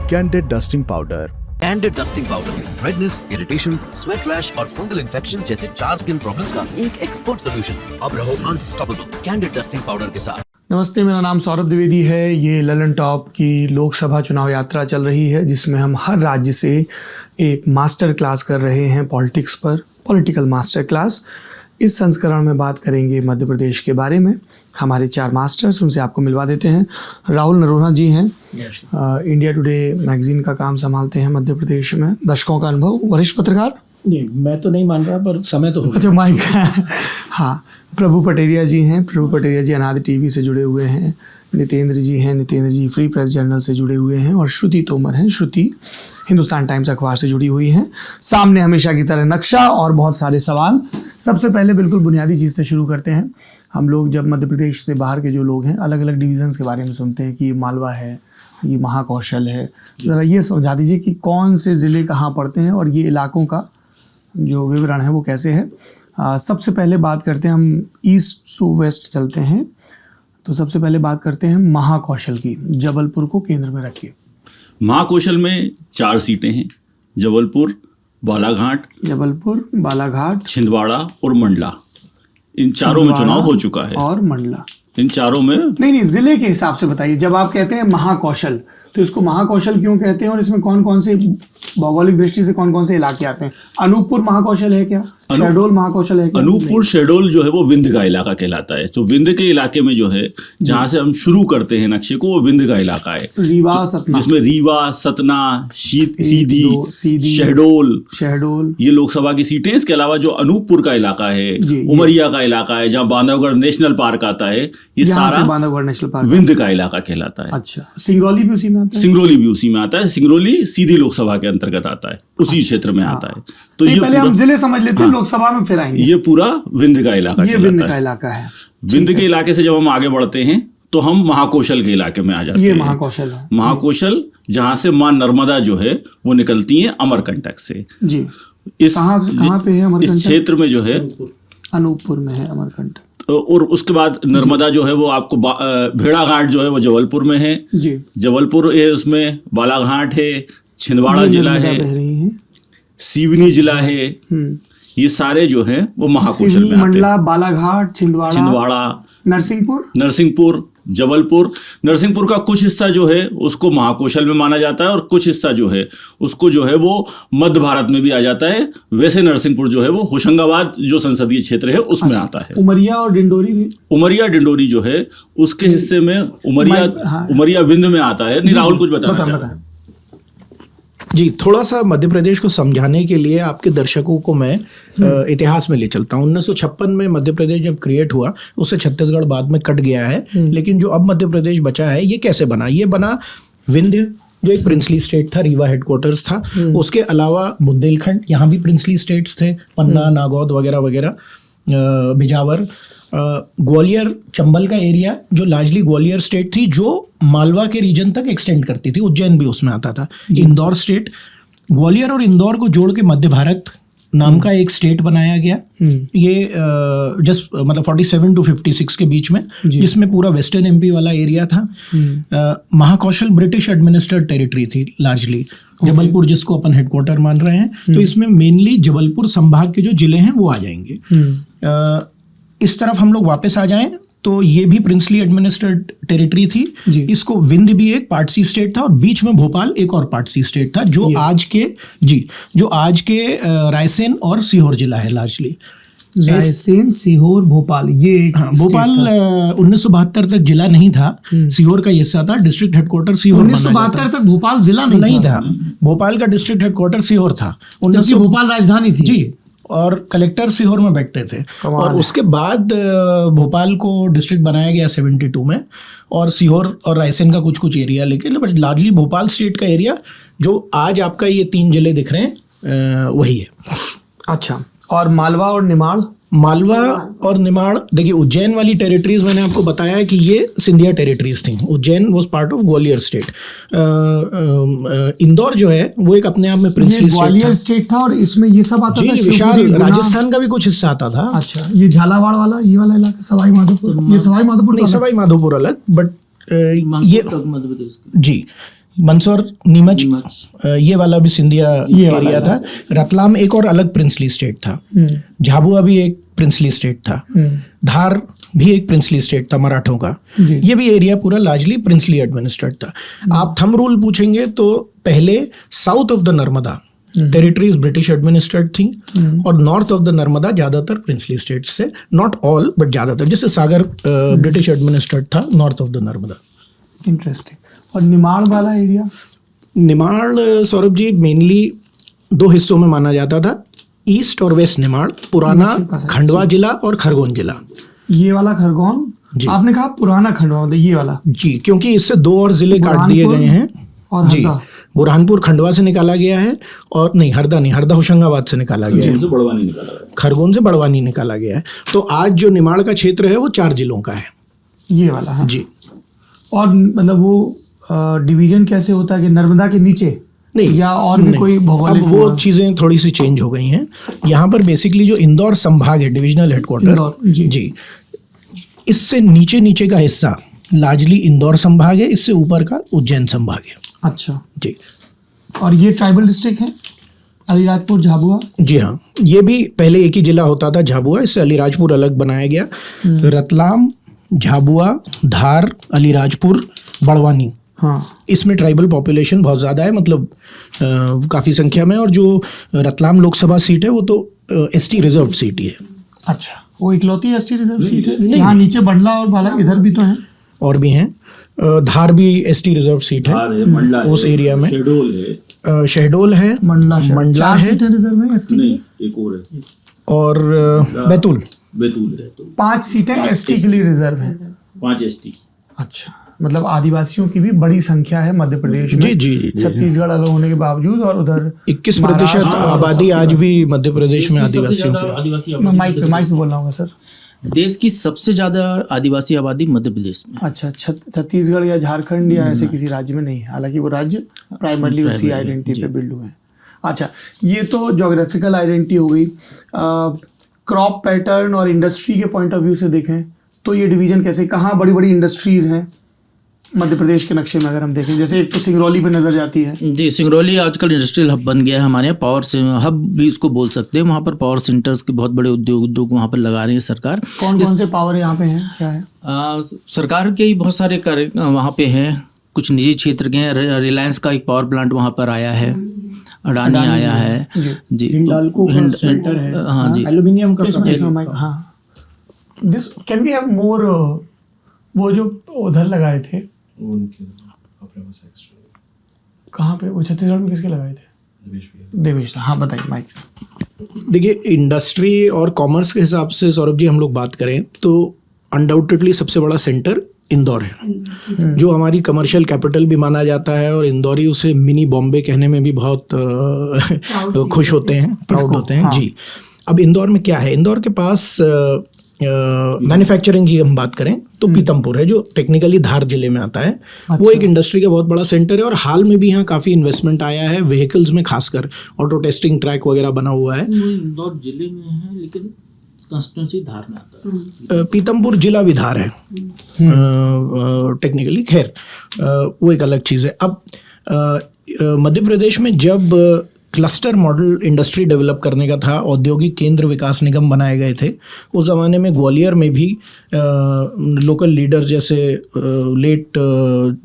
Candid dusting powder. Candid dusting powder redness, irritation, sweat rash और fungal infection जैसे 4 skin problems का एक expert solution. अब रहो अनस्टॉपेबल कैंडिड डस्टिंग पाउडर के साथ। नमस्ते, मेरा नाम सौरभ द्विवेदी है। ये ललन टॉप की लोकसभा चुनाव यात्रा चल रही है, जिसमें हम हर राज्य से एक मास्टर क्लास कर रहे हैं पॉलिटिक्स पर, पॉलिटिकल मास्टर क्लास। इस संस्करण में बात करेंगे मध्य प्रदेश के बारे में। हमारे 4 मास्टर्स, उनसे आपको मिलवा देते हैं। राहुल नरोहा जी हैं, इंडिया टुडे मैगजीन का काम संभालते हैं मध्य प्रदेश में, दशकों का अनुभव, वरिष्ठ पत्रकार। नहीं, मैं तो नहीं मान रहा, पर समय तो हो। अच्छा, माइक। हाँ, प्रभु पटेरिया जी हैं। प्रभु पटेरिया जी अनादि टीवी से जुड़े हुए हैं। नितेंद्र जी हैं, नितेंद्र जी फ्री प्रेस जर्नल से जुड़े हुए हैं। और श्रुति तोमर हैं, श्रुति हिंदुस्तान टाइम्स अखबार से जुड़ी हुई हैं। सामने हमेशा की तरह नक्शा और बहुत सारे सवाल। सबसे पहले बिल्कुल बुनियादी चीज़ से शुरू करते हैं। हम लोग जब मध्य प्रदेश से बाहर के जो लोग हैं, अलग अलग डिविजन्स के बारे में सुनते हैं कि ये मालवा है, ये महाकौशल है। ज़रा ये समझा दीजिए कि कौन से ज़िले कहाँ पड़ते हैं और ये इलाकों का जो विवरण है वो कैसे है। सबसे पहले बात करते हैं, हम ईस्ट टू वेस्ट चलते हैं। तो सबसे पहले बात करते हैं महाकौशल की, जबलपुर को केंद्र में रखिए। महाकौशल में 4 सीटें हैं, जबलपुर, बालाघाट, छिंदवाड़ा और मंडला। इन चारों में चुनाव हो चुका है। और मंडला, इन चारों में नहीं, जिले के हिसाब से बताइए। जब आप कहते हैं महाकौशल, तो इसको महाकौशल क्यों कहते हैं और इसमें कौन कौन से भौगोलिक दृष्टि से कौन कौन से इलाके आते हैं? अनूपपुर महाकौशल है क्या? शहडोल महाकौशल है क्या? अनूपपुर शहडोल जो है वो विंध्य का इलाका कहलाता है। तो विंध्य के इलाके में जो है, जहाँ से हम शुरू करते हैं नक्शे को, वो विंध्य का इलाका है। रीवा, सतना, जिसमें रीवा, सतना, सीधी, शहडोल ये लोकसभा की सीटें। इसके अलावा जो अनूपपुर का इलाका है, उमरिया का इलाका है, जहाँ बांधवगढ़ नेशनल पार्क आता है, ये सारा बांधवगढ़ नेशनल पार्क विंध्य का इलाका कहलाता है। अच्छा, सिंगरौली भी उसी में आता है? सिंगरौली भी उसी में आता है। सिंगरौली सीधी लोकसभा के अंतर्गत आता है, उसी क्षेत्र में आता है। तो ये पहले हम जिले समझ लेते हैं, लोकसभा में फिर आएंगे। ये पूरा विंध्य का इलाका, ये विंध्य का इलाका है। विंध्य के इलाके से जब हम आगे बढ़ते हैं तो हम महाकौशल के इलाके में आ जाते हैं। ये महाकौशल है। महाकौशल जहाँ से मां नर्मदा जो है वो निकलती है अमरकंटक से जी। कहाँ पे है अमरकंटक? इस क्षेत्र में जो है अनूपपुर में है अमरकंटक। और उसके बाद नर्मदा जो है वो आपको भेड़ाघाट जो है वो जबलपुर में है जी। जबलपुर है, उसमें बालाघाट है, छिंदवाड़ा जिला है, सिवनी जिला है। ये सारे जो है वो महाकौशल में आते हैं। मंडला, बालाघाट, छिंदवाड़ा, नरसिंहपुर, जबलपुर। नरसिंहपुर का कुछ हिस्सा जो है उसको महाकौशल में माना जाता है और कुछ हिस्सा जो है उसको जो है वो मध्य भारत में भी आ जाता है। वैसे नरसिंहपुर जो है वो होशंगाबाद जो संसदीय क्षेत्र है उसमें आता है। उमरिया और डिंडोरी भी? उमरिया डिंडोरी जो है उसके हिस्से में उमरिया विंध्य में आता है। नहीं, राहुल कुछ बताना चाहता है? जी, थोड़ा सा मध्य प्रदेश को समझाने के लिए आपके दर्शकों को मैं इतिहास में ले चलता हूँ। 1956 में मध्य प्रदेश जब क्रिएट हुआ, उससे छत्तीसगढ़ बाद में कट गया है। लेकिन जो अब मध्य प्रदेश बचा है, ये कैसे बना? ये बना विंध्य, जो एक प्रिंसली स्टेट था, रीवा हेडक्वार्टर्स था। उसके अलावा बुंदेलखंड, यहाँ भी प्रिंसली स्टेट्स थे, पन्ना, नागौद वगैरह वगैरह, बिजावर, ग्वालियर, चंबल का एरिया जो लार्जली ग्वालियर स्टेट थी, जो मालवा के रीजन तक एक्सटेंड करती थी। उज्जैन भी उसमें आता था। इंदौर स्टेट, ग्वालियर और इंदौर को जोड़ के मध्य भारत नाम का एक स्टेट बनाया गया। ये जस्ट मतलब 47 to 56 के बीच में, जिसमें पूरा वेस्टर्न एमपी वाला एरिया था। महाकौशल ब्रिटिश एडमिनिस्ट्रेड टेरिटरी थी लार्जली। जबलपुर जिसको अपन हेडक्वार्टर मान रहे हैं, तो इसमें मेनली जबलपुर संभाग के जो जिले हैं वो आ जाएंगे। इस तरफ हम लोग वापस आ जाएं तो ये भी प्रिंसली एडमिनिस्ट्रेड टेरिटरी थी। इसको विंध्य भी एक पार्ट सी स्टेट था और बीच में भोपाल एक और पार्ट सी स्टेट था, जो आज के रायसेन और सीहोर जिला है लार्जली। रायसेन, सीहोर, भोपाल, ये भोपाल 1972 तक जिला नहीं था। सीहोर का हिस्सा था। District headquarter Sehore. 1972 तक भोपाल जिला नहीं था। भोपाल का डिस्ट्रिक्ट हेडक्वार्टर सीहोर था। भोपाल राजधानी थी जी, और कलेक्टर सीहोर में बैठते थे। और उसके बाद भोपाल को डिस्ट्रिक्ट बनाया गया 72 में, और सीहोर और रायसेन का कुछ एरिया लेके, बट लार्जली भोपाल स्टेट का एरिया जो आज आपका ये 3 जिले दिख रहे हैं वही है। अच्छा, और मालवा और निमाड़? मालवा और निमाड़, देखिए उज्जैन वाली टेरिटरीज मैंने आपको बताया कि ये सिंधिया टेरिटरीज थी। Ujjain was part of Gwalior state. Indore जो है वो एक अपने आप में प्रिंसली ग्वालियर स्टेट था और इसमें ये सब आता था। विशाल राजस्थान का भी कुछ हिस्सा आता था। अच्छा, ये झालावाड़ वाला ये वाला इलाका सवाई माधोपुर, ये सवाई माधोपुर नहीं, सवाई माधोपुर अलग, बट ये जी मंदसौर, नीमच, ये वाला भी सिंधिया एरिया था। रतलाम एक और अलग प्रिंसली स्टेट था। झाबुआ भी एक प्रिंसली स्टेट था। धार भी एक प्रिंसली स्टेट था मराठों का। ये भी एरिया पूरा लार्जली प्रिंसली एडमिनिस्ट्रेट था। आप थंब रूल पूछेंगे तो पहले south of the Narmada territories British administrate थी और नॉर्थ ऑफ द नर्मदा ज्यादातर प्रिंसली स्टेट्स से, नॉट ऑल बट ज्यादातर, जैसे सागर ब्रिटिश एडमिनिस्ट्रेट था north of the Narmada. Interesting. और निमाड़ वाला एरिया? निमाड़ सौरभ जी मेनली दो हिस्सों में माना जाता था, ईस्ट और वेस्ट निमाड़, पुराना खंडवा जिला और खरगोन जिला। ये वाला खरगोन जी। आपने कहा पुराना खंडवा, मतलब ये वाला? जी, क्योंकि इससे दो और जिले काट दिए गए हैं। और जी, बुरहानपुर खंडवा से निकाला गया है, और नहीं, हरदा नहीं, हरदा होशंगाबाद से निकाला गया है। खरगोन से बड़वानी निकाला गया है। तो आज जो निमाड़ का क्षेत्र है वो 4 जिलों का है, ये वाला। हाँ। जी। और मतलब वो डिवीजन कैसे होता है कि नर्मदा के नीचे नहीं, या और भी कोई भौगोलिक? अब वो चीजें थोड़ी सी चेंज हो गई हैं। यहाँ पर बेसिकली जो इंदौर संभाग है, डिविजनल हेडक्वार्टर, जी, इससे नीचे का हिस्सा लार्जली इंदौर संभाग है, इससे ऊपर का उज्जैन संभाग है। अच्छा जी। और ये ट्राइबल डिस्ट्रिक्ट है अलीराजपुर, झाबुआ? जी हाँ, ये भी पहले एक ही जिला होता था झाबुआ, इससे अलीराजपुर अलग बनाया गया। रतलाम, झाबुआ, धार, अलीराजपुर, बड़वानी, हाँ, इसमें ट्राइबल पॉपुलेशन बहुत ज़्यादा है, मतलब काफ़ी संख्या में। और जो रतलाम लोकसभा सीट है वो तो एसटी रिजर्व सीट ही है। अच्छा, वो इकलौती एसटी रिजर्व सीट है? यहाँ नीचे बंडला और बाला इधर भी तो है, और भी हैं। धार भी एसटी रिजर्व सीट है उस एरिया में। शहडोल है, मंडला है रिजर्व में एसटी, एक और है, और बैतूल 5 सीटें एसटी के लिए रिजर्व है। 5 एसटी। अच्छा, मतलब आदिवासियों की भी बड़ी संख्या है मध्य प्रदेश में। जी। छत्तीसगढ़ अलग होने के बावजूद, और उधर 21% आबादी आज भी मध्य प्रदेश में आदिवासियों की। मैं माइक पे बोल रहा हूँ सर। देश की सबसे ज्यादा आदिवासी आबादी मध्य प्रदेश में। अच्छा, छत्तीसगढ़ या झारखंड या ऐसे किसी राज्य में नहीं है, हालांकि वो राज्य प्राइमरली उसी आइडेंटिटी पे बिल्ड हुए हैं। अच्छा, ये तो ज्योग्राफिकल आइडेंटिटी हो गई। क्रॉप पैटर्न और इंडस्ट्री के पॉइंट ऑफ व्यू से देखें तो ये डिवीजन कैसे, कहाँ बड़ी बड़ी इंडस्ट्रीज हैं मध्य प्रदेश के नक्शे में अगर हम देखें? जैसे एक तो सिंगरौली पे नजर जाती है। जी, सिंगरौली आजकल इंडस्ट्रियल हब बन गया है हमारे यहाँ, पावर से हब भी इसको बोल सकते हैं। वहाँ पर पावर सेंटर्स के बहुत बड़े उद्योग वहाँ पर लगा रही है सरकार। कौन से पावर यहाँ पे हैं, क्या है? सरकार के ही बहुत सारे कार्य वहाँ पे हैं, कुछ निजी क्षेत्र के हैं। रिलायंस का एक पावर प्लांट वहाँ पर आया है, अडानी आया है जी। हिंडाल्को का सेंटर है, हाँ जी, एल्यूमिनियम का। हाँ, this can we have more? वो जो उधर लगाए थे कहाँ पे, वो छत्तीसगढ़ में किसके लगाए थे? देवेश। हाँ बताइए माइक। देखिए, इंडस्ट्री और कॉमर्स के हिसाब से सौरभ जी हम लोग बात करें तो अनडाउटेडली सबसे बड़ा सेंटर इंदौर है, जो हमारी कमर्शियल कैपिटल भी माना जाता है, और इंदौरी उसे मिनी बॉम्बे कहने में भी बहुत खुश होते हैं, प्राउड होते हैं। हाँ। जी। अब इंदौर में क्या है, इंदौर के पास मैन्युफैक्चरिंग की हम बात करें तो पीतमपुर है, जो टेक्निकली धार जिले में आता है। अच्छा। वो एक इंडस्ट्री का बहुत बड़ा सेंटर है, और हाल में भी यहाँ काफ़ी इन्वेस्टमेंट आया है व्हीकल्स में, खासकर ऑटो टेस्टिंग ट्रैक वगैरह बना हुआ है। इंदौर जिले में है लेकिन कंस्टिट्यूंसी धार में आता है। पीतमपुर जिला भी धार है टेक्निकली, खैर वो एक अलग चीज़ है। अब मध्य प्रदेश में जब क्लस्टर मॉडल इंडस्ट्री डेवलप करने का था, औद्योगिक केंद्र विकास निगम बनाए गए थे, उस ज़माने में ग्वालियर में भी लोकल लीडर्स जैसे लेट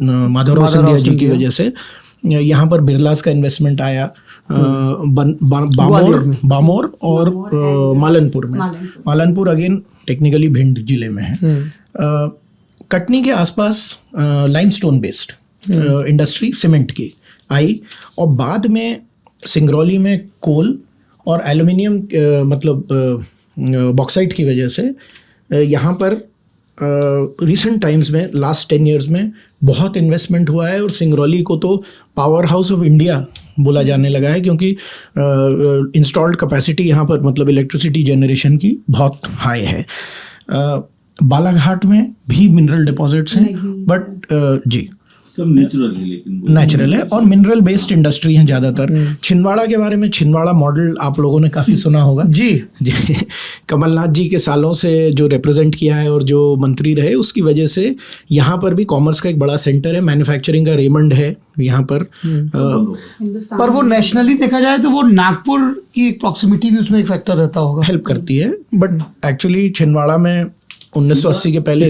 माधवराव सिंधिया जी की वजह से यहाँ पर बिरलास का इन्वेस्टमेंट आया। बामोर और मालनपुर में, मालनपुर अगेन टेक्निकली भिंड जिले में है। कटनी के आसपास लाइमस्टोन बेस्ड इंडस्ट्री सीमेंट की आई, और बाद में सिंगरौली में कोल और एल्युमिनियम मतलब बॉक्साइट की वजह से यहाँ पर रिसेंट टाइम्स में लास्ट 10 years में बहुत इन्वेस्टमेंट हुआ है, और सिंगरौली को तो पावर हाउस ऑफ इंडिया बोला जाने लगा है, क्योंकि इंस्टॉल्ड कैपेसिटी यहाँ पर मतलब इलेक्ट्रिसिटी जनरेशन की बहुत हाई है। बालाघाट में भी मिनरल डिपॉजिट्स हैं, बट जी, सब नेचुरल है, लेकिन नेचुरल है और मिनरल बेस्ड इंडस्ट्री है ज़्यादातर। छिंदवाड़ा के बारे में, छिंदवाड़ा मॉडल आप लोगों ने काफ़ी सुना होगा। जी जी, कमलनाथ जी के सालों से जो रिप्रेजेंट किया है और जो मंत्री रहे, उसकी वजह से यहाँ पर भी कॉमर्स का एक बड़ा सेंटर है, मैन्युफैक्चरिंग का रेमंड है यहाँ पर। पर वो नेशनली देखा जाए तो वो नागपुर की प्रॉक्सिमिटी भी उसमें एक फैक्टर रहता होगा, हेल्प करती है, बट एक्चुअली छिंदवाड़ा में 1980 के पहले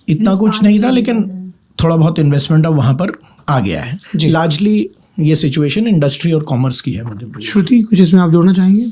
इतना कुछ नहीं था, लेकिन थोड़ा बहुत इन्वेस्टमेंट अब वहाँ पर आ गया है। लार्जली ये सिचुएशन इंडस्ट्री और कॉमर्स की है मध्य प्रदेश। श्रुति, कुछ इसमें आप जोड़ना चाहेंगे?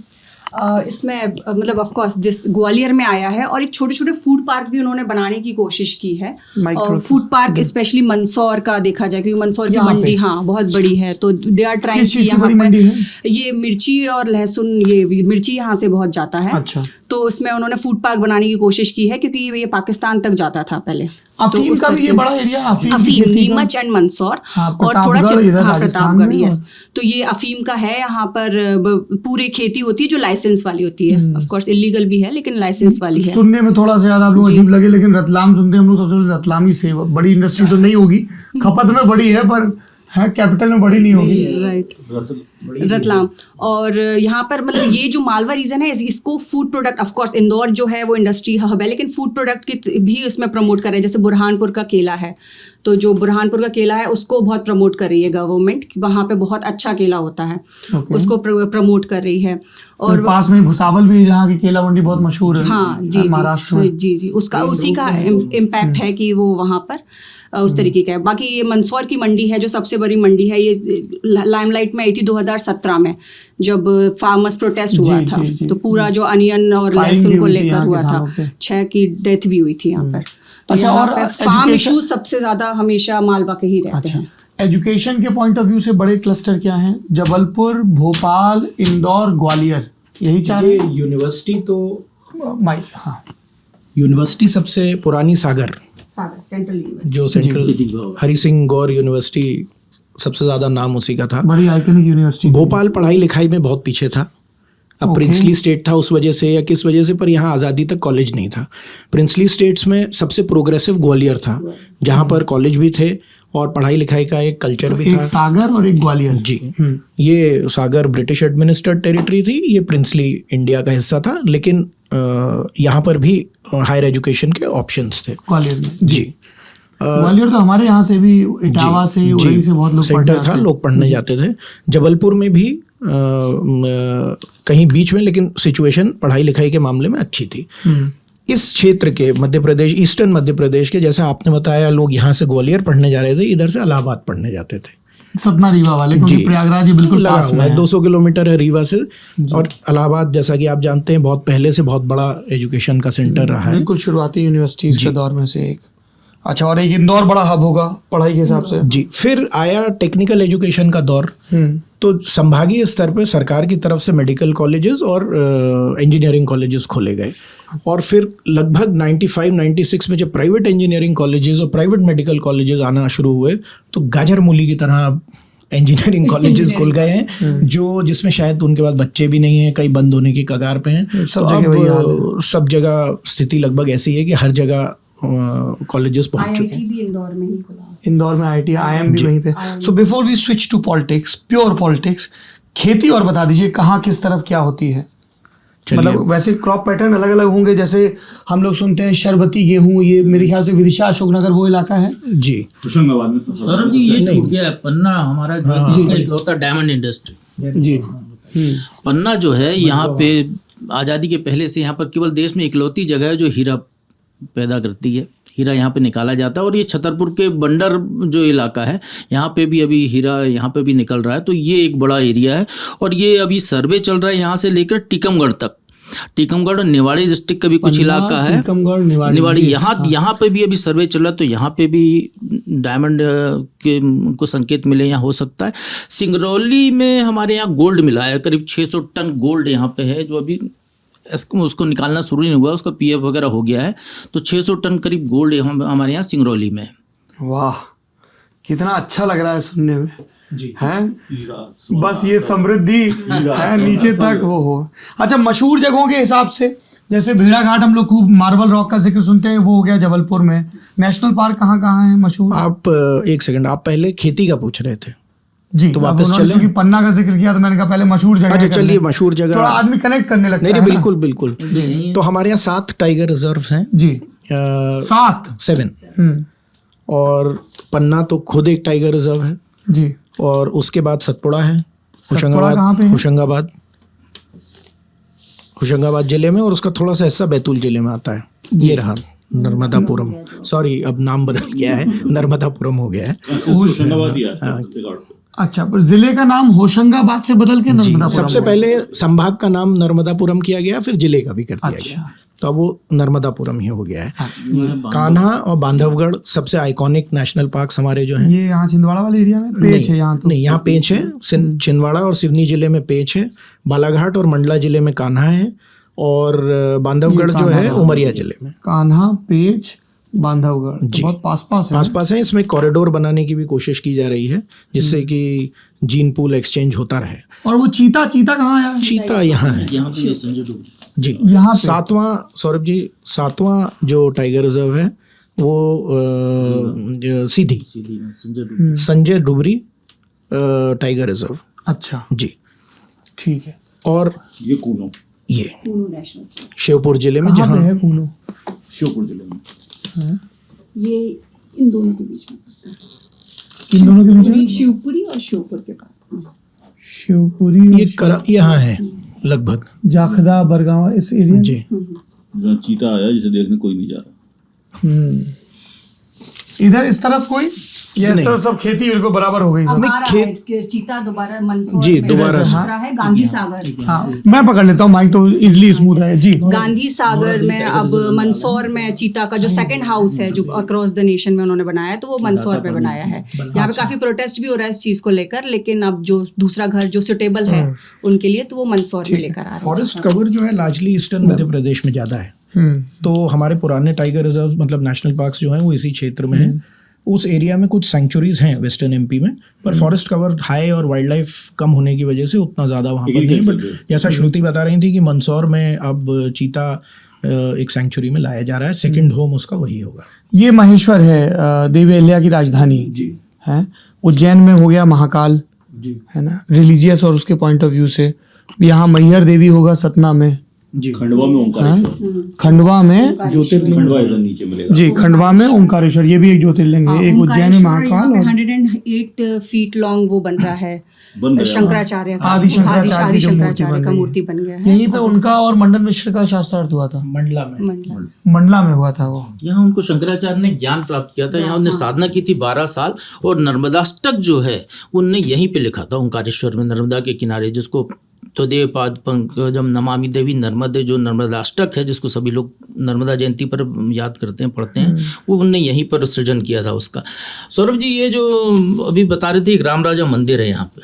इसमें मतलब ऑफ कोर्स जिस ग्वालियर में आया है, और एक छोटे छोटे फूड पार्क भी उन्होंने बनाने की कोशिश की है। और फूड पार्क स्पेशली मंदसौर का देखा जाए, क्योंकि मंदसौर की मंडी हाँ बहुत बड़ी है, तो दे आर ट्राइंग की यहाँ पे ये मिर्ची और लहसुन, ये मिर्ची यहाँ से बहुत जाता है। अच्छा। तो उसमें उन्होंने फूड पार्क बनाने की कोशिश की है, क्योंकि ये पाकिस्तान तक जाता था पहले। अफीम का भी ये बड़ा एरिया, अफीम नीमच एंड मंदसौर और थोड़ा प्रतापगढ़, यस। तो ये अफीम का है यहाँ पर, पूरे खेती होती है जो लाइसेंस वाली होती है, ऑफ कोर्स इलीगल भी है लेकिन लाइसेंस वाली है। सुनने में थोड़ा सा ज्यादा आप लोग अजीब लगे, लेकिन रतलाम सुनते हैं हम लोग सबसे पहले रतलामी से। बड़ी इंडस्ट्री तो नहीं होगी, खपत में बड़ी है, पर है कैपिटल में बड़ी नहीं होगी। राइट, रतलाम। और यहाँ पर मतलब ये जो मालवा रीजन है, इसको food product, of course Indore जो है वो इंडस्ट्री हब है, लेकिन फूड प्रोडक्ट की भी इसमें प्रमोट कर रहे हैं। जैसे बुरहानपुर का केला है, तो जो बुरहानपुर का केला है उसको बहुत प्रमोट कर रही है गवर्नमेंट, वहाँ पे बहुत अच्छा केला होता है, उसको प्रमोट कर रही है। और पास में भुसावल भी, जहाँ की केला मंडी बहुत मशहूर है, हाँ जी महाराष्ट्र में। जी, उसका उसी का इम्पैक्ट है कि वो वहाँ पर उस तरीके का है। बाकी ये मंदसौर की मंडी है जो सबसे बड़ी मंडी है, ये लाइमलाइट में आई थी 2017 में, जब फार्मर्स प्रोटेस्ट हुआ था। तो पूरा जो अनियन और लहसुन को लेकर हुआ था, 6 की डेथ भी हुई थी यहाँ पर। तो अच्छा, यहाँ और पे फार्म इश्यूज सबसे ज्यादा हमेशा मालवा के ही रहते हैं। एजुकेशन के पॉइंट ऑफ व्यू से बड़े क्लस्टर क्या हैं? जबलपुर, भोपाल, इंदौर, ग्वालियर, यही 4। यूनिवर्सिटी तो यूनिवर्सिटी सबसे पुरानी सागर सेंट्रल यूनिवर्सिटी, जो सेंट्रल हरि सिंह गौर यूनिवर्सिटी, सबसे ज्यादा नाम उसी का था। बड़ी आइकॉनिक यूनिवर्सिटी। भोपाल पढ़ाई लिखाई में बहुत पीछे था। अब प्रिंसली स्टेट था उस वजह से या किस वजह से, पर यहाँ आज़ादी तक कॉलेज नहीं था। प्रिंसली स्टेट्स में सबसे प्रोग्रेसिव ग्वालियर था, जहाँ पर कॉलेज भी थे और पढ़ाई लिखाई का एक कल्चर भी था। एक सागर और एक ग्वालियर। जी, ये सागर ब्रिटिश एडमिनिस्ट्रेड टेरिटरी थी, ये प्रिंसली इंडिया का हिस्सा था, लेकिन यहाँ पर भी हायर एजुकेशन के ऑप्शंस थे ग्वालियर में। जी। ग्वालियर तो हमारे यहाँ से भी, इटावा से, उरई से बहुत लोग सेंटर था, लोग पढ़ने जाते थे। जबलपुर में भी कहीं बीच में, लेकिन सिचुएशन पढ़ाई लिखाई के मामले में अच्छी थी। इस क्षेत्र के मध्य प्रदेश, ईस्टर्न मध्य प्रदेश के, जैसा आपने बताया, लोग यहाँ से ग्वालियर पढ़ने जा रहे थे, इधर से इलाहाबाद पढ़ने जाते थे। सतना रीवा वाले, क्योंकि प्रयागराज बिल्कुल पास में है, 200 किलोमीटर है रीवा से। और इलाहाबाद, जैसा कि आप जानते हैं, बहुत पहले से बहुत बड़ा एजुकेशन का सेंटर रहा है, बिल्कुल शुरुआती यूनिवर्सिटीज के दौर में से एक। अच्छा, और एक इंदौर बड़ा हब होगा पढ़ाई के हिसाब से। जी। फिर आया टेक्निकल एजुकेशन का दौर, तो संभागीय स्तर पे सरकार की तरफ से मेडिकल कॉलेजेस और इंजीनियरिंग कॉलेजेस खोले गए। और फिर लगभग 95-96 में जब प्राइवेट इंजीनियरिंग कॉलेजेस और प्राइवेट मेडिकल कॉलेजेस आना शुरू हुए, तो गाजर मूली की तरह इंजीनियरिंग कॉलेजेस खुल गए हैं, जो जिसमें शायद उनके पास बच्चे भी नहीं हैं, कई बंद होने की कगार पे हैं। तो अब सब जगह स्थिति लगभग ऐसी है कि हर जगह कॉलेजेस पहुंच चुके हैं। भी इंदौर में ही खुला, इंदौर में IIT, IIM भी वहीं पे। So before we switch to politics, pure politics, खेती और बता दीजिए कहाँ किस तरफ क्या होती है? मतलब वैसे क्रॉप पैटर्न अलग अलग होंगे, जैसे हम लोग सुनते हैं शरबती गेहूं, ये मेरे ख्याल से विदिशा अशोकनगर वो इलाका है जी। होशंगाबाद में सौरभ जी ये छूट गया है, पन्ना हमारा जो है इसका इकलौता डायमंड इंडस्ट्री जी। पन्ना जो है यहाँ पे आज़ादी के पहले से यहाँ पर केवल देश में इकलौती जगह है जो हीरा पैदा करती है। हीरा यहाँ पे निकाला जाता है, और ये छतरपुर के बंडर जो इलाका है यहाँ पे भी अभी हीरा यहाँ पे भी निकल रहा है। तो ये एक बड़ा एरिया है, और ये अभी सर्वे चल रहा है यहाँ से लेकर टीकमगढ़ तक। टीकमगढ़ और निवाड़ी डिस्ट्रिक्ट का भी कुछ इलाका है, टीकमगढ़, निवाड़ी यहाँ पे भी अभी सर्वे चल रहा है। तो यहाँ पे भी डायमंड के को संकेत मिले यहाँ हो सकता है। सिंगरौली में हमारे यहाँ गोल्ड मिला है, करीब 600 टन गोल्ड यहाँ पे है, जो अभी उसको निकालना शुरू नहीं हुआ, उसका PF वगैरह हो गया है। तो 600 टन करीब गोल्ड हमारे यहाँ सिंगरौली में। वाह, कितना अच्छा लग रहा है सुनने में जी। है बस ये समृद्धि है नीचे तक वो हो। अच्छा, मशहूर जगहों के हिसाब से जैसे भेड़ाघाट हम लोग खूब मार्बल रॉक का जिक्र सुनते हैं, वो हो गया जबलपुर में। नेशनल पार्क कहाँ कहाँ है मशहूर? आप एक सेकंड, आप पहले खेती का पूछ रहे थे जी, तो वापस उन्होंने चलें? चूंकि पन्ना का जिक्र किया तो मैंने कहा पहले मशहूर जगह अच्छा कर चलिए, लें। मशहूर जगह थोड़ा आदमी कनेक्ट करने लगता नहीं है नहीं, ना। बिल्कुल बिल्कुल। तो हमारे यहाँ 7 टाइगर रिजर्व हैं। जी 7। 7 और पन्ना तो खुद एक टाइगर रिजर्व है, जी। और उसके बाद सतपुड़ा है, सतपुड़ा कहाँ पे है? होशंगाबाद जिले में, और उसका थोड़ा सा हिस्सा बैतूल जिले में आता है। ये रहा नर्मदापुरम, सॉरी अब नाम बदल गया है, नर्मदापुरम हो गया है। अच्छा, पर जिले का नाम होशंगाबाद से बदल के जी, नर्मदापुरम सबसे हो गया। पहले संभाग का नाम नर्मदापुरम किया गया, फिर जिले का भी कर दिया अच्छा। गया, तो अब वो नर्मदापुरम ही हो गया है। कान्हा और बांधवगढ़ सबसे आइकॉनिक नेशनल पार्क्स हमारे जो हैं। ये यहाँ छिंदवाड़ा वाले एरिया में पेच है यहाँ तो? नहीं, यहाँ पेंच है, छिंदवाड़ा और सिवनी जिले में पेंच है, बालाघाट और मंडला जिले में कान्हा है, और बांधवगढ़ जो है उमरिया जिले में। कान्हा, पेच, बांधवगढ़ तो जी। बहुत पास है। आसपास है। इसमें कॉरिडोर बनाने की भी कोशिश की जा रही है, जिससे कि जीन पूल एक्सचेंज होता रहे। और वो चीता कहाँ है? चीता यहाँ है यहाँ पे संजय डोगरी जी, यहाँ पे? 7वां, सौरभ जी 7वां जो टाइगर रिजर्व है वो सीधी संजय डोगरी। Sanjay Dubri tiger reserve. अच्छा, जी, ठीक है। और ये कूनो, ये शिवपुर जिले में, कहाँ पे जहाँ है कूनो? श्योपुर जिले में। ये इन दोनों के बीच में, इन दोनों के बीच में? शिवपुरी और श्योपुर के पास। शिवपुरी और यहाँ है लगभग जाखदा, बरगांव, इस एरिया में? जी। जहाँ चीता आया जिसे देखने कोई नहीं जा रहा। इधर इस तरफ कोई, या इस तरफ सब खेती बिल्कुल बराबर हो गई सब? अब आ रहा है कि चीता दोबारा मंदसौर जी, में, दोबारा से। दूसरा है गांधी सागर। हाँ, मैं पकड़ लेता हूँ माइक तो इजिली स्मूथ है जी। गांधी सागर में, अब मंदसौर में चीता का जो सेकंड हाउस है जो अक्रॉस द नेशन में उन्होंने बनाया है, तो वो मंदसौर में बनाया है। यहाँ पे काफी प्रोटेस्ट भी हो रहा है इस चीज को लेकर, लेकिन अब जो दूसरा घर जो सुटेबल है उनके लिए, तो वो मंदसौर में लेकर आ रहे हैं। फॉरेस्ट कवर जो है लार्जली ईस्टर्न मध्य प्रदेश में ज़्यादा है, तो हमारे पुराने टाइगर रिजर्व मतलब नेशनल पार्क्स जो हैं वो इसी क्षेत्र में हैं। उस एरिया में कुछ सेंचुरीज हैं वेस्टर्न एमपी में, पर फॉरेस्ट कवर हाई और वाइल्ड लाइफ कम होने की वजह से उतना ज़्यादा वहाँ पर नहीं। बट जैसा श्रुति बता रही थी कि मंदसौर में अब चीता एक सेंचुरी में लाया जा रहा है, सेकंड होम उसका वही होगा। ये माहेश्वर है देवी अहिल्या की राजधानी जी है। उज्जैन में हो गया महाकाल जी है ना, रिलीजियस और उसके पॉइंट ऑफ व्यू से। यहाँ मैहर देवी होगा सतना में जी, खंडवा में ओंकारेश्वर, खंडवा में ज्योतिर्लिंग खंडवा इधर नीचे मिलेगा। जी, खंडवा में ओंकारेश्वर, ये भी एक ज्योतिर्लिंग है। एक उज्जैन में महाकाल और 108 फीट लॉन्ग वो बन रहा है, बन रहा है। शंकराचार्य का, आदि शंकराचार्य आदि की जो मूर्ति शंकराचार्य बन का रही है। मूर्ति बन गया है। यहीं पे उनका और मंडन मिश्र का शास्त्रार्थ हुआ था, मंडला में। मंडला में हुआ था वो। यहाँ उनको शंकराचार्य ने ज्ञान प्राप्त किया था। यहाँ उन्होंने साधना की थी 12 साल, और नर्मदाष्टक जो है उनने यहीं पे लिखा था ओंकारेश्वर में, नर्मदा के किनारे, जिसको तो देव पाद पंकजम नमामि देवी नर्मदे, जो नर्मदाष्टक है जिसको सभी लोग नर्मदा जयंती पर याद करते हैं, पढ़ते हैं, वो उनने यहीं पर सृजन किया था उसका। सौरभ जी, ये जो अभी बता रहे थे एक राम राजा मंदिर है यहाँ पे,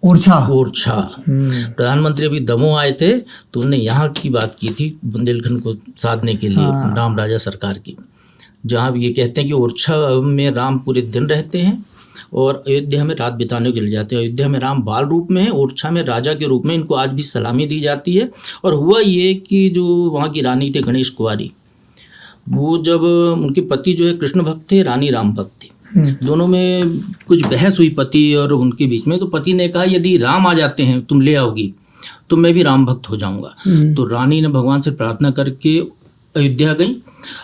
ओरछा। प्रधानमंत्री अभी दमोह आए थे तो उन्होंने यहाँ की बात की थी, बुंदेलखंड को साधने के लिए राम राजा सरकार की, जहाँ ये कहते हैं कि ओरछा में राम पूरे दिन रहते हैं और अयोध्या में रात बिताने को चले जाते हैं। अयोध्या में राम बाल रूप में है, ओरछा में राजा के रूप में इनको आज भी सलामी दी जाती है। और हुआ ये कि जो वहाँ की रानी थे गणेश कुंवारी, वो जब उनके पति जो है कृष्ण भक्त थे, रानी राम भक्त थी, दोनों में कुछ बहस हुई पति और उनके बीच में। तो पति ने कहा यदि राम आ जाते हैं तुम ले आओगी तो मैं भी राम भक्त हो जाऊंगा। तो रानी ने भगवान से प्रार्थना करके अयोध्या गई,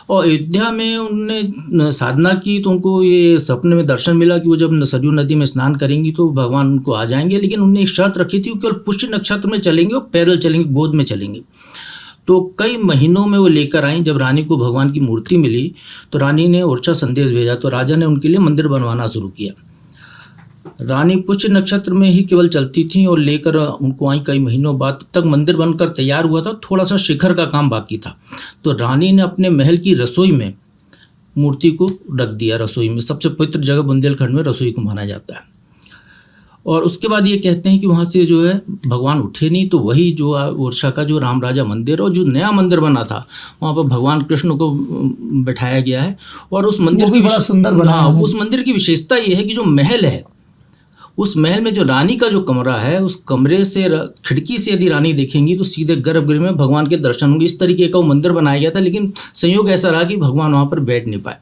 और अयोध्या में उन्होंने साधना की, तो उनको ये सपने में दर्शन मिला कि वो जब सरयू नदी में स्नान करेंगी तो भगवान उनको आ जाएंगे। लेकिन उन्होंने एक शर्त रखी थी, केवल पुष्य नक्षत्र में चलेंगे और पैदल चलेंगे, गोद में चलेंगे। तो कई महीनों में वो लेकर आई। जब रानी को भगवान की मूर्ति मिली तो रानी ने ओरछा संदेश भेजा, तो राजा ने उनके लिए मंदिर बनवाना शुरू किया। रानी पुष्य नक्षत्र में ही केवल चलती थी और लेकर उनको आई कई महीनों बाद। तब तक मंदिर बनकर तैयार हुआ था, थोड़ा सा शिखर का काम बाकी था। तो रानी ने अपने महल की रसोई में मूर्ति को रख दिया। रसोई में सबसे पवित्र जगह बुंदेलखंड में रसोई को माना जाता है। और उसके बाद ये कहते हैं कि वहाँ से जो है भगवान उठे नहीं, तो वही जो ओरछा का जो राम राजा मंदिर और जो नया मंदिर बना था वहाँ पर भगवान कृष्ण को बैठाया गया है। और उस मंदिर भी बड़ा सुंदर बना है। उस मंदिर की विशेषता ये है कि जो महल है उस महल में जो रानी का जो कमरा है, उस कमरे से खिड़की से यदि रानी देखेंगी तो सीधे गर्भगृह में भगवान के दर्शन होंगे। इस तरीके का वो मंदिर बनाया गया था, लेकिन संयोग ऐसा रहा कि भगवान वहाँ पर बैठ नहीं पाए।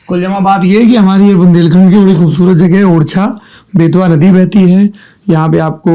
कुल जमा बात ये है कि हमारी ये बुंदेलखंड की बड़ी खूबसूरत जगह है ओरछा, बेतवा नदी बहती है यहाँ पे, आपको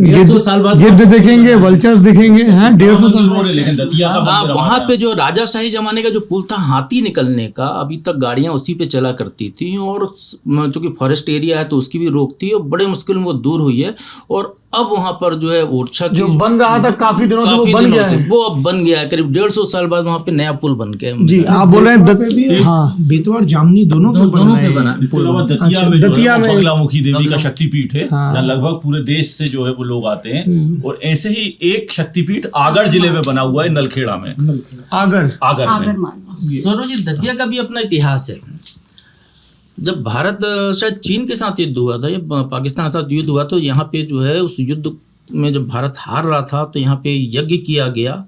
150 साल बाद गिद्ध दिखेंगे, वल्चर्स दिखेंगे, हैं 150 साल बाद। लेकिन दतिया का मंदिर वहाँ पे जो राजाशाही जमाने का जो पुल था हाथी निकलने का, अभी तक गाड़ियां उसी पे चला करती थी, और चूंकि फॉरेस्ट एरिया है तो उसकी भी रोक थी, और बड़े मुश्किल में वो दूर हुई है। और अब वहाँ पर जो है ओरछा जो बन रहा था काफी दिनों से, वो काफी बन दिनों गया से है। वो अब बन गया है। करीब 150 साल बाद वहाँ पे नया पुल बन गया है। जी आप बोल रहे हैं हाँ बेतवा और जामनी दोनों पे बना। इसके अलावा दतिया में दतिया में बगलामुखी देवी का शक्तिपीठ है, जहाँ लगभग पूरे देश से जो है वो लोग आते हैं। और ऐसे ही एक शक्तिपीठ आगर जिले में बना हुआ है, नलखेड़ा में, आगर में। सौरभ जी, दतिया का भी अपना इतिहास है। जब भारत शायद चीन के साथ युद्ध हुआ था या पाकिस्तान के साथ युद्ध हुआ, तो यहाँ पे जो है उस युद्ध में जब भारत हार रहा था तो यहाँ पे यज्ञ किया गया,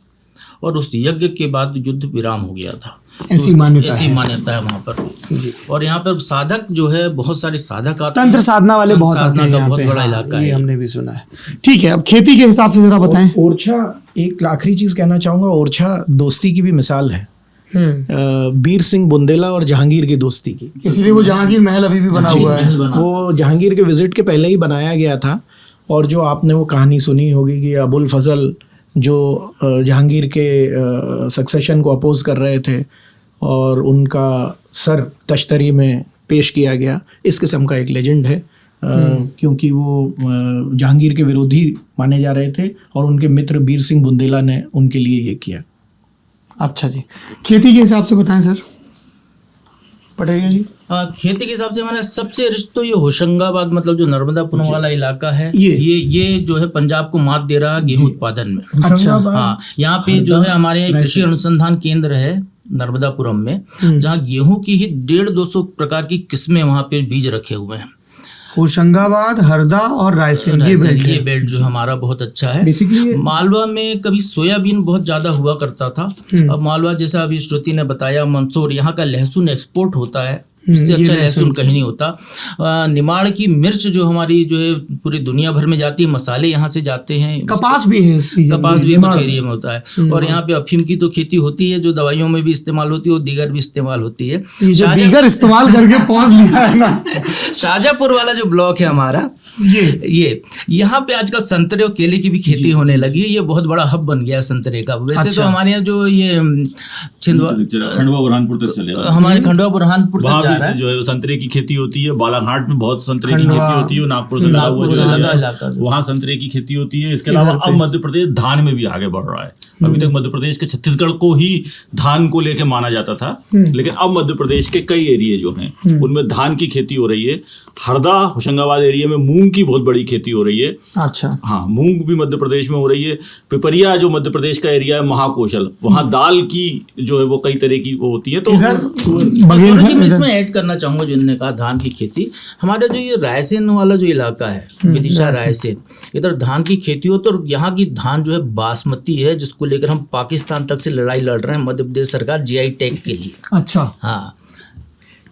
और उस यज्ञ के बाद युद्ध विराम हो गया था। ऐसी मान्यता है वहाँ पर जी। और यहाँ पर साधक जो है, बहुत सारे साधक आते हैं, तंत्र साधना वाले बहुत आते हैं यहाँ बहुत पे। बड़ा हाँ, इलाका ये है। हमने भी सुना है। ठीक है, अब खेती के हिसाब से जरा बताएं। ओरछा, एक आखिरी चीज कहना चाहूंगा, ओरछा दोस्ती की भी मिसाल है, बीर सिंह बुंदेला और जहांगीर की दोस्ती की। इसलिए वो जहांगीर महल अभी भी बना हुआ है। वो जहांगीर के विजिट के पहले ही बनाया गया था। और जो आपने वो कहानी सुनी होगी कि अबुल फजल जो जहांगीर के सक्सेशन को अपोज कर रहे थे और उनका सर तश्तरी में पेश किया गया, इस किस्म का एक लेजेंड है। क्योंकि वो जहांगीर के विरोधी माने जा रहे थे और उनके मित्र बीर सिंह बुंदेला ने उनके लिए ये किया। अच्छा जी, खेती के हिसाब से बताएं सर पटेरिया जी। खेती के हिसाब से हमारा सबसे रिच तो ये होशंगाबाद, मतलब जो नर्मदापुरम वाला इलाका है, ये जो है पंजाब को मात दे रहा है गेहूं उत्पादन में। अच्छा, हाँ, यहाँ पे जो है हमारे कृषि अनुसंधान केंद्र है नर्मदापुरम में, जहाँ गेहूं की ही 150-200 प्रकार की किस्में वहाँ पे बीज रखे हुए हैं। होशंगाबाद, हरदा और रायसेन, ये बेल्ट जो हमारा बहुत अच्छा है। बेसिकली मालवा में कभी सोयाबीन बहुत ज्यादा हुआ करता था। अब मालवा, जैसा अभी श्रुति ने बताया, मंदसौर, यहाँ का लहसुन एक्सपोर्ट होता है, इससे अच्छा लहसुन कहीं नहीं होता। निमाड़ की मिर्च जो हमारी जो है पूरी दुनिया भर में जाती है, मसाले यहाँ से जाते हैं। कपास भी है, कपास भी कुछ एरिया में होता है। और यहाँ पे अफीम की तो खेती होती है, जो दवाइयों में भी इस्तेमाल होती है और दीगर भी इस्तेमाल होती है। दीगर इस्तेमाल करके पहुंच लिया है ना। शाहजहाँपुर वाला जो ब्लॉक है हमारा, ये यहाँ पे आजकल संतरे और केले की भी खेती होने लगी है। ये बहुत बड़ा हब बन गया संतरे का। वैसे तो हमारे यहाँ जो ये खंडवा बुरहानपुर तक चले, हमारे खंडवा बुरहानपुर तक से जो है संतरे की खेती होती है। बालाघाट में बहुत संतरे की खेती होती है, नागपुर से लगा हुआ जो वहाँ संतरे की खेती होती है। इसके अलावा अब मध्य प्रदेश धान में भी आगे बढ़ रहा है। अभी तक मध्य प्रदेश के छत्तीसगढ़ को ही धान को लेके माना जाता था, लेकिन अब मध्य प्रदेश के कई एरिया जो हैं उनमें धान की खेती हो रही है। हरदा, होशंगाबाद एरिया में मूंग की बहुत बड़ी खेती हो रही है। अच्छा, हाँ, मूंग भी मध्य प्रदेश में हो रही है। पिपरिया जो मध्य प्रदेश का एरिया है, महाकौशल, वहाँ दाल की जो है वो कई तरह की वो होती है। तो मैं इसमें ऐड करना चाहूंगा, जो इन्होंने कहा धान की खेती, हमारा जो ये रायसेन वाला जो इलाका है, विदिशा रायसेन, इधर धान की खेती हो तो यहाँ की धान जो है बासमती है, जिसको लेकर हम पाकिस्तान तक से लड़ाई लड़ रहे हैं मध्य प्रदेश सरकार जीआई टैग के लिए। अच्छा, हाँ,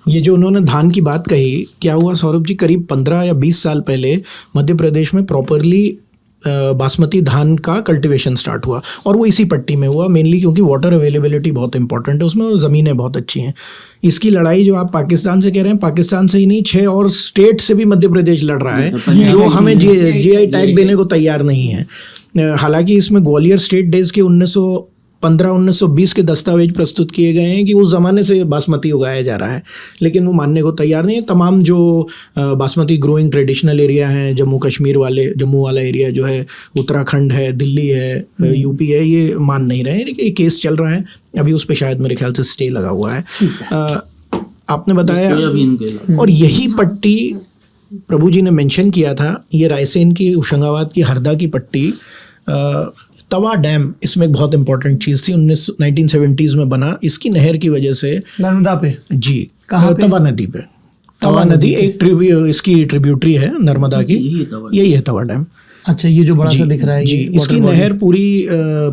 ये जो उन्होंने धान की बात कही, क्या हुआ सौरभ जी, करीब 15 या 20 साल पहले मध्य प्रदेश में प्रॉपरली बासमती धान का कल्टीवेशन स्टार्ट हुआ, और वो इसी पट्टी में हुआ मेनली क्योंकि वाटर अवेलेबिलिटी बहुत इंपॉर्टेंट है उसमें और ज़मीनें बहुत अच्छी हैं। इसकी लड़ाई जो आप पाकिस्तान से कह रहे हैं, पाकिस्तान से ही नहीं, 6 और स्टेट से भी मध्य प्रदेश लड़ रहा है जो हमें जीआई टैग देने को तैयार नहीं है। हालांकि इसमें ग्वालियर स्टेट डेज के 1915-1920 के दस्तावेज प्रस्तुत किए गए हैं कि उस ज़माने से बासमती उगाया जा रहा है, लेकिन वो मानने को तैयार नहीं है। तमाम जो बासमती ग्रोइंग ट्रेडिशनल एरिया हैं, जम्मू वाला एरिया जो है, उत्तराखंड है, दिल्ली है, यूपी है, ये मान नहीं रहे हैं। लेकिन ये केस चल रहा है अभी, उस पर शायद मेरे ख्याल से स्टे लगा हुआ है। आपने बताया, और यही पट्टी प्रभु जी ने मेंशन किया था, ये रायसेन की, होशंगाबाद की, हरदा की पट्टी, तवा डैम इसमें एक बहुत इंपॉर्टेंट चीज़ थी, 1970s में बना। इसकी नहर की वजह से नर्मदा पे जी, कहाँ पे? तवा नदी पे। तवा नदी एक इसकी ट्रिब्यूटरी है नर्मदा की, यही है तवा डैम। अच्छा, ये जो बड़ा सा दिख रहा है जी, इसकी नहर पूरी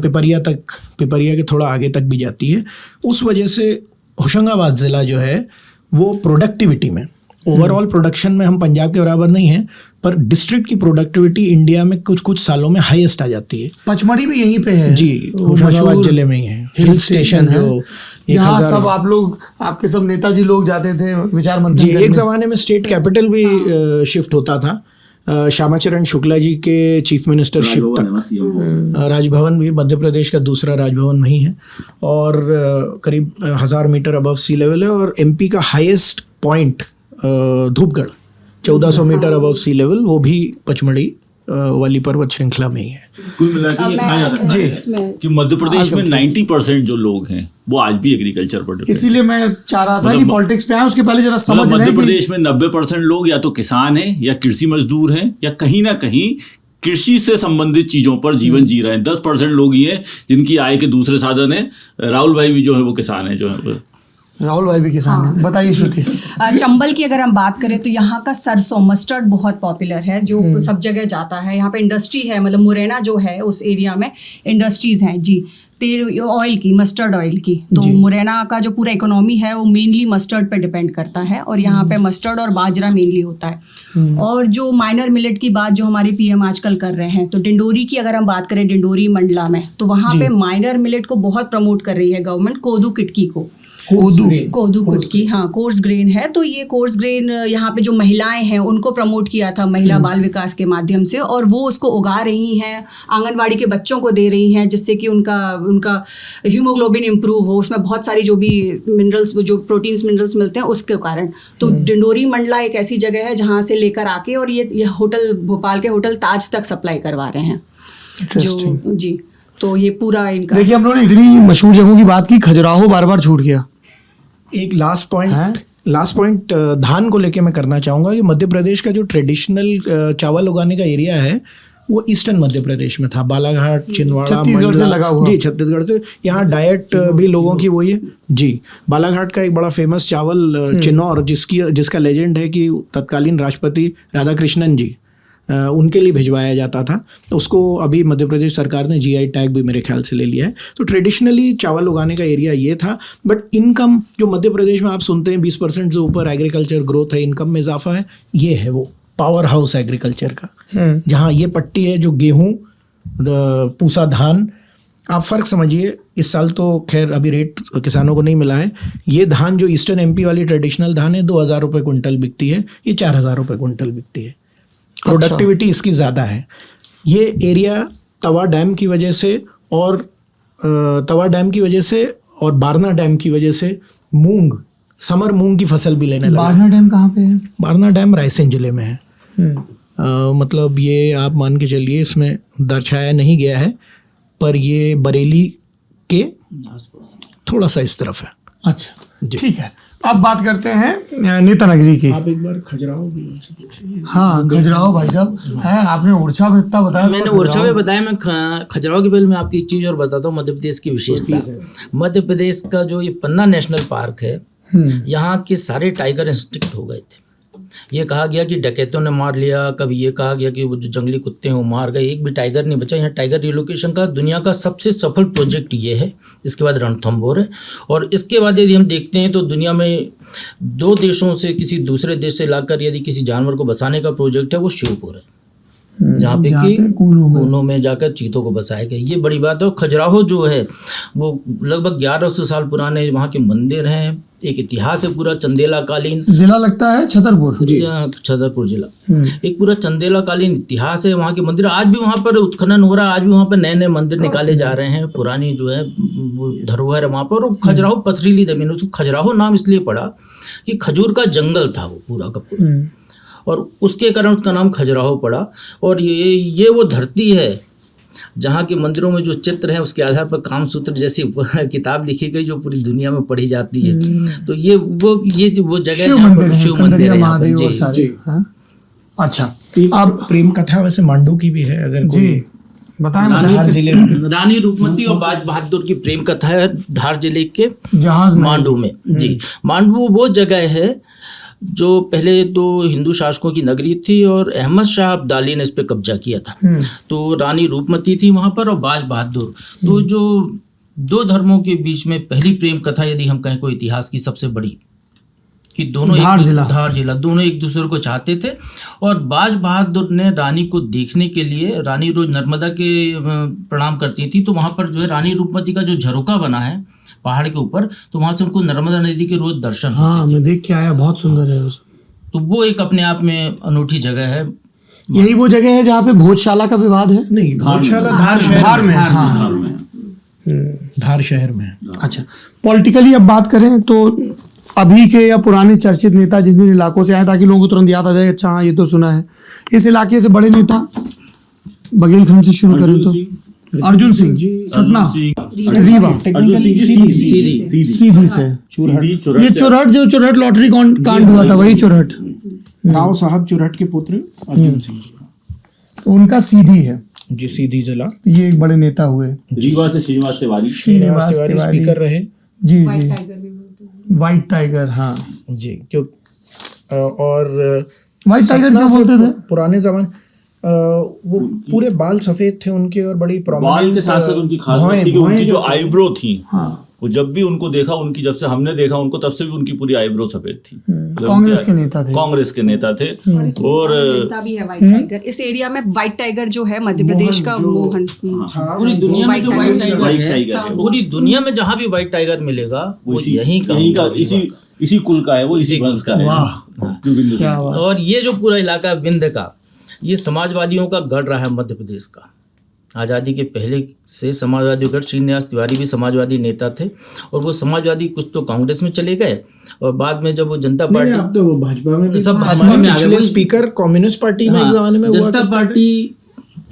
पिपरिया के थोड़ा आगे तक भी जाती है। उस वजह से होशंगाबाद ज़िला जो है वो प्रोडक्टिविटी में ओवरऑल प्रोडक्शन में हम पंजाब के बराबर नहीं है, पर डिस्ट्रिक्ट की प्रोडक्टिविटी इंडिया में कुछ कुछ सालों में हाईएस्ट आ जाती है। पचमढ़ी भी यहीं पे है जी, होशंगाबाद जिले में ही है हिल स्टेशन है, जो जहाँ सब आप लोग, आपके सब नेताजी लोग जाते थे विचार मंथन जी, करने। एक जमाने में स्टेट कैपिटल भी शिफ्ट होता था, श्यामाचरण शुक्ला जी के चीफ मिनिस्टरशिप तक। राजभवन भी मध्य प्रदेश का दूसरा राजभवन वही है, और करीब 1000 मीटर अबव सी लेवल है। और एमपी का highest point Dhupgarh 1400 metre above sea level, वो भी पचमढ़ी वाली पर्वत श्रृंखला में ही है। कुल मिला के ये कहा जाता है कि मध्य प्रदेश में 90% जो लोग हैं वो आज भी एग्रीकल्चर पर डिपेंड। इसीलिए मैं चाह रहा था कि पॉलिटिक्स पे आए, उसके पहले जरा समझ मतलब लें मध्य कि प्रदेश में 90% लोग या तो किसान हैं या कृषि मजदूर हैं या कहीं ना कहीं कृषि से संबंधित चीजों पर जीवन जी रहे हैं। 10% लोग ही हैं जिनकी आय के दूसरे साधन है। राहुल भाई भी जो है वो किसान है, जो है राहुल भाई भी किसान है। बताइए श्रुति। चंबल की अगर हम बात करें तो यहाँ का सरसों मस्टर्ड बहुत पॉपुलर है, जो सब जगह जाता है। यहाँ पे इंडस्ट्री है, मतलब मुरैना जो है उस एरिया में इंडस्ट्रीज हैं जी, तेल ऑयल की, मस्टर्ड ऑयल की। तो मुरैना का जो पूरा इकोनॉमी है वो मेनली मस्टर्ड पे डिपेंड करता है, और यहाँ पे मस्टर्ड और बाजरा मेनली होता है। और जो माइनर मिलेट की बात जो हमारे पीएम आजकल कर रहे हैं, तो डिंडोरी की अगर हम बात करें, डिंडोरी मंडला में, तो वहाँ पे माइनर मिलेट को बहुत प्रमोट कर रही है गवर्नमेंट, कोदू किटकी को। कोदू कुटकी, हाँ, कोर्स ग्रेन है। तो ये कोर्स ग्रेन यहाँ पे जो महिलाएं हैं उनको प्रमोट किया था महिला बाल विकास के माध्यम से, और वो उसको उगा रही हैं, आंगनवाड़ी के बच्चों को दे रही हैं, जिससे कि उनका हीमोग्लोबिन इम्प्रूव हो, उसमें बहुत सारी जो भी मिनरल्स, जो प्रोटीन्स मिनरल्स मिलते हैं उसके कारण। तो डिंडोरी मंडला एक ऐसी जगह है जहाँ से लेकर आके और ये होटल, भोपाल के होटल ताज तक सप्लाई करवा रहे हैं जो जी। तो ये पूरा इनका, देखिए हम लोगों ने इतनी मशहूर जगहों की बात की, खजुराहो बार बार छूट गया। एक लास्ट पॉइंट धान को लेके मैं करना चाहूँगा कि मध्य प्रदेश का जो ट्रेडिशनल चावल उगाने का एरिया है वो ईस्टर्न मध्य प्रदेश में था, बालाघाट, छिंदवाड़ा, छत्तीसगढ़ से लगा हुआ। जी, छत्तीसगढ़ से। यहाँ डाइट भी लोगों की वही है जी। बालाघाट का एक बड़ा फेमस चावल चिन्नौर, जिसका लेजेंड है कि तत्कालीन राष्ट्रपति राधाकृष्णन जी उनके लिए भिजवाया जाता था। उसको अभी मध्य प्रदेश सरकार ने जीआई टैग भी मेरे ख्याल से ले लिया है। तो ट्रेडिशनली चावल उगाने का एरिया ये था। बट इनकम जो मध्य प्रदेश में आप सुनते हैं 20% से ऊपर एग्रीकल्चर ग्रोथ है, इनकम में इजाफा है, ये है वो पावर हाउस एग्रीकल्चर का, जहाँ ये पट्टी है जो गेहूँ, पूसा धान। आप फ़र्क समझिए, इस साल तो खैर अभी रेट किसानों को नहीं मिला है। ये धान जो ईस्टर्न एमपी वाली ट्रेडिशनल धान है 2000 रुपये कुंटल बिकती है, ये 4000 रुपये कुंटल बिकती है। प्रोडक्टिविटी इसकी ज़्यादा है। ये एरिया तवा डैम की वजह से और बारना डैम की वजह से समर मूंग की फसल भी लेने लगा। बारना डैम कहाँ पे है? बारना डैम रायसेन जिले में है। मतलब ये आप मान के चलिए, इसमें दर्शाया नहीं गया है, पर ये बरेली के थोड़ा सा इस तरफ है। अच्छा, ठीक है। अब बात करते हैं नेता नगरी की। आप एक बार खजुराहो भी। हाँ, खजुराहो भाई साहब है, आपने ओरछा में इतना बताया। मैंने ओरछा में बताया, मैं खजुराहो के पहले मैं आपकी एक चीज़ और बताता हूँ। मध्य प्रदेश की विशेषता, मध्य प्रदेश का जो ये पन्ना नेशनल पार्क है, यहाँ के सारे टाइगर इंस्टिक्ट हो गए थे। ये कहा गया कि डकैतों ने मार लिया, कभी ये कहा गया कि वो जो जंगली कुत्ते हैं वो मार गए, एक भी टाइगर नहीं बचा। यहाँ टाइगर रिलोकेशन का दुनिया का सबसे सफल प्रोजेक्ट ये है। इसके बाद रणथंभौर है, और इसके बाद यदि हम देखते हैं तो दुनिया में 2 देशों से किसी दूसरे देश से लाकर यदि किसी जानवर को बसाने का प्रोजेक्ट है वो शिवपुर है, जहाँ पे कि कूनों में जाकर चीतों को बसाया गया। ये बड़ी बात है। और खजुराहो जो है वो लगभग 1100 साल पुराने वहाँ के मंदिर हैं, एक इतिहास है पूरा चंदेला कालीन। जिला लगता है छतरपुर जी, छतरपुर जिला। एक पूरा चंदेला कालीन इतिहास है वहाँ के मंदिर। आज भी वहाँ पर उत्खनन हो रहा है, आज भी वहाँ पर नए नए मंदिर निकाले जा रहे हैं। पुरानी जो है वो धरोहर है वहाँ पर। और खजुराहो पथरीली जमीन, उसको खजुराहो नाम इसलिए पड़ा कि खजूर का जंगल था वो पूरा का पूरा, और उसके कारण उसका नाम खजुराहो पड़ा। और ये वो धरती है जहाँ के मंदिरों में जो चित्र हैं उसके आधार पर कामसूत्र जैसी किताब लिखी गई जो पूरी दुनिया में पढ़ी जाती है। तो ये वो जगह जहाँ पर शिव मंदिर है यहाँ पर जी। अच्छा, अब प्रेम कथा वैसे मांडू की भी है, अगर जी बताएं। धार जिले में रानी रूपमती और बाज बहादुर की प्रेम कथा है धार जिले के जहाज मांडू में जी। मांडू वो जगह है जो पहले तो हिंदू शासकों की नगरी थी और अहमद शाह अब्दाली ने इस पे कब्जा किया था। तो रानी रूपमती थी वहाँ पर और बाज बहादुर। तो जो 2 धर्मों के बीच में पहली प्रेम कथा यदि हम कहें कोई इतिहास की सबसे बड़ी कि दोनों धार जिला दोनों एक दूसरे को चाहते थे। और बाज बहादुर ने रानी को देखने के लिए, रानी रोज नर्मदा के प्रणाम करती थी, तो वहाँ पर जो है रानी रूपमती का जो झरोका बना है पहाड़ के ऊपर, तो वहाँ से उनको नर्मदा नदी के रोज दर्शन हाँ, मैं देख के आया, बहुत सुंदर है उसमें। तो वो एक अपने आप में अनूठी जगह है। यही वो जगह है जहाँ पे भोजशाला का विवाद है? नहीं, भोजशाला धार में, धार शहर में। अच्छा, पॉलिटिकली अब बात करें तो अभी के या पुराने चर्चित नेता जिन जिन इलाकों से आए, ताकि लोगों को तुरंत याद आ जाए, अच्छा हाँ ये तो सुना है। इस इलाके से बड़े नेता बघेलखंड से शुरू करें तो अर्जुन सिंह, सतना, रीवा, सीधी से ये चुरहट, जो चुरहट लॉटरी कांड हुआ था वही चुरहट, राव साहब चुरहट के पुत्र अर्जुन सिंह जी, तो उनका सीधी है जी, सीधी जिला। ये एक बड़े नेता हुए। रीवा से श्रीनिवास तिवारी स्पीकर रहे जी जी, व्हाइट टाइगर, हाँ जी, क्यों और व्हाइट टाइगर क्या बोलते थे पुराने जमाने, वो पूरे बाल सफेद थे उनके और बड़ी बाल के साथ साथ उनकी खास बात थी कि उनकी जो आईब्रो थी, हाँ, वो जब भी उनको देखा, उनकी जब से हमने देखा उनको तब से भी उनकी पूरी आईब्रो सफेद थी। कांग्रेस के नेता थे, कांग्रेस के नेता थे। और भी है व्हाइट टाइगर इस एरिया में। व्हाइट टाइगर जो है मध्य प्रदेश का, मोहन, पूरी दुनिया में जो व्हाइट टाइगर है, पूरी दुनिया में जहाँ भी व्हाइट टाइगर मिलेगा वो यहीं का इसी कुल का है, वो इसी वंश का है। और ये जो पूरा इलाका विंध्य का, ये समाजवादियों का गढ़ रहा है मध्य प्रदेश का। आज़ादी के पहले से समाजवादी गढ़, श्रीनिवास तिवारी भी समाजवादी नेता थे, और वो समाजवादी कुछ तो कांग्रेस में चले गए, और बाद में जब वो जनता पार्टी, अब तो वो भाजपा में भी, सब भाजपा में आ गए। स्पीकर कम्युनिस्ट पार्टी में एक जमाने में हुआ, जनता पार्टी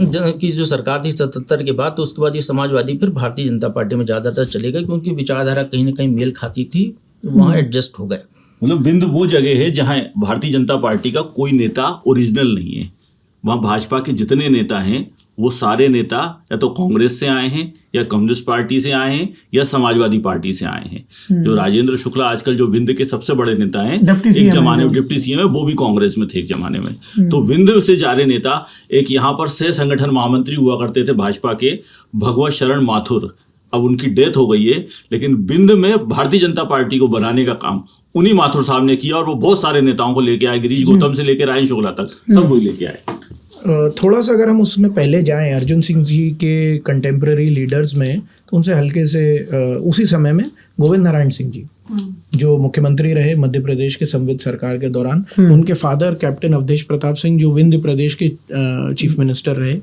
की जो सरकार थी 77 के बाद, तो उसके बाद ये समाजवादी फिर भारतीय जनता पार्टी में ज़्यादातर चले गए, क्योंकि विचारधारा कहीं ना कहीं मेल खाती थी, वहाँ एडजस्ट हो गए। मतलब विंध्य वो जगह है जहाँ भारतीय जनता पार्टी का कोई नेता ओरिजिनल नहीं है। वहाँ भाजपा के जितने नेता हैं वो सारे नेता या तो कांग्रेस से आए हैं, या कम्युनिस्ट पार्टी से आए हैं, या समाजवादी पार्टी से आए हैं। जो राजेंद्र शुक्ला आजकल जो विंध्य के सबसे बड़े नेता हैं, एक जमाने में डिप्टी सीएम है, वो भी कांग्रेस में थे एक जमाने में। तो विंध्य से जा रहे नेता, एक यहाँ पर सह संगठन महामंत्री हुआ करते थे भाजपा के, भगवत शरण माथुर, अब उनकी डेथ हो गई है, लेकिन विंध्य में भारतीय जनता पार्टी को बनाने का काम उन्हीं माथुर साहब ने किया, और वो बहुत सारे नेताओं को लेके आए, गिरीश गौतम से लेकर रायन शुक्ला तक, सब वही लेके आए। थोड़ा सा अगर हम उसमें पहले जाएं अर्जुन सिंह जी के कंटेम्प्रेरी लीडर्स में, तो उनसे हल्के से उसी समय में गोविंद नारायण सिंह जी जो मुख्यमंत्री रहे मध्य प्रदेश के संविद सरकार के दौरान, उनके फादर कैप्टन अवधेश प्रताप सिंह जो विंध्य प्रदेश के चीफ मिनिस्टर रहे,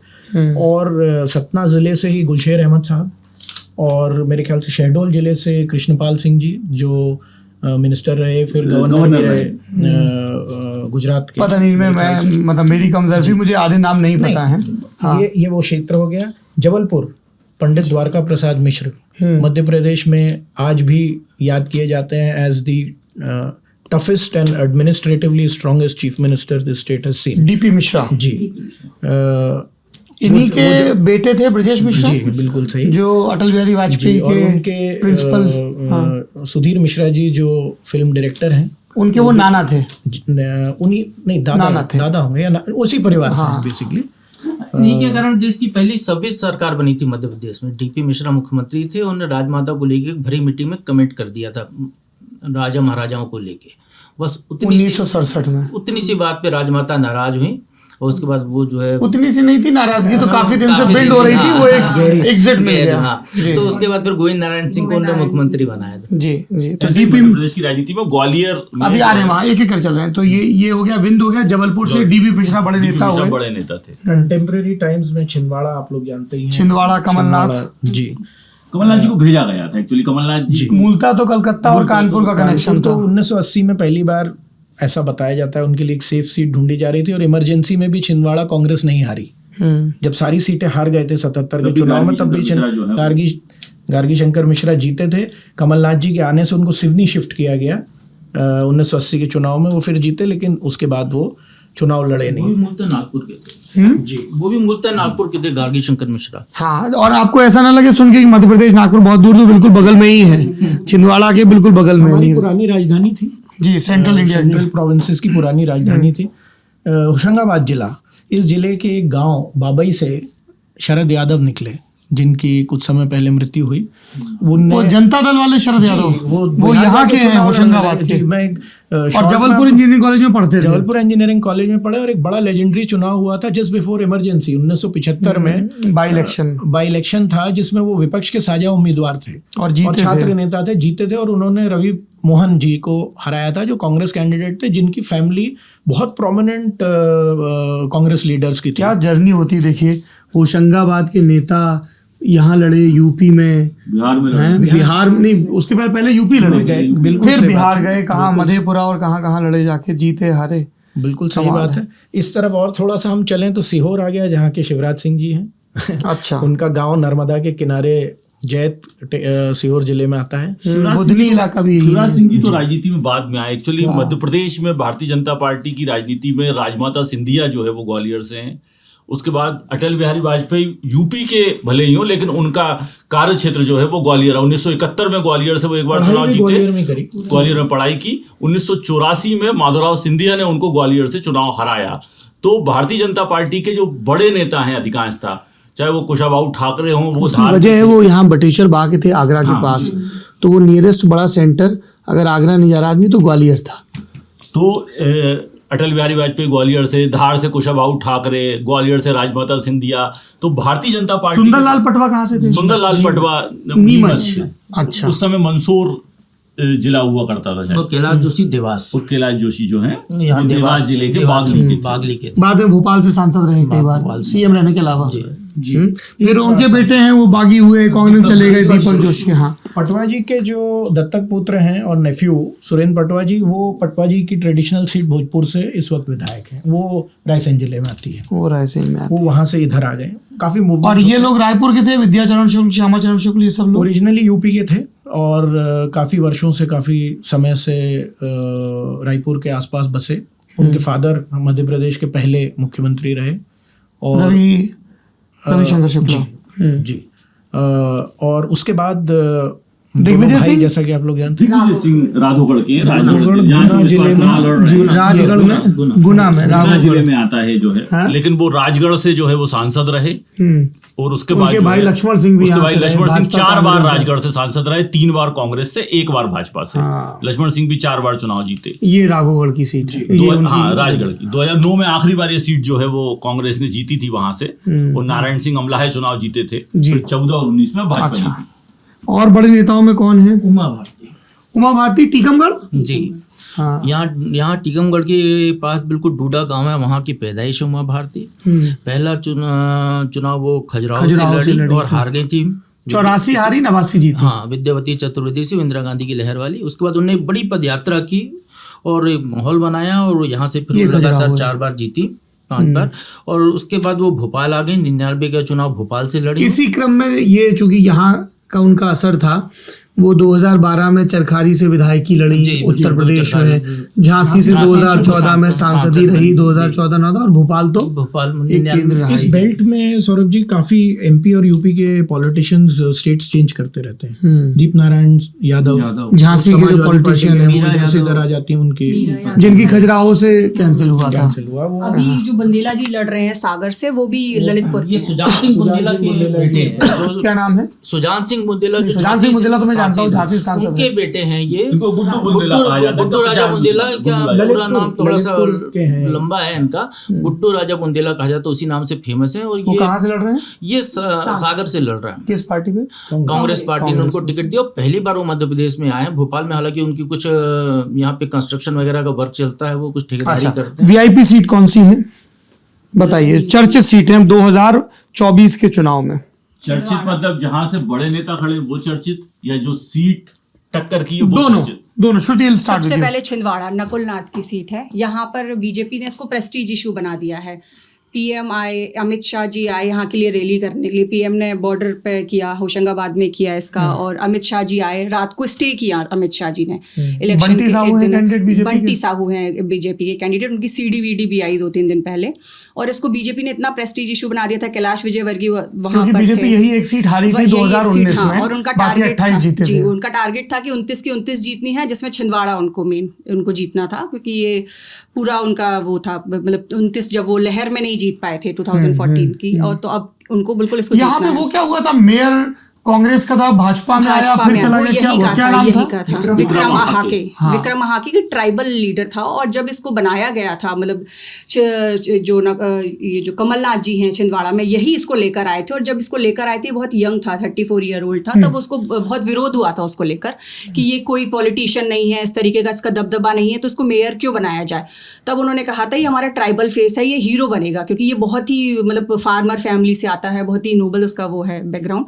और सतना जिले से ही गुलशेर अहमद साहब, और मेरे ख्याल से शहडोल जिले से कृष्णपाल सिंह जी जो मिनिस्टर रहे, फिर गवर्नर भी रहे गुजरात के। पता नहीं, मैं मतलब मेरी कमजोरी, मुझे आधे नाम नहीं पता है। हाँ। ये वो क्षेत्र हो गया। जबलपुर, पंडित द्वारका प्रसाद मिश्र मध्य प्रदेश में आज भी याद किए जाते हैं as the toughest and administratively strongest chief minister the state has seen. DP Mishra ji, इन्हीं के बेटे थे ब्रजेश मिश्रा जी, बिल्कुल सही, जो अटल बिहारी वाजपेयी के उनके प्रिंसिपल। सुधीर मिश्रा जी जो फिल्म डायरेक्टर हैं, उनके वो नाना थे, उन्हीं नहीं दादा होंगे या उसी परिवार से बेसिकली। इन्हीं के कारण देश की पहली संविद सरकार बनी थी मध्य प्रदेश में। डीपी मिश्रा मुख्यमंत्री थे, उन्होंने राजमाता को लेके भरी मीटिंग में कमेंट कर दिया था, राजा महाराजाओं को लेके, बस 1967 में। उतनी सी बात पे राजमाता नाराज हुई, और उसके बाद वो जो है, उतनी सी नहीं थी नाराजगी, तो काफी दिन से बिल्ड हो रही थी, वो एक एग्जिट मिल गया। हाँ, तो उसके बाद फिर गोविंद नारायण सिंह को उन्होंने मुख्यमंत्री बनाया था। जी जी। तो डीपी मध्य प्रदेश की राजनीति में ग्वालियर अभी आ रहे हैं, वहाँ एक एक कर चल रहे हैं। तो ये हो गया, विंध्य हो गया, जबलपुर से डीबी मिश्रा बड़े नेता हुए, बड़े नेता थे। कंटेम्प्रेरी टाइम्स में छिंदवाड़ा आप लोग जानते ही हैं, छिंदवाड़ा कमलनाथ जी, कमलनाथ जी को भेजा गया था एक्चुअली। कमलनाथ जी मूलतः तो कलकत्ता और कानपुर का कनेक्शन था। 1980 में पहली बार ऐसा बताया जाता है उनके लिए एक सेफ सीट ढूंढी जा रही थी, और इमरजेंसी में भी छिंदवाड़ा कांग्रेस नहीं हारी। जब सारी सीटें हार गए थे 77 के चुनाव में, तब भी गार्गी शंकर मिश्रा जीते थे। कमलनाथ जी के आने से उनको सिवनी शिफ्ट किया गया 1980 के चुनाव में, वो फिर जीते, लेकिन उसके बाद वो चुनाव लड़े नहीं। मूलतः नागपुर के थे जी, वो भी मूलतः नागपुर के थे गार्गी शंकर मिश्रा। हाँ, और आपको ऐसा ना लगे सुन के कि मध्य प्रदेश नागपुर बहुत दूर, तो बिल्कुल बगल में ही है, छिंदवाड़ा के बिल्कुल बगल में। हमारी पुरानी राजधानी थी जी, सेंट्रल इंडिया, सेंट्रल प्रोविंसेस की पुरानी राजधानी थी। होशंगाबाद जिला, इस जिले के एक गांव बाबई से शरद यादव निकले, जिनकी कुछ समय पहले मृत्यु हुई। वो जनता दल वाले शरद यादव, वो यहाँ के हैं, होशंगाबाद के। मैं और जबलपुर इंजीनियरिंग कॉलेज में पढ़ते थे। जबलपुर इंजीनियरिंग कॉलेज में पढ़े और एक बड़ा लेजेंडरी चुनाव हुआ था जस्ट बिफोर इमरजेंसी 1975 में बाई इलेक्शन था, जिसमें वो विपक्ष के साझा उम्मीदवार थे और छात्र नेता थे, जीते थे और उन्होंने रवि मोहन जी को हराया था जो कांग्रेस कैंडिडेट थे, जिनकी फैमिली बहुत प्रोमिनेंट कांग्रेस लीडर्स की थी। क्या जर्नी होती, देखिए होशंगाबाद के नेता यहाँ लड़े, यूपी में, बिहार नहीं, उसके पहले यूपी लड़े गए, बिल्कुल फिर बिहार गए, कहाँ मधेपुरा और कहाँ लड़े, जाके जीते हारे। बिल्कुल सही बात है। इस तरफ और थोड़ा सा हम चलें तो सीहोर आ गया, जहाँ के शिवराज सिंह जी हैं। अच्छा। उनका गांव नर्मदा के किनारे जैत सीहोर जिले में आता है। बुधनी इलाका भी। शिवराज सिंह जी तो राजनीति में बाद में आए। एक्चुअली मध्य प्रदेश में भारतीय जनता पार्टी की राजनीति में राजमाता सिंधिया जो है वो ग्वालियर से हैं। उसके बाद अटल बिहारी वाजपेयी यूपी के भले ही हो, लेकिन उनका कार्य क्षेत्र जो है वो ग्वालियर है। 1971 में ग्वालियर से वो एक बार चुनाव जीते, ग्वालियर में पढ़ाई की। 1984 में माधवराव सिंधिया ने उनको ग्वालियर से चुनाव हराया। तो भारतीय जनता पार्टी के जो बड़े नेता हैं अधिकांशतः, चाहे वो कुशाभाऊ ठाकरे हों, वो वजह है वो यहाँ बटेश्वर बाग के थे आगरा के पास, तो वो नियरेस्ट बड़ा सेंटर अगर आगरा नहीं जा रहा आदमी तो ग्वालियर था। तो अटल बिहारी वाजपेयी ग्वालियर से, धार से कुशाभाऊ ठाकरे, ग्वालियर से राजमाता सिंधिया। तो भारतीय जनता पार्टी। सुंदरलाल पटवा कहाँ से थे? सुंदरलाल पटवा नीमच। अच्छा। उस समय मंसूर जिला हुआ करता था। कैलाश जोशी देवास। और कैलाश जोशी जो है देवास जिले के बागली के। बाद में भोपाल से सांसद रहे कई बार, सीएम रहने के अलावा। जी। फिर उनके बेटे हैं वो बागी हुए, कांग्रेस चले गए, दीपक जोशी। हाँ, पटवा जी के जो दत्तक पुत्र हैं और नेफ्यू सुरेंद्र पटवा जी, वो पटवा जी की ट्रेडिशनल सीट भोजपुर से इस वक्त विधायक हैं। वो रायसेन जिले में आती है। वो रायसेन में, वो वहां से इधर आ गए। काफी मूवमेंट। और ये लोग रायपुर के थे, विद्याचरण शुक्ल, श्यामाचरण शुक्ल, ये सब लोग ओरिजिनली यूपी के थे और काफी वर्षों से, काफी समय से रायपुर के आसपास बसे। उनके फादर मध्य प्रदेश के पहले मुख्यमंत्री रहे और रविशंकर शुक्ला जी। और उसके बाद दिग्विजय सिंह, जैसा कि आप लोग जानते हैं, दिग्विजय सिंह राधौगढ़ के, राजगढ़ में, गुना में, राजगढ़ जिले में आता है जो है। लेकिन वो राजगढ़ से जो है वो सांसद रहे। और उसके बाद भाई लक्ष्मण सिंह भी, उसके भाई लक्ष्मण सिंह 4 बार राजगढ़ से सांसद रहे, 3 बार कांग्रेस से, 1 बार भाजपा से। लक्ष्मण सिंह भी 4 बार चुनाव जीते। ये राघवगढ़ की सीट है। हाँ, राजगढ़ की 2009 में आखिरी बार ये सीट जो है वो कांग्रेस ने जीती थी वहां से। और नारायण सिंह अमलाहे चुनाव जीते थे। फिर 14 और 19 में भाजपा जीती। और बड़े नेताओं में कौन है? उमा भारती टीकमगढ़ जी। हाँ। यहाँ टीकमगढ़ के पास बिल्कुल डूडा गांव है, वहाँ की पैदाइश उमा भारती। पहला चुनाव वो खजुराहो से लड़ी और हार गई थी। 84 हारी, 89 जीती। हाँ, विद्यावती चतुर्वेदी से, इंदिरा गांधी की लहर वाली। उसके बाद उन्होंने बड़ी पद यात्रा की और एक माहौल बनाया और यहाँ से फिर लगातार 4 बार जीती, 5 बार। और उसके बाद वो भोपाल आ गई। 99 का चुनाव भोपाल से लड़ी। इसी क्रम में ये चूंकि यहाँ का उनका असर था, वो 2012 में चरखारी से विधायकी लड़ी उत्तर प्रदेश में, झांसी से 2014 में सांसदी रही, 2014-19 और भोपाल तो एक केंद्र रहा। इस बेल्ट में सौरभ जी काफी एमपी और यूपी के पॉलिटिशियंस स्टेट्स चेंज करते रहते हैं। दीप नारायण यादव झांसी के जो पॉलिटिशियन है, वो इधर से इधर आ जाती हैं उनकी, जिनकी खजुराहो से कैंसिल हुआ। अभी जो बुंदेला जी लड़ रहे हैं सागर से, वो भी ललितपुर के। सुजान सिंह बुंदेला के बेटे हैं। क्या नाम है? सुजान सिंह बुंदेला। सुजान सिंह बुंदेला तो मैं जानता हूँ, झांसी सांसद उनके बेटे हैं ये। इनको गुड्डू बुंदेला कहा जाता है। गुड्डू राजा बुंदेला, क्या पूरा नाम थोड़ा सा लंबा है इनका। गुड्डू राजा बुंदेला कहा जाता है, उसी नाम से फेमस है। और ये कहाँ से लड़ रहे हैं? ये सागर से लड़ रहे हैं। किस पार्टी में? कांग्रेस पार्टी ने उनको टिकट दिया। पहली बार वो मध्य प्रदेश में आए, भोपाल में। हालांकि उनकी कुछ यहाँ पे कंस्ट्रक्शन वगैरह का वर्क चलता है, वो कुछ ठेकेदारी करते हैं। वीआईपी सीट कौन सी है बताइए? चर्चित सीट है 2024 के चुनाव में। चर्चित मतलब जहां से बड़े नेता खड़े वो चर्चित, या जो सीट टक्कर की है दोनों। श्रुति, सबसे पहले छिंदवाड़ा नकुल नाथ की सीट है। यहाँ पर बीजेपी ने इसको प्रेस्टीज इशू बना दिया है। पीएम आए, अमित शाह जी आए यहाँ के लिए रैली करने के लिए। पीएम ने बॉर्डर पे किया, होशंगाबाद में किया इसका। और अमित शाह जी आए, रात को स्टे किया अमित शाह जी ने इलेक्शन के एक दिन। बंटी साहू हैं बीजेपी के कैंडिडेट, उनकी सीडी भी आई 2-3 दिन पहले। और इसको बीजेपी ने इतना प्रेस्टीज इशू बना दिया था। कैलाश विजयवर्गीय वहां पर थे, यही एक सीट हारी थी 2019 में। और उनका टारगेट था जी, उनका टारगेट था कि 29 की 29 जीतनी है, जिसमें छिंदवाड़ा उनको जीतना था, क्योंकि ये पूरा उनका वो था। मतलब 29 जब वो लहर में नहीं जीत पाए थे 2014 की, और तो अब उनको बिल्कुल इसको यहाँ पे जीतना है। वो क्या हुआ था, मेयर कांग्रेस का था, भाजपा में आया, भाजपा फिर में चला वो गया, यही क्या हुआ? कहा क्या था, नाम यही था? कहा था विक्रम महाके। विक्रम महाके की ट्राइबल लीडर था, और जब इसको बनाया गया था, मतलब ये जो कमलनाथ जी हैं छिंदवाड़ा में, यही इसको लेकर आए थे। और जब इसको लेकर आए थे, बहुत यंग था, 34 ईयर ओल्ड था, तब उसको बहुत विरोध हुआ था उसको लेकर कि ये कोई पॉलिटिशियन नहीं है, इस तरीके का इसका दबदबा नहीं है, तो इसको मेयर क्यों बनाया जाए। तब उन्होंने कहा था ये हमारा ट्राइबल फेस है, ये हीरो बनेगा, क्योंकि ये बहुत ही मतलब फार्मर फैमिली से आता है, बहुत ही नोबल उसका वो है बैकग्राउंड।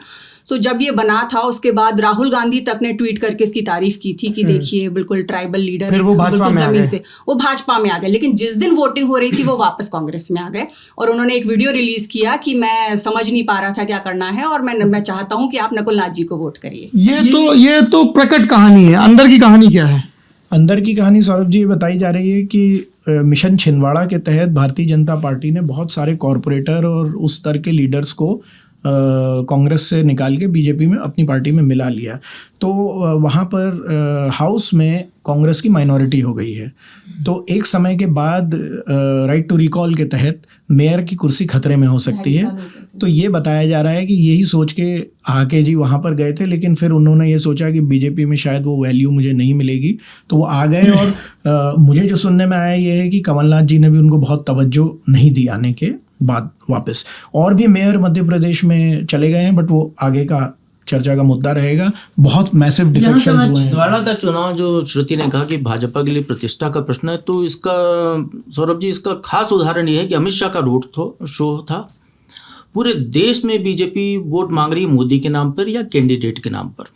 तो जब ये बना था, उसके बाद राहुल गांधी तक ने ट्वीट करके इसकी तारीफ की थी कि देखिए बिल्कुल ट्राइबल लीडर है, बिल्कुल जमीन से। वो भाजपा में आ गए, लेकिन जिस दिन वोटिंग हो रही थी वो वापस कांग्रेस में आ गए, और उन्होंने एक वीडियो रिलीज किया कि मैं समझ नहीं पा रहा था क्या करना है, और मैं चाहता हूं कि आप नकुल नाथ जी को वोट करिए। ये तो प्रकट कहानी है, अंदर की कहानी क्या है? अंदर की कहानी सौरभ जी बताई जा रही है कि मिशन छिंदवाड़ा के तहत भारतीय जनता पार्टी ने बहुत सारे कॉरपोरेटर और उस स्तर के लीडर्स को कांग्रेस से निकाल के बीजेपी में अपनी पार्टी में मिला लिया। तो वहाँ पर हाउस में कांग्रेस की माइनॉरिटी हो गई है। तो एक समय के बाद राइट टू रिकॉल के तहत मेयर की कुर्सी खतरे में हो सकती है। तो ये बताया जा रहा है कि यही सोच के आके जी वहाँ पर गए थे, लेकिन फिर उन्होंने ये सोचा कि बीजेपी में शायद वो वैल्यू मुझे नहीं मिलेगी, तो वो आ गए। और मुझे जो सुनने में आया ये है कि कमलनाथ जी ने भी उनको बहुत तवज्जो नहीं दी आने के बाद वापस। और भी मेयर मध्य प्रदेश में चले गए हैं, बट वो आगे का चर्चा का मुद्दा रहेगा। बहुत मैसिव डिफेक्शंस हुए हैं। छिंदवाड़ा का चुनाव जो श्रुति ने कहा कि भाजपा के लिए प्रतिष्ठा का प्रश्न है, तो इसका सौरभ जी इसका खास उदाहरण ये है कि अमित शाह का रोड शो था। पूरे देश में बीजेपी वोट मांग रही है मोदी के नाम पर या कैंडिडेट के नाम पर।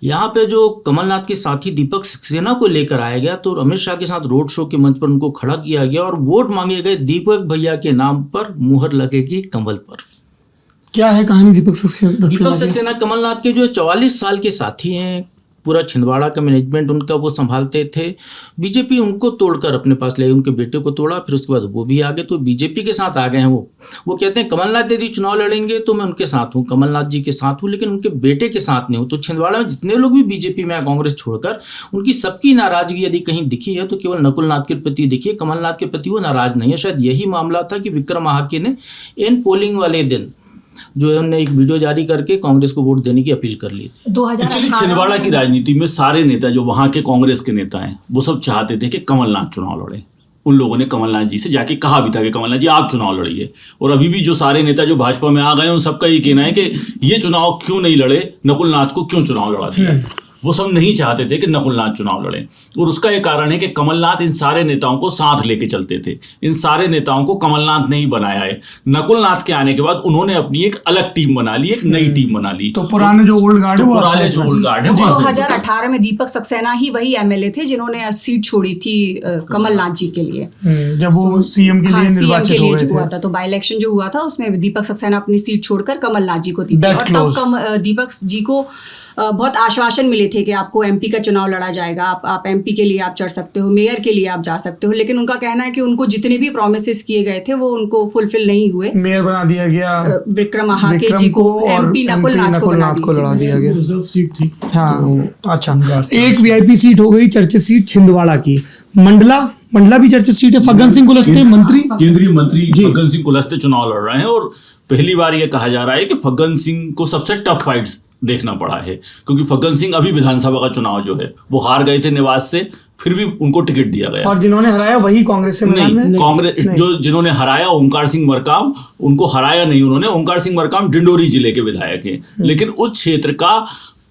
यहाँ पे जो कमलनाथ के साथी दीपक सक्सेना को लेकर आया गया, तो अमित शाह के साथ रोड शो के मंच पर उनको खड़ा किया गया और वोट मांगे गए दीपक भैया के नाम पर, मुहर लगेगी कमल पर। क्या है कहानी दीपक सक्सेना कमलनाथ के जो 44 साल के साथी हैं, पूरा छिंदवाड़ा का मैनेजमेंट उनका वो संभालते थे। बीजेपी उनको तोड़कर अपने पास ले, उनके बेटे को तोड़ा, फिर उसके बाद वो भी आ गए, तो बीजेपी के साथ आ गए हैं। वो कहते हैं कमलनाथ यदि चुनाव लड़ेंगे तो मैं उनके साथ हूँ, कमलनाथ जी के साथ हूँ, लेकिन उनके बेटे के साथ नहीं हूँ। तो छिंदवाड़ा में जितने लोग भी बीजेपी में कांग्रेस छोड़कर, उनकी सबकी नाराजगी यदि कहीं दिखी है तो केवल नकुल नाथ के प्रति दिखी है, कमलनाथ के प्रति वो नाराज नहीं है। शायद यही मामला था कि विक्रम महाके ने इन पोलिंग वाले दिन जो है उन्होंने एक वीडियो जारी करके कांग्रेस को वोट देने की अपील कर ली थी। एक्चुअली छिंदवाड़ा की राजनीति में सारे नेता जो वहां के कांग्रेस के नेता हैं, वो सब चाहते थे कि कमलनाथ चुनाव लड़े। उन लोगों ने कमलनाथ जी से जाके कहा भी था कि कमलनाथ जी आप चुनाव लड़िए। और अभी भी जो सारे नेता जो भाजपा में आ गए उन सबका ये कहना है कि ये चुनाव क्यों नहीं लड़े, नकुल नाथ को क्यों चुनाव लड़ा दिया। वो सब नहीं चाहते थे कि नकुल नाथ चुनाव लड़े, और उसका एक कारण है कि कमलनाथ इन सारे नेताओं को साथ लेके चलते थे। इन सारे नेताओं को कमलनाथ ने ही बनाया है। नकुल नाथ के आने के बाद उन्होंने अपनी एक अलग टीम बना ली, एक नई टीम बना ली। तो पुराने जो ओल्ड गार्ड है, पुराने जो ओल्ड गार्ड है, 2018 में दीपक सक्सेना ही वही एमएलए थे जिन्होंने सीट छोड़ी थी कमलनाथ जी के लिए, जब वो सीएम के लिए निर्वाचित हो गए हुआ था। तो बाई इलेक्शन जो हुआ था उसमें दीपक सक्सेना अपनी सीट छोड़कर कमलनाथ जी को दी थी। और तब दीपक जी को बहुत आश्वासन मिले थे कि आपको एमपी का चुनाव लड़ा जाएगा, आप एमपी के लिए आप चढ़ सकते हो, मेयर के लिए आप जा सकते हो। लेकिन उनका कहना है कि उनको जितने भी प्रोमिसेस किए गए थे वो उनको फुलफिल नहीं हुए। मेयर बना दिया गया विक्रम महाके जी को, एमपी नकुल नाथ को लड़ा दिया गया। रिजर्व सीट थी। हाँ, अच्छा, एक वीआईपी सीट हो गई चर्चित सीट छिंदवाड़ा की। मंडला भी चर्चित सीट है। फग्गन सिंह कुलस्ते मंत्री, केंद्रीय मंत्री फग्गन सिंह कुलस्ते चुनाव लड़ रहे हैं, और पहली बार ये कहा जा रहा है कि फग्गन सिंह को सबसे टफ फाइट्स देखना पड़ा है, क्योंकि फग्गन सिंह अभी विधानसभा का चुनाव जो है वो हार गए थे निवास से, फिर भी उनको टिकट दिया गया। और जिन्होंने हराया वही कांग्रेस से नहीं, कांग्रेस जो जिन्होंने हराया ओंकार सिंह मरकाम, उनको हराया नहीं उन्होंने। ओंकार सिंह मरकाम डिंडोरी जिले के विधायक हैं, लेकिन उस क्षेत्र का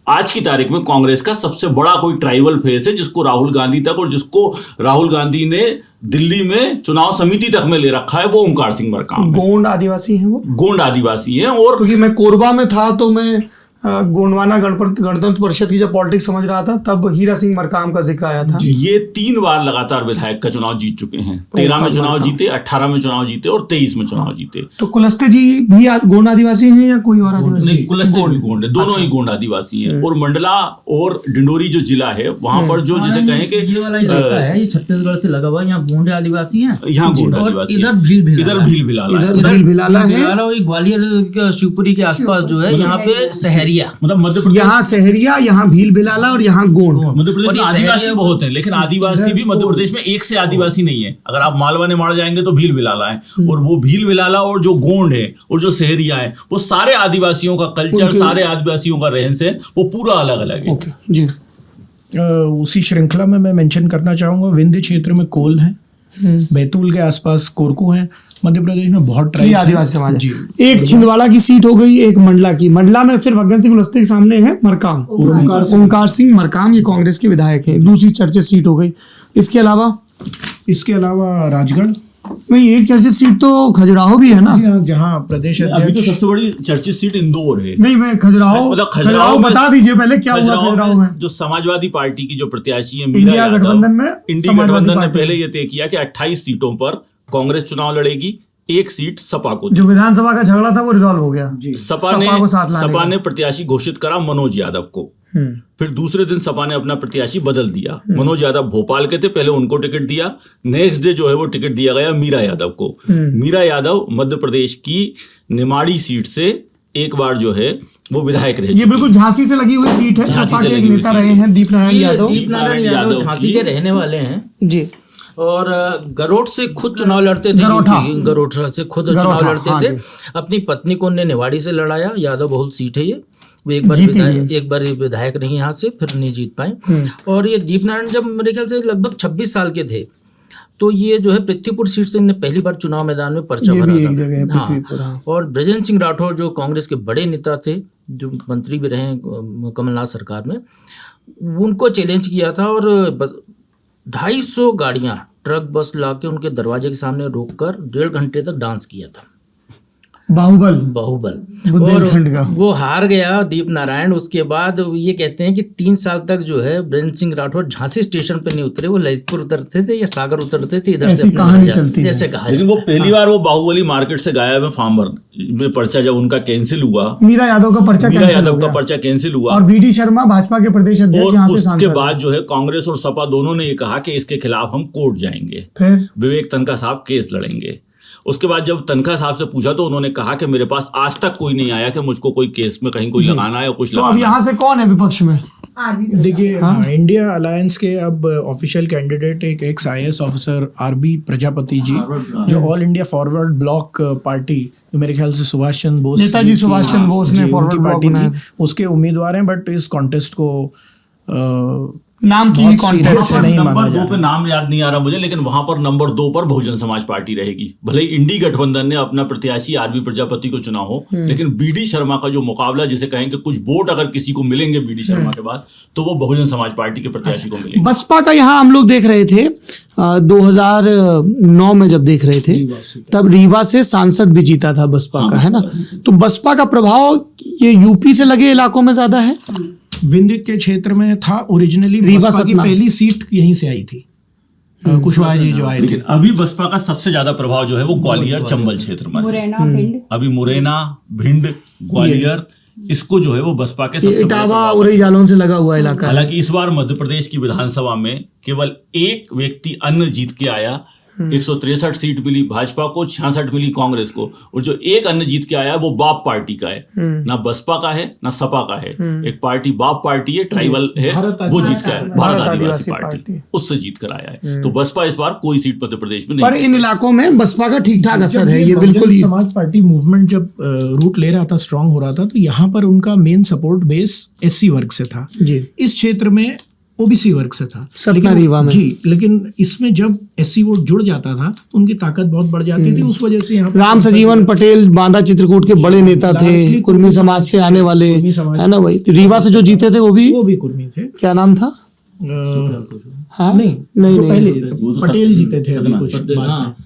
आज की तारीख में कांग्रेस का सबसे बड़ा कोई ट्राइबल फेस है, जिसको राहुल गांधी तक, और जिसको राहुल गांधी ने दिल्ली में चुनाव समिति तक में ले रखा है, वो ओंकार सिंह मरकाम। गोंड आदिवासी हैं वो, गोंड आदिवासी हैं। और क्योंकि मैं कोरबा में था तो मैं गोंडवाना गणतंत्र परिषद की जब पॉलिटिक्स समझ रहा था, तब हीरा सिंह मरकाम का जिक्र आया था। ये 3 बार लगातार विधायक का चुनाव जीत चुके हैं। 13 में चुनाव जीते, 18 में चुनाव जीते और 23 में चुनाव जीते। तो कुलस्ते जी भी गोंड आदिवासी हैं या कोई और आदिवासी? नहीं, कुलस्ते भी गोंड है, दोनों ही गोंड आदिवासी हैं। और मंडला और डिंडोरी जो जिला है वहां पर जो जिसे कहें कि ये वाला इलाका है, ये छत्तीसगढ़ से लगा हुआ है, यहाँ गोंड आदिवासी हैं, यहाँ गोंड आदिवासी, इधर भील भिलाला है, ग्वालियर शिवपुरी के आसपास जो है यहाँ पे शहरी सहरिया मतलब मध्य प्रदेश, यहाँ सहरिया, यहाँ भील भिलाला और यहाँ गोंड। मध्य प्रदेश और में ये आदिवासी सहरिया- बहुत है, लेकिन आदिवासी भी मध्य प्रदेश में एक से आदिवासी नहीं है। अगर आप मालवा ने मार जाएंगे तो भील भिलाला है, और वो भील भिलाला और जो गोंड है और जो सहरिया है, वो सारे आदिवासियों का कल्चर, सारे आदिवासियों का रहन सहन वो पूरा अलग अलग है। ओके जी। उसी श्रृंखला में मैं मेंशन करना चाहूंगा, विंध्य क्षेत्र में कोल है, बैतूल के आसपास कोरकू है। मध्य प्रदेश में बहुत ये ट्राइब्स आदिवासी समाज जी। है। एक छिंदवाड़ा की सीट हो गई, एक मंडला की। मंडला में फिर फग्गन सिंह कुलस्ते के सामने है मरकाम, ओंकार सिंह मरकाम, ये कांग्रेस के विधायक हैं। दूसरी चर्चित सीट हो गई। इसके अलावा राजगढ़, नहीं, एक चर्चित सीट तो खजुराहो भी है ना। जहाँ प्रदेश अभी तो अध्यक्ष सबसे बड़ी चर्चित सीट इंदौर है। नहीं, मैं खजुराहो, मतलब खजुराहो बता दीजिए पहले क्या हुआ खजुराहो खजुराहो में में। जो समाजवादी पार्टी की जो प्रत्याशी है इंडिया मीरा यादव, गठबंधन में इंडिया समाजवादी गठबंधन ने पार्टी। पहले ये तय किया कि 28 सीटों पर कांग्रेस चुनाव लड़ेगी, एक सीट सपा को। जो विधानसभा का झगड़ा था वो रिजॉल्व हो गया। सपा को साथ लाने सपा का। ने प्रत्याशी घोषित करा मनोज यादव को। फिर दूसरे दिन सपा ने अपना प्रत्याशी बदल दिया। मनोज यादव भोपाल के थे, पहले उनको टिकट दिया। नेक्स्ट डे जो है वो टिकट दिया गया मीरा यादव को। मीरा यादव मध्य प्रदेश की निमाड़ी सीट से एक बार जो है वो विधायक रहे। ये बिल्कुल झांसी से लगी हुई सीट है। झांसी सपा से के एक लगी हुई नेता सीट रहे है। हैं दीप नारायण यादव। दीप नारायण यादव झांसी के रहने वाले हैं जी। और गरोठ से खुद चुनाव लड़ते थे। गरोठा। गरोठा से खुद गरोठा, चुनाव हाँ लड़ते थे। जी। अपनी पत्नी को उन्होंने निवाड़ी से लड़ाया। यादव बहुल सीट है ये। वो एक बार जीती विधायक रही यहाँ से, फिर नहीं जीत पाए। और ये दीप नारायण जब मेरे ख्याल से लगभग 26 साल के थे, तो ये जो है पृथ्वीपुर सीट से इन्होंने पहली बार चुनाव मैदान में पर्चा ये भरा भी था। एक जगह है, हाँ। पृथ्वीपुर, हाँ। और ब्रजेंद्र सिंह राठौर जो कांग्रेस के बड़े नेता थे, जो मंत्री भी रहे कमलनाथ सरकार में, उनको चैलेंज किया था और 250 गाड़ियां ट्रक बस लाके उनके दरवाजे के सामने रोककर 1.5 घंटे तक डांस किया था। बाहुबल और बुंदेलखंड का। वो हार गया दीप नारायण। उसके बाद ये कहते हैं कि 3 साल तक जो है ब्रजेंद्र सिंह राठौर झांसी स्टेशन पे नहीं उतरे, वो ललितपुर उतरते थे या सागर उतरते थे, इधर से ऐसी अपने कहानी घर चलती है। जैसे कहा लेकिन वो पहली बार वो बाहुबली मार्केट से गायब है। फार्मर में पर्चा जब उनका कैंसिल हुआ, मीरा यादव का पर्चा मीरा कैंसिल हो यादव का गया। पर्चा कैंसिल हुआ, और वीडी शर्मा भाजपा के प्रदेश अध्यक्ष यहाँ और से उसके सांसद बाद जो है कांग्रेस और सपा दोनों ने ये कहा कि इसके खिलाफ हम कोर्ट जाएंगे, फिर विवेक तनखा साहब केस लड़ेंगे। उसके बाद जब तनखा साहब से पूछा तो उन्होंने कहा कि मेरे पास आज तक कोई नहीं आया कि मुझको कोई केस में कहीं कोई लगाना है या कुछ तो अब लगाना है। यहाँ से कौन है विपक्ष में? देखिए, इंडिया अलायंस के अब ऑफिशियल कैंडिडेट एक ex IAS officer RB Prajapati ji, जो all India forward bloc party, जो मेरे ख्याल से सुभाष चंद्र बोस नेताजी सुभाष चंद्र बोस ने जी, फॉरवर्ड उनकी ब्लॉक पार्टी बनाया। थी, उसके उम्मीदवार हैं। बट इस कॉन्टेस्ट को नाम की बहुत कॉन्टेस्ट serious वहाँ पर नहीं माना नंबर जा 2 पे नाम याद नहीं आ रहा मुझे, लेकिन वहां पर नंबर 2 पर बहुजन समाज पार्टी रहेगी। भले ही इंडी गठबंधन ने अपना प्रत्याशी RB प्रजापति को चुना हो, लेकिन BD शर्मा का जो मुकाबला, जिसे कहेंगे कुछ वोट अगर किसी को मिलेंगे BD शर्मा के बाद, तो वो बहुजन समाज पार्टी के प्रत्याशी को मिलेंगे। बसपा का यहाँ हम लोग देख रहे थे 2009 में जब देख रहे थे, तब रीवा से सांसद भी जीता था बसपा का, है ना। तो बसपा का प्रभाव ये यूपी से लगे इलाकों में ज्यादा है। विंध्य के क्षेत्र में था ओरिजिनली। रीवा बसपा की सतना। पहली सीट यहीं से आई थी, कुशवाहा जी जो आए थे। लेकिन अभी बसपा का सबसे ज्यादा प्रभाव जो है वो ग्वालियर चंबल क्षेत्र में है। मुरैना भिंड। अभी मुरैना, भिंड, ग्वालियर, इसको जो है वो बसपा के ये सबसे बड़ा इटावा प्रभाव उरई जालौन से लगा हुआ इलाका है। हालांकि इस बार मध्य प्रदेश की विधानसभा में केवल एक व्यक्ति अन्य जीत के आया। 163 सीट मिली भाजपा को, 66 मिली कांग्रेस को, और जो एक अन्य जीत के आया है वो बाप पार्टी का है, ना बसपा का है ना सपा का है। एक पार्टी बाप पार्टी है, ट्राइबल है, वो जीत के आया, भारत आदिवासी पार्टी, उससे जीत कर आया है। तो बसपा इस बार कोई सीट मध्य प्रदेश में पर नहीं। इन इलाकों में बसपा का ठीक ठाक असर है, ये बहुजन बिल्कुल ही। समाज पार्टी मूवमेंट जब रूट ले रहा था, स्ट्रांग हो रहा था, तो यहाँ पर उनका मेन सपोर्ट बेस SC वर्ग से था। जी। इस क्षेत्र में OBC वर्ग से था। सतना रीवा में। जी, लेकिन इसमें जब SC वोट जुड़ जाता था तो उनकी ताकत बहुत बढ़ जाती थी। उस वजह से यहाँ पर राम सजीवन पटेल बांदा चित्रकूट के बड़े नेता थे, लार्जली कुर्मी समाज से आने वाले, कुर्मी समाज। है ना भाई। रीवा से जो जीते थे वो भी कुर्मी थे। क्या नाम था? हाँ? नहीं, नहीं जो नहीं। पहले जीते, वो तो पटेल जीते थे अभी सतना कुछ पटेल, बाद हाँ।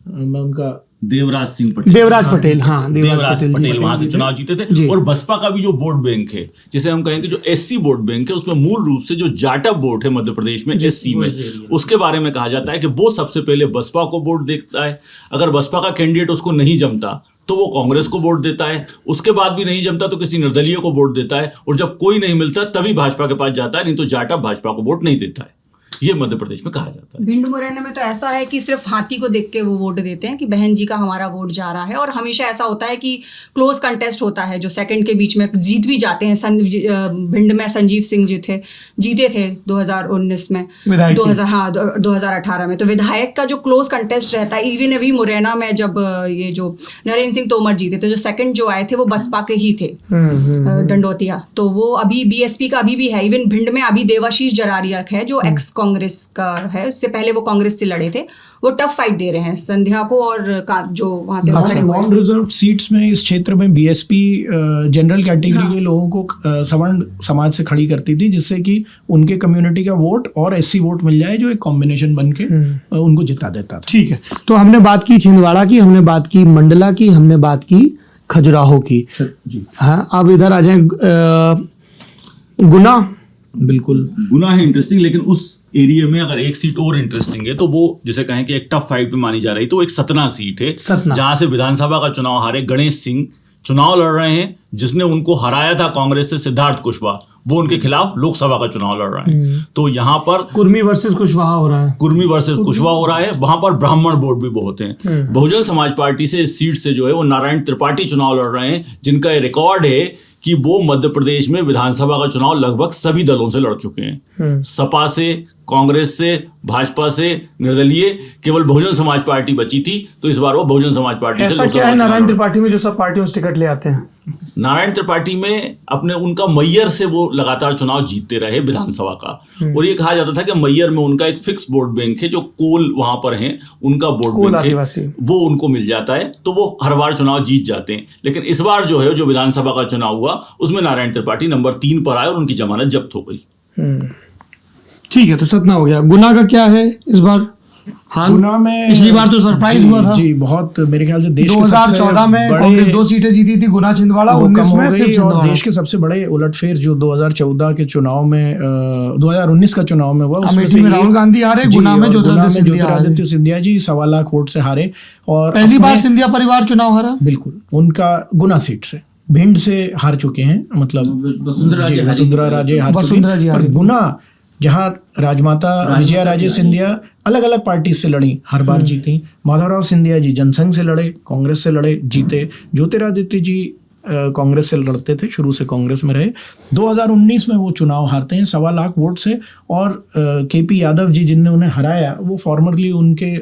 में। मैं उनका देवराज सिंह पटेल, देवराज पटेल, हाँ देवराज पटेल वहां से जी। चुनाव जीते जी। थे। और बसपा का भी जो वोट बैंक है, जिसे हम कहेंगे जो SC वोट बैंक है, उसमें मूल रूप से जो जाटा वोट है मध्य प्रदेश में SC में, उसके बारे में कहा जाता है कि वो सबसे पहले बसपा को वोट देता है। अगर बसपा का कैंडिडेट उसको नहीं जमता तो वो कांग्रेस को वोट देता है, उसके बाद भी नहीं जमता तो किसी निर्दलीय को वोट देता है, और जब कोई नहीं मिलता तभी भाजपा के पास जाता है, नहीं तो जाटा भाजपा को वोट नहीं देता है। ये मध्य प्रदेश में कहा जाता है। भिंड मुरैना में तो ऐसा है कि सिर्फ हाथी को देख के वो वोट देते हैं कि बहन जी का हमारा वोट जा रहा है, और हमेशा ऐसा होता है कि क्लोज कंटेस्ट होता है जो सेकंड के बीच में जीत भी जाते हैं। भिंड में संजीव सिंह जी जीते थे 2019 में, 2018 में। तो विधायक का जो क्लोज कंटेस्ट रहता है, इवन अभी मुरैना में जब ये जो नरेंद्र सिंह तोमर जीते थे, जो सेकंड जो आए थे वो बसपा के ही थे, डंडोतिया। तो वो अभी बीएसपी का अभी भी है। इवन भिंड में अभी देवाशीष जरारिया है जो एक्स कांग्रेस का है, उससे पहले वो कांग्रेस से लड़े थे, वो टफ फाइट दे रहे हैं संध्या को और जो वहां से खड़े हुए नॉन रिजर्व सीट्स में इस क्षेत्र में बीएसपी जनरल कैटेगरी के लोगों को सवर्ण समाज से खड़ी करती थी, जिससे कि उनके कम्युनिटी का वोट और एससी वोट मिल जाए, जो एक कॉम्बिनेशन बन के उनको जिता देता था। ठीक है, तो हमने बात की छिंदवाड़ा की, हमने बात की मंडला की, हमने बात की खजुराहो की। हाँ, अब इधर आ जाए गुना। बिल्कुल, गुना है इंटरेस्टिंग, लेकिन उस एरिया में अगर एक सीट और इंटरेस्टिंग है तो वो जिसे कहें कि एक टफ फाइट में मानी जा रही, तो एक सतना सीट है जहां से विधानसभा का चुनाव हारे गणेश सिंह चुनाव लड़ रहे हैं, जिसने उनको हराया था कांग्रेस से सिद्धार्थ कुशवाहा, वो उनके खिलाफ लोकसभा का चुनाव लड़ रहे हैं। तो यहाँ पर कुर्मी वर्सेस कुशवाहा हो रहा है, कुर्मी वर्सेस कुशवाहा हो रहा है। वहां पर ब्राह्मण वोट भी बहुत हैं। बहुजन समाज पार्टी से इस सीट से जो है वो नारायण त्रिपाठी चुनाव लड़ रहे हैं, जिनका रिकॉर्ड है कि वो मध्य प्रदेश में विधानसभा का चुनाव लगभग सभी दलों से लड़ चुके हैं। सपा से, कांग्रेस से, भाजपा से, निर्दलीय केवल बहुजन समाज पार्टी बची थी, तो इस बार वो बहुजन समाज पार्टी से। ऐसा क्या है नारायण त्रिपाठी में जो सब पार्टियों से टिकट ले आते हैं? नारायण त्रिपाठी में अपने उनका मैयर से वो लगातार चुनाव जीतते रहे विधानसभा का, और ये कहा जाता था कि मैयर में उनका एक फिक्स वोट बैंक है, जो कोल वहां पर है उनका वोट बैंक है, वो उनको मिल जाता है, तो वो हर बार चुनाव जीत जाते हैं। लेकिन इस बार जो है जो विधानसभा का चुनाव हुआ उसमें नारायण त्रिपाठी नंबर 3 पर आए और उनकी जमानत जब्त हो गई। ठीक है, तो सतना हो गया। गुना का क्या है इस बार? हाँ, गुना में पिछली बार तो सरप्राइज हुआ था जी, बहुत मेरे ख्याल से देश 2014 में कांग्रेस 2 सीटें जीती थी, गुना छिंदवाड़ा, 19 में सिर्फ छिंदवाड़ा। देश के सबसे बड़े उलटफेर जो 2014 के चुनाव में 2019 का चुनाव में हुआ, उसमें राहुल गांधी हारे, गुना में ज्योतिरादित्य सिंधिया जी 1.25 लाख वोट से हारे, और पहली बार सिंधिया परिवार चुनाव हारा। बिल्कुल, उनका गुना सीट से, भिंड से हार चुके हैं, मतलब वसुंधरा राजे हार चुके हैं। और गुना जहां राजमाता विजया राजे सिंधिया अलग अलग पार्टी से लड़ी, हर बार जीती। माधवराव सिंधिया जी जनसंघ से लड़े, कांग्रेस से लड़े, जीते। ज्योतिरादित्य जी कांग्रेस से लड़ते थे, शुरू से कांग्रेस में रहे। 2019 में वो चुनाव हारते हैं 1.25 लाख वोट से, और केपी यादव जी जिनने उन्हें हराया, वो फॉर्मरली उनके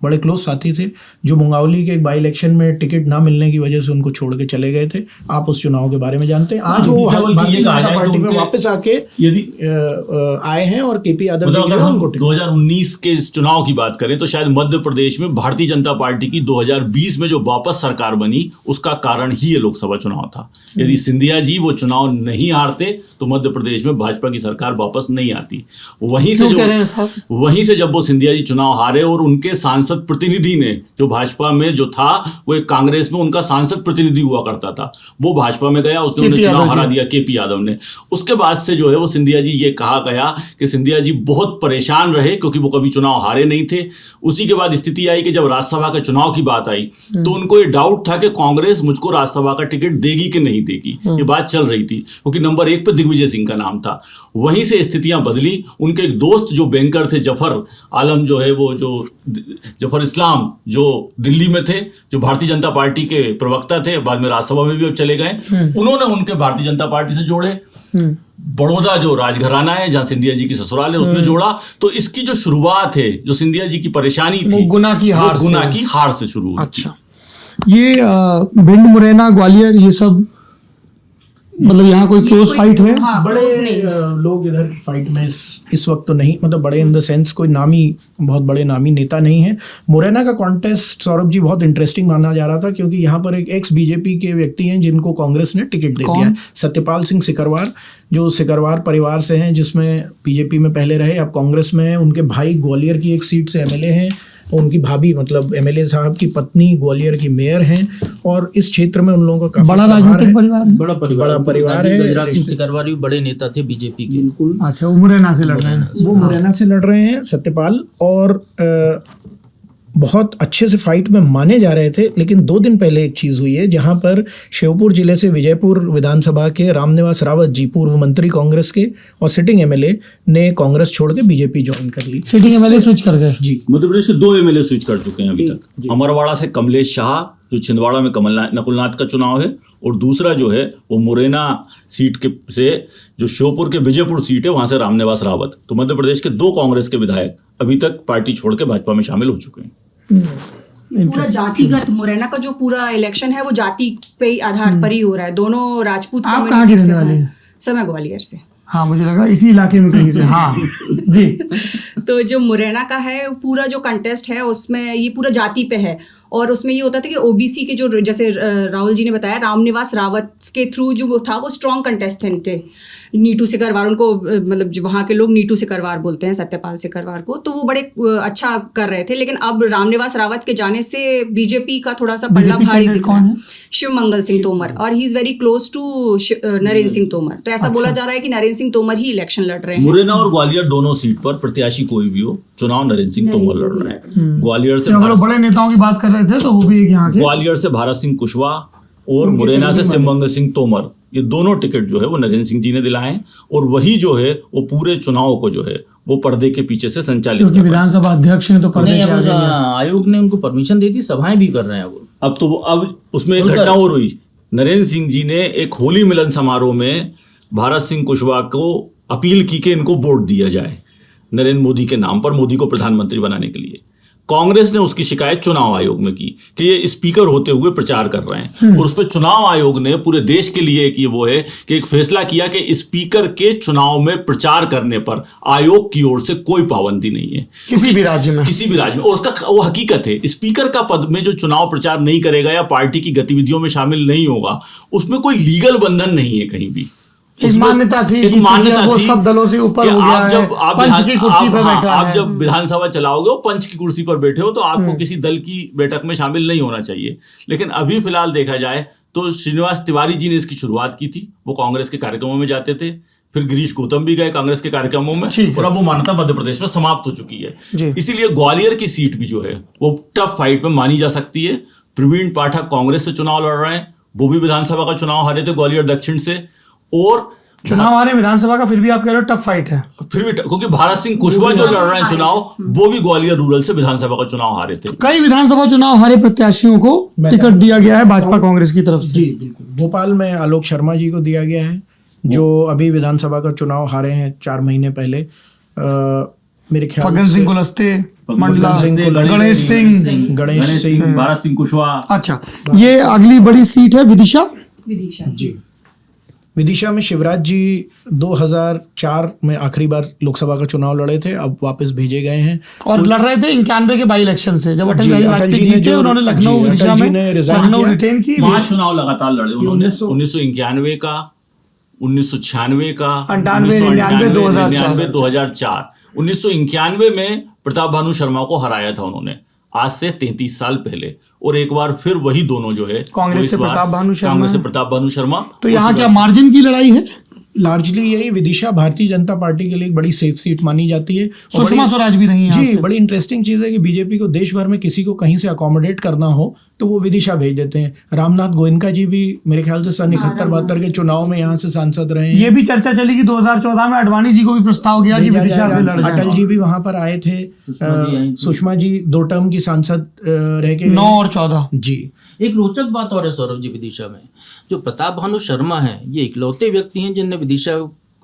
बड़े क्लोज साथी थे, जो मुंगावली के एक बाई इलेक्शन में टिकट ना मिलने की वजह से उनको छोड़ के चले गए थे। आप उस चुनाव के बारे में जानते हैं। आज वो भारतीय जनता पार्टी में वापस आके यदि आए हैं, और केपी यादव जी अगर हम 2019 के इस चुनाव की बात करें तो शायद मध्य प्रदेश में भारतीय जनता पार्टी की 2020 में जो वापस सरकार बनी, उसका कारण ही ये लोकसभा चुनाव था। यदि सिंधिया जी वो चुनाव नहीं हारते तो मध्य प्रदेश में भाजपा की सरकार वापस नहीं आती। वहीं से जब वो सिंधिया जी चुनाव हारे, और उनके सांसद प्रतिनिधि ने, जो भाजपा में जो था वो एक कांग्रेस में उनका सांसद प्रतिनिधि हुआ करता था, वो भाजपा में गया, उसने उन्हें चुनाव हरा दिया, केपी यादव ने। उसके बाद से जो है वो सिंधिया जी, ये कहा गया कि सिंधिया जी बहुत परेशान रहे क्योंकि वो कभी चुनाव हारे नहीं थे। उसी के बाद स्थिति आई कि जब राज्यसभा के चुनाव की बात आई तो उनको ये डाउट था कि कांग्रेस मुझको राज्यसभा का टिकट देगी कि नहीं देगी, ये बात चल रही थी, क्योंकि नंबर 1 पे दिग्विजय सिंह का नाम था। वहीं से स्थितियां बदली। उनके एक दोस्त जो बैंकर थे, जफर आलम जो है, वो जो जफर इस्लाम, जो दिल्ली में थे, जो भारतीय जनता पार्टी के प्रवक्ता थे, बाद में राज्यसभा में भी अब चले गए, उन्होंने उनके भारतीय जनता पार्टी से जोड़े। बड़ौदा जो राजघराना है, जहां सिंधिया जी की ससुराल है, उसने जोड़ा। तो इसकी जो शुरुआत है, जो सिंधिया जी की परेशानी थी, गुना की हार से शुरू हुई। अच्छा, ये भिंड, मुरैना, ग्वालियर, ये सब मतलब यहाँ कोई क्लोज फाइट है? हाँ, बड़े लोग इधर फाइट में इस वक्त तो नहीं, मतलब बड़े इन द सेंस कोई बहुत बड़े नामी नेता नहीं है। मुरैना का कॉन्टेस्ट सौरभ जी बहुत इंटरेस्टिंग माना जा रहा था, क्योंकि यहाँ पर एक एक्स बीजेपी के व्यक्ति हैं जिनको कांग्रेस ने टिकट दे दिया है। सत्यपाल सिंह सिकरवार, जो सिकरवार परिवार से हैं, जिसमें बीजेपी में पहले रहे, अब कांग्रेस में है। उनके भाई ग्वालियर की एक सीट से एमएलए हैं, उनकी भाभी मतलब एमएलए साहब की पत्नी ग्वालियर की मेयर हैं, और इस क्षेत्र में उन लोगों का बड़ा राजनीतिक परिवार, बड़ा परिवार है। गजराज सिंह सिकरवार भी बड़े नेता थे बीजेपी के। बिल्कुल। अच्छा, वो मुरैना से लड़ रहे हैं। वो मुरैना से लड़ रहे हैं सत्यपाल, और बहुत अच्छे से फाइट में माने जा रहे थे, लेकिन 2 दिन पहले एक चीज हुई है जहां पर श्योपुर जिले से विजयपुर विधानसभा के रामनिवास रावत जी, पूर्व मंत्री कांग्रेस के और सिटिंग एमएलए, ने कांग्रेस छोड़ के बीजेपी ज्वाइन कर ली। सिटिंग एमएलए स्विच कर गए। जी, मध्य प्रदेश के 2 एमएलए स्विच कर चुके हैं अभी तक। अमरवाड़ा से कमलेश शाह, जो छिंदवाड़ा में नकुलनाथ का चुनाव है, और दूसरा जो है वो मुरैना सीट के से जो श्योपुर के विजयपुर सीट है वहां से रामनिवास रावत। तो मध्य प्रदेश के 2 कांग्रेस के विधायक अभी तक पार्टी छोड़ के भाजपा में शामिल हो चुके हैं। पूरा जातिगत मुरैना का जो पूरा इलेक्शन है वो जाति पे आधार पर ही हो रहा है। दोनों राजपूत आप कहाँ कम्युनिटी के से रहने वाले हैं। हैं? सर मैं ग्वालियर से। हाँ, मुझे लगा इसी इलाके में कहीं से। हाँ जी। तो जो मुरैना का है पूरा जो कंटेस्ट है उसमें ये पूरा जाति पे है, और उसमें ये होता था कि ओबीसी के जो, जैसे राहुल जी ने बताया, रामनिवास रावत के थ्रू जो वो था वो स्ट्रॉन्ग कंटेस्टेंट थे। नीटू सिकरवार उनको, मतलब जो वहाँ के लोग नीटू सिकरवार बोलते हैं, सत्यपाल सिकरवार को, तो वो बड़े अच्छा कर रहे थे। लेकिन अब रामनिवास रावत के जाने से बीजेपी का थोड़ा सा पल्ला भारी दिख रहा है। शिव मंगल सिंह तोमर, और he is very close to Narendra Singh Tomar. तो ऐसा बोला जा रहा है कि नरेंद्र सिंह तोमर ही इलेक्शन लड़ रहे हैं। मुरैना और ग्वालियर दोनों सीट पर प्रत्याशी कोई भी हो, चुनाव नरेंद्र सिंह तोमर लड़ रहे हैं। ग्वालियर से अगर बड़े नेताओं की बात कर रहे थे तो वो भी एक यहाँ के। ग्वालियर से भारत सिंह कुशवाहा और मुरैना से शिवमंगल सिंह तोमर, ये दोनों टिकट जो है वो नरेंद्र सिंह जी ने दिलाए हैं, और वही जो है वो पूरे चुनाव को जो है वो पर्दे के पीछे से संचालित क्योंकि कर रहे हैं। विधानसभा अध्यक्ष ने तो पर्दे नहीं, के अब आगे लिया। आयोग ने उनको परमिशन दे दी, सभाएं भी कर रहे हैं वो। अब उसमें एक घटना और हुई। नरेंद्र सिंह जी ने एक होली मिलन समारोह में भारत सिंह कुशवाहा को अपील की कि इनको वोट दिया जाए नरेंद्र मोदी के नाम पर, मोदी को प्रधानमंत्री बनाने के लिए। कांग्रेस ने उसकी शिकायत चुनाव आयोग में की कि ये स्पीकर होते हुए प्रचार कर रहे हैं, और उस पर चुनाव आयोग ने पूरे देश के लिए एक ये वो है कि एक फैसला किया कि स्पीकर के चुनाव में प्रचार करने पर आयोग की ओर से कोई पाबंदी नहीं है किसी भी राज्य में। किसी भी राज्य में। और उसका वो हकीकत है, स्पीकर का पद में जो चुनाव प्रचार नहीं करेगा या पार्टी की गतिविधियों में शामिल नहीं होगा, उसमें कोई लीगल बंधन नहीं है कहीं भी। एक मान्यता थी कि वो सब दलों से ऊपर हो गया है, पंच की कुर्सी पर बैठा है। आप जब विधानसभा चलाओगे वो पंच की कुर्सी पर बैठे हो, तो आपको किसी दल की बैठक में शामिल नहीं होना चाहिए। लेकिन अभी फिलहाल देखा जाए तो श्रीनिवास तिवारी जी ने इसकी शुरुआत की थी। वो कांग्रेस के कार्यक्रमों में जाते थे, फिर गिरीश गौतम भी गए कांग्रेस के कार्यक्रमों में, और अब वो मान्यता मध्य प्रदेश में समाप्त हो चुकी है। इसीलिए ग्वालियर की सीट भी जो है वो टफ फाइट में मानी जा सकती है। प्रवीण पाठक कांग्रेस से चुनाव लड़ रहे हैं, वो भी विधानसभा का चुनाव हारे थे ग्वालियर दक्षिण से। और चुनाव आने विधानसभा का, फिर भी आप कह रहे हो टफ फाइट है। फिर भी क्योंकि भारत सिंह कुशवाहा जो लड़ रहे हैं चुनाव, वो भी ग्वालियर रूरल से विधानसभा का चुनाव हारे थे। कई विधानसभा चुनाव हारे प्रत्याशियों को टिकट दिया गया है भाजपा कांग्रेस की तरफ से। जी बिल्कुल। भोपाल में आलोक शर्मा जी को दिया गया है, जो अभी विधानसभा का चुनाव हारे हैं 4 महीने पहले। मेरे ख्याल फग्गन सिंह कुलस्ते, मंडला, गणेश सिंह, भारत सिंह कुशवाहा। अच्छा, ये अगली बड़ी सीट है विदिशा। जी, विदिशा में शिवराज जी 2004 में आखिरी बार लोकसभा का चुनाव लड़े थे, अब वापस भेजे गए हैं और लड़ रहे थे 91 के बाई इलेक्शन से, जब अटल बिहारी वाजपेयी जीते उन्होंने लखनऊ विदिशा में लखनऊ रिटेन की। 5 चुनाव लगातार लड़े उन्होंने। 1991 का, 1996 का, 98, 2004। 1991 में प्रताप भानु शर्मा को हराया था उन्होंने, आज से 33 साल पहले। और एक बार फिर वही दोनों जो है कांग्रेस से प्रताप भानु शर्मा। तो यहाँ क्या मार्जिन की लड़ाई है? लार्जली यही विदिशा भारतीय जनता पार्टी के लिए एक बड़ी सेफ सीट मानी जाती है। सुषमा स्वराज भी रही हैं। जी, बड़ी इंटरेस्टिंग चीज है कि बीजेपी को देश भर में किसी को कहीं से अकोमोडेट करना हो तो वो विदिशा भेज देते हैं। रामनाथ गोयनका जी भी मेरे ख्याल से सन 71-72 के चुनाव में यहाँ से सांसद रहे हैं। ये भी चर्चा चली कि 2014 में अडवाणी जी को भी प्रस्ताव गया कि विदिशा से लड़ जाए। अटल जी भी वहां पर आए थे, सुषमा जी 2 टर्म की सांसद रह के 9 और 14। जी, एक रोचक बात और है सौरभ जी, विदिशा में जो प्रताप भानु शर्मा हैं, ये इकलौते व्यक्ति हैं जिनने विदिशा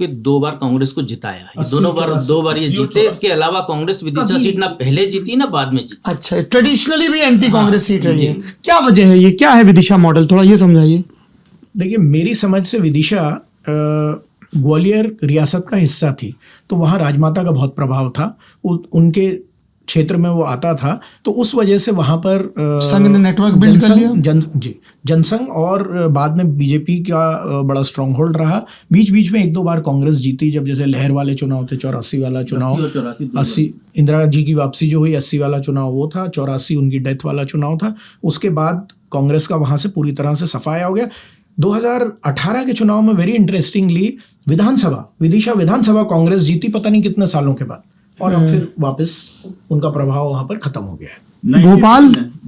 के 2 बार कांग्रेस को जिताया है। दोनों बार 2 बार ये जीते। इसके अलावा कांग्रेस विदिशा सीट ना पहले जीती ना बाद में जीती। अच्छा, ट्रेडिशनली भी एंटी कांग्रेस सीट रही है। क्या वजह है, ये क्या है विदिशा मॉडल, थोड़ा ये समझाइए। देखिए, मेरी समझ से विदिशा ग्वालियर रियासत का हिस्सा थी, तो वहाँ राजमाता का बहुत प्रभाव था, उनके क्षेत्र में वो आता था, तो उस वजह से वहां पर संघ ने नेटवर्क बिल्ड कर लिया। जनसंघ और बाद में बीजेपी का बड़ा स्ट्रॉन्ग होल्ड रहा। बीच बीच में 1-2 बार कांग्रेस जीती, जब जैसे लहर वाले चुनाव थे, 84 वाला चुनाव, 80 इंदिरा जी की वापसी जो हुई, 80 वाला चुनाव वो था, 84 उनकी डेथ वाला चुनाव था। उसके बाद कांग्रेस का वहां से पूरी तरह से सफाया हो गया। 2018 के चुनाव में वेरी इंटरेस्टिंगली विदिशा विधानसभा कांग्रेस जीती, पता नहीं कितने सालों के बाद। और अब फिर वापस उनका प्रभाव वहां पर खत्म हो गया है।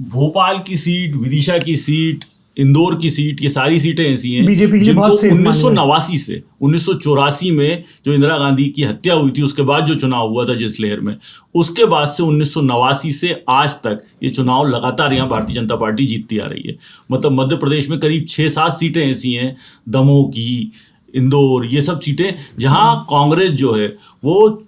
भोपाल की सीट, विदिशा की सीट, इंदौर की सीट, ये सारी सीटें ऐसी हैं बीजेपी की जिनको बहुत सेफ 1989 से 1984 में जो इंदिरा गांधी की हत्या हुई थी उसके बाद जो चुनाव हुआ था जिस लहर में, उसके बाद से 1989 से आज तक ये चुनाव लगातार यहाँ भारतीय जनता पार्टी जीतती आ रही है। मतलब मध्य प्रदेश में करीब 6-7 सीटें ऐसी हैं, दमोह की, इंदौर, ये सब सीटें जहां कांग्रेस जो है वो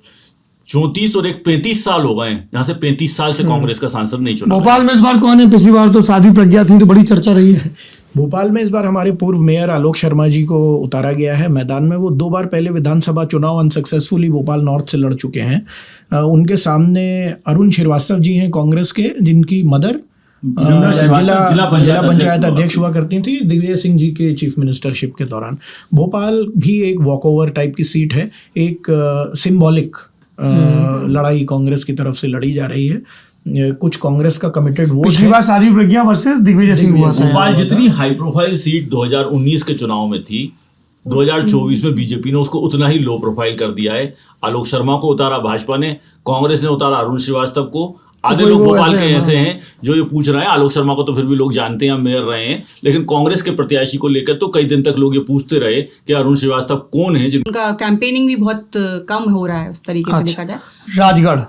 34 और एक 35 साल हो गए हैं, यहाँ से 35 साल से कांग्रेस का सांसद नहीं चुना। भोपाल में इस बार कौन है? पिछली बार तो साध्वी प्रज्ञा थी, तो बड़ी चर्चा रही है। भोपाल में इस बार हमारे पूर्व मेयर आलोक शर्मा जी को उतारा गया है मैदान में। वो 2 बार पहले विधानसभा चुनाव अनसक्सेसफुली भोपाल नॉर्थ से लड़ चुके हैं। उनके सामने अरुण श्रीवास्तव जी हैं कांग्रेस के, जिनकी मदर जिला पंचायत अध्यक्ष हुआ करती थी दिग्विजय सिंह जी के चीफ मिनिस्टरशिप के दौरान। भोपाल भी एक वॉकओवर टाइप की सीट है, एक सिंबॉलिक लड़ाई कांग्रेस की तरफ से लड़ी जा रही है। कुछ कांग्रेस का कमिटेड वोट पिछली बार साध्वी प्रज्ञा वर्सेस दिग्विजय सिंह हुआ था। भोपाल जितनी हाई प्रोफाइल सीट 2019 के चुनाव में थी, 2024 में बीजेपी ने उसको उतना ही लो प्रोफाइल कर दिया है। आलोक शर्मा को उतारा भाजपा ने, कांग्रेस ने उतारा अरुण श्रीवास्तव को। आधे लोग भोपाल के ऐसे हैं जो ये पूछ रहे हैं, आलोक शर्मा को तो फिर भी लोग जानते हैं, मेयर रहे हैं, लेकिन कांग्रेस के प्रत्याशी को लेकर तो कई दिन तक लोग ये पूछते रहे कि अरुण श्रीवास्तव कौन है उनका कैंपेनिंग भी बहुत कम हो रहा है उस तरीके से देखा जाए।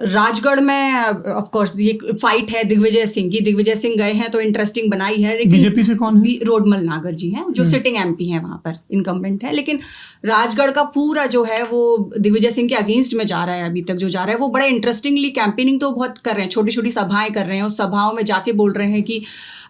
राजगढ़ में ऑफ कोर्स ये फाइट है दिग्विजय सिंह की। दिग्विजय सिंह गए हैं तो इंटरेस्टिंग बनाई है, लेकिन बीजेपी से कौन है? रोडमल नागर जी हैं जो सिटिंग एमपी हैं, वहां पर इनकम्बेंट है। लेकिन राजगढ़ का पूरा जो है वो दिग्विजय सिंह के अगेंस्ट में जा रहा है। अभी तक जो जा रहा है वो बड़ा इंटरेस्टिंगली कैंपेनिंग तो बहुत कर रहे हैं, छोटी छोटी सभाएं कर रहे हैं। उस सभाओं में जाके बोल रहे हैं कि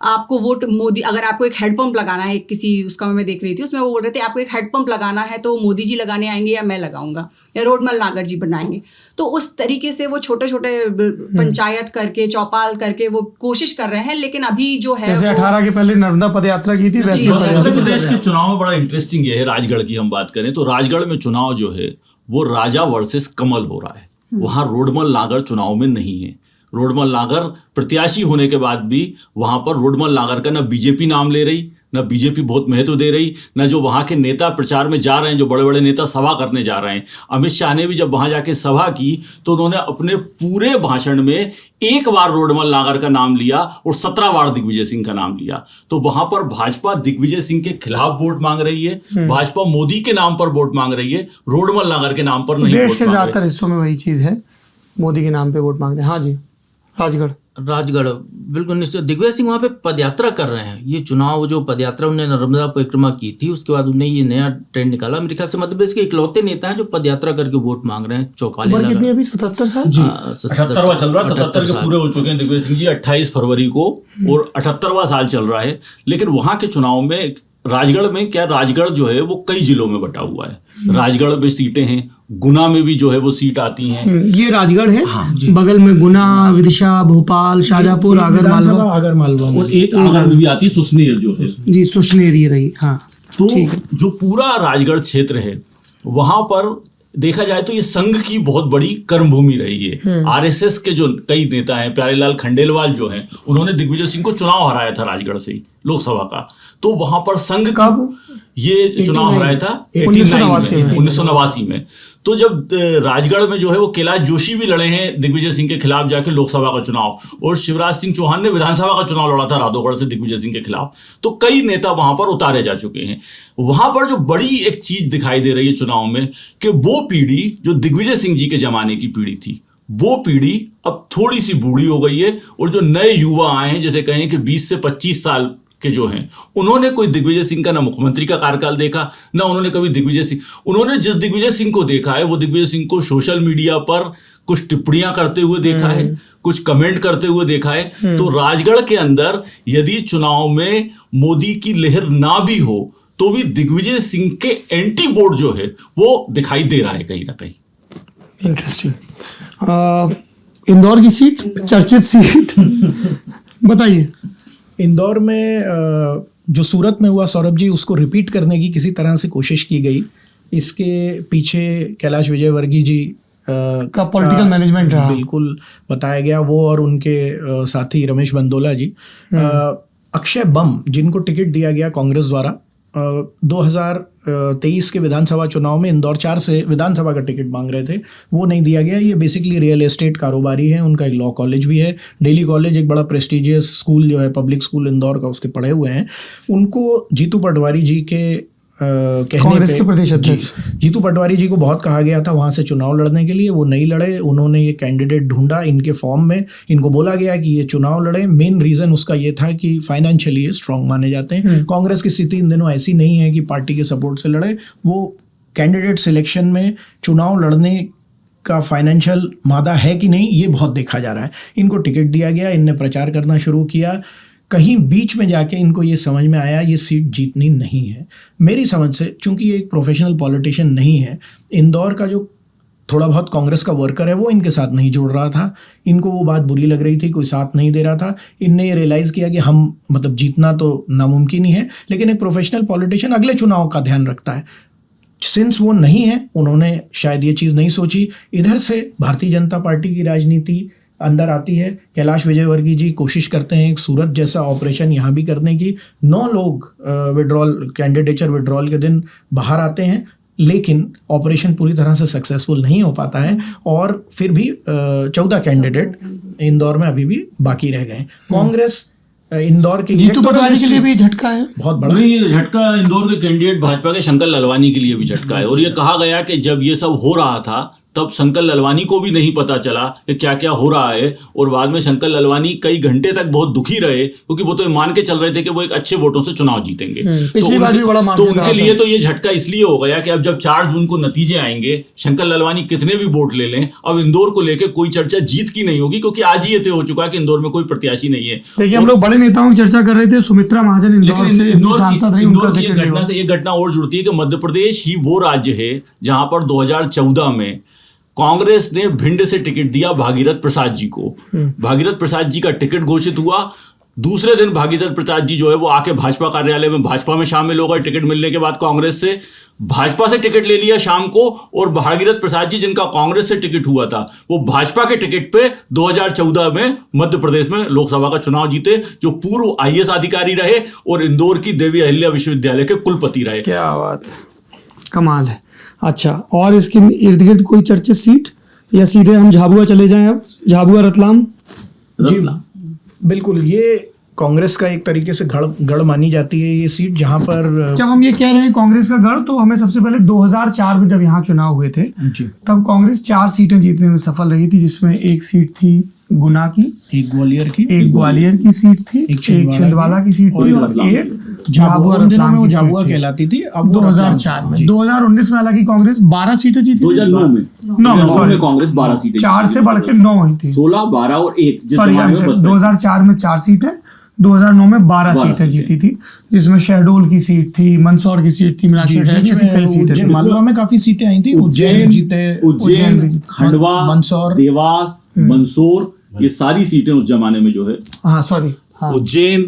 आपको वोट मोदी, अगर आपको एक हेडपंप लगाना है, किसी उसका मैं देख रही थी उसमें वो बोल रहे थे आपको एक हेडपंप लगाना है तो मोदी जी लगाने आएंगे या मैं लगाऊंगा या रोडमल नागर जी बनाएंगे। तो उस तरीके से वो छोटे छोटे पंचायत करके, चौपाल करके वो कोशिश कर रहे हैं। लेकिन अभी जो है जैसे 18 के पहले नर्मदा पदयात्रा की थी वैसे मध्य प्रदेश के चुनाव में बड़ा इंटरेस्टिंग ये है। राजगढ़ की हम बात करें तो राजगढ़ में चुनाव जो है वो राजा वर्सेस कमल हो रहा है। वहां रोडमल नागर चुनाव में नहीं है। रोडमल नागर प्रत्याशी होने के बाद भी वहां पर रोडमल नागर का ना बीजेपी नाम ले रही, ना बीजेपी बहुत महत्व दे रही, ना जो वहां के नेता प्रचार में जा रहे हैं, जो बड़े बड़े नेता सभा करने जा रहे हैं। अमित शाह ने भी जब वहां जाके सभा की तो उन्होंने अपने पूरे भाषण में 1 बार रोडमल नागर का नाम लिया और 17 बार दिग्विजय सिंह का नाम लिया। तो वहां पर भाजपा दिग्विजय सिंह के खिलाफ वोट मांग रही है, भाजपा मोदी के नाम पर वोट मांग रही है, रोडमल नागर के नाम पर नहीं। देश के ज्यादातर हिस्सों में वही चीज है, मोदी के नाम पे वोट मांग रहे हैं। हाँ जी, राजगढ़ बिल्कुल निश्चित। दिग्विजय सिंह वहाँ पे पदयात्रा कर रहे हैं। ये चुनाव जो पदयात्रा उन्होंने नर्मदा परिक्रमा की थी उसके बाद उन्हें ये नया ट्रेंड निकाला। मेरे ख्याल से मध्य प्रदेश के इकलौते नेता हैं जो पदयात्रा करके वोट मांग रहे हैं। चौपाली उम्र कितनी अभी? 77 साल। 78वां चल रहा है, 77 के पूरे हो चुके हैं दिग्विजय सिंह जी 28 फरवरी को, और 78वां साल चल रहा है। लेकिन वहां के चुनाव में राजगढ़ में क्या, राजगढ़ जो है वो कई जिलों में बटा हुआ है। राजगढ़ में सीटें हैं, गुना में भी जो है वो सीट आती हैं। ये राजगढ़ है। हाँ, बगल में गुना, विदिशा, भोपाल, शाजापुर, आगर मालवा और एक आगर में भी आती है सुसनेर जो है जी, सुसनेर ये रही। हाँ, तो जो पूरा राजगढ़ क्षेत्र है वहां पर देखा जाए तो ये संघ की बहुत बड़ी कर्मभूमि रही है। आरएसएस के जो कई नेता हैं, प्यारेलाल खंडेलवाल जो हैं, उन्होंने दिग्विजय सिंह को चुनाव हराया था राजगढ़ से ही लोकसभा का। तो वहां पर संघ कब ये चुनाव हराया था 1989 में। तो जब राजगढ़ में जो है वो कैलाश जोशी भी लड़े हैं दिग्विजय सिंह के खिलाफ जाके लोकसभा का चुनाव, और शिवराज सिंह चौहान ने विधानसभा का चुनाव लड़ा था राधोगढ़ से दिग्विजय सिंह के खिलाफ। तो कई नेता वहां पर उतारे जा चुके हैं। वहां पर जो बड़ी एक चीज दिखाई दे रही है चुनाव में कि वो पीढ़ी जो दिग्विजय सिंह जी के जमाने की पीढ़ी थी, वो पीढ़ी अब थोड़ी सी बूढ़ी हो गई है, और जो नए युवा आए हैं, जैसे कहें कि 20 से 25 साल के जो हैं, उन्होंने कोई दिग्विजय सिंह का ना मुख्यमंत्री का कार्यकाल देखा, ना उन्होंने कभी दिग्विजय सिंह, उन्होंने जिस दिग्विजय सिंह को देखा है वो दिग्विजय सिंह को सोशल मीडिया पर कुछ टिप्पणियां करते हुए देखा है, कुछ कमेंट करते हुए देखा है। तो राजगढ़ के अंदर यदि चुनाव में मोदी की लहर ना भी हो तो भी दिग्विजय सिंह के एंटी वोट जो है वो दिखाई दे रहा है कहीं ना कहीं। इंटरेस्टिंग। इंदौर की सीट, चर्चित सीट बताइए। इंदौर में जो सूरत में हुआ सौरभ जी, उसको रिपीट करने की किसी तरह से कोशिश की गई। इसके पीछे कैलाश विजयवर्गीय जी का पॉलिटिकल मैनेजमेंट रहा, बिल्कुल बताया गया। वो और उनके साथी रमेश बंदोला जी, अक्षय बम जिनको टिकट दिया गया कांग्रेस द्वारा, 2000 2023 के विधानसभा चुनाव में इंदौर 4 से विधानसभा का टिकट मांग रहे थे, वो नहीं दिया गया। ये बेसिकली रियल एस्टेट कारोबारी है, उनका एक लॉ कॉलेज भी है, दिल्ली कॉलेज एक बड़ा प्रेस्टिजियस स्कूल जो है पब्लिक स्कूल इंदौर का, उसके पढ़े हुए हैं। उनको जीतू पटवारी जी के कहने कांग्रेस पे के प्रदेश अध्यक्ष जीतू पटवारी जी को बहुत कहा गया था वहाँ से चुनाव लड़ने के लिए, वो नहीं लड़े। उन्होंने ये कैंडिडेट ढूंढा इनके फॉर्म में, इनको बोला गया कि ये चुनाव लड़े। मेन रीज़न उसका ये था कि फाइनेंशियली ये स्ट्रांग माने जाते हैं। कांग्रेस की स्थिति इन दिनों ऐसी नहीं है कि पार्टी के सपोर्ट से लड़े। वो कैंडिडेट सिलेक्शन में चुनाव लड़ने का फाइनेंशियल मादा है कि नहीं, ये बहुत देखा जा रहा है। इनको टिकट दिया गया, इनने प्रचार करना शुरू किया। कहीं बीच में जाके इनको ये समझ में आया ये सीट जीतनी नहीं है। मेरी समझ से, चूंकि ये एक प्रोफेशनल पॉलिटिशियन नहीं है, इंदौर का जो थोड़ा बहुत कांग्रेस का वर्कर है वो इनके साथ नहीं जोड़ रहा था। इनको वो बात बुरी लग रही थी, कोई साथ नहीं दे रहा था। इनने ये रियलाइज़ किया कि हम मतलब जीतना तो नामुमकिन ही है, लेकिन एक प्रोफेशनल पॉलिटिशियन अगले चुनाव का ध्यान रखता है। सिंस वो नहीं है, उन्होंने शायद ये चीज़ नहीं सोची। इधर से भारतीय जनता पार्टी की राजनीति अंदर आती है। कैलाश विजयवर्गीय जी कोशिश करते हैं एक सूरत जैसा ऑपरेशन यहाँ भी करने की। 9 लोग विड्रॉल कैंडिडेचर विड्रॉल के दिन बाहर आते हैं, लेकिन ऑपरेशन पूरी तरह से सक्सेसफुल नहीं हो पाता है और फिर भी 14 कैंडिडेट इंदौर में अभी भी बाकी रह गए। कांग्रेस इंदौर के जीतू पटवारी के लिए भी झटका है बहुत बड़ा। नहीं, ये झटका इंदौर के कैंडिडेट भाजपा के शंकर ललवानी के लिए भी झटका है। और ये कहा गया कि जब ये सब हो रहा था तब शंकर ललवानी को भी नहीं पता चला कि क्या क्या हो रहा है, और बाद में शंकर ललवानी कई घंटे तक बहुत दुखी रहे, क्योंकि वो तो मान के चल रहे थे कि वो एक अच्छे वोटों से चुनाव जीतेंगे। पिछली बार भी बड़ा तो उनके लिए तो ये झटका इसलिए हो गया कि अब जब 4 जून को नतीजे आएंगे, शंकर ललवानी कितने भी वोट ले लें, अब इंदौर को लेकर कोई चर्चा जीत की नहीं होगी, क्योंकि आज ही ये तय हो चुका है कि इंदौर में कोई प्रत्याशी नहीं है। देखिए, हम लोग बड़े नेताओं की चर्चा कर रहे थे। सुमित्रा महाजन इंदौर से सांसद रही, उनका ये घटना से ये घटना और जुड़ती है कि मध्य प्रदेश ही वो राज्य है जहां पर 2014 में कांग्रेस ने भिंड से टिकट दिया भागीरथ प्रसाद जी को। भागीरथ प्रसाद जी का टिकट घोषित हुआ। दूसरे दिन भागीरथ प्रसाद जी जो है वो आके भाजपा कार्यालय में भाजपा में शामिल हो गए। टिकट मिलने के बाद कांग्रेस से भाजपा से टिकट ले लिया शाम को, और भागीरथ प्रसाद जी जिनका कांग्रेस से टिकट हुआ था वो भाजपा के टिकट पे 2014 में मध्य प्रदेश में लोकसभा का चुनाव जीते, जो पूर्व IAS अधिकारी रहे और इंदौर की देवी अहिल्या विश्वविद्यालय के कुलपति रहे। क्या बात है, कमाल है। अच्छा, और इसके इर्द गिर्द कोई चर्चित सीट, या सीधे हम झाबुआ चले जाएं? अब झाबुआ रतलाम जी बिल्कुल, ये कांग्रेस का एक तरीके से गढ़ मानी जाती है ये सीट, जहां पर जब हम ये कह रहे हैं कांग्रेस का गढ़, तो हमें सबसे पहले 2004 में जब यहाँ चुनाव हुए थे जी तब कांग्रेस 4 सीटें जीतने में सफल रही थी, जिसमें एक सीट थी गुना की, एक ग्वालियर की, एक ग्वालियर की सीट थी, एक छिंदवाड़ा की सीट थी, और एक झाबुआ रतलाम की झाबुआ सीट थी। कहलाती थी। अब 2004 में 2019 में हालांकि कांग्रेस 12 सीटें जीती। 2009 में 9 में कांग्रेस 12 सीटें, 4 से बढ़ के 9 हुई थी। 16, 12 और 1 सॉरी, 2004 में 4 सीटें, 2009 में 12 सीटें जीती थी, जिसमें शहडोल की सीट थी, मंदसौर की सीट थी, मिला के कई सीटें थी। मालवा में काफी सीटें आई थी। उज्जैन जीते, उज्जैन, खंडवा, मंदसौर, देवास, मंदसौर, ये सारी सीटें उस जमाने में जो है उज्जैन,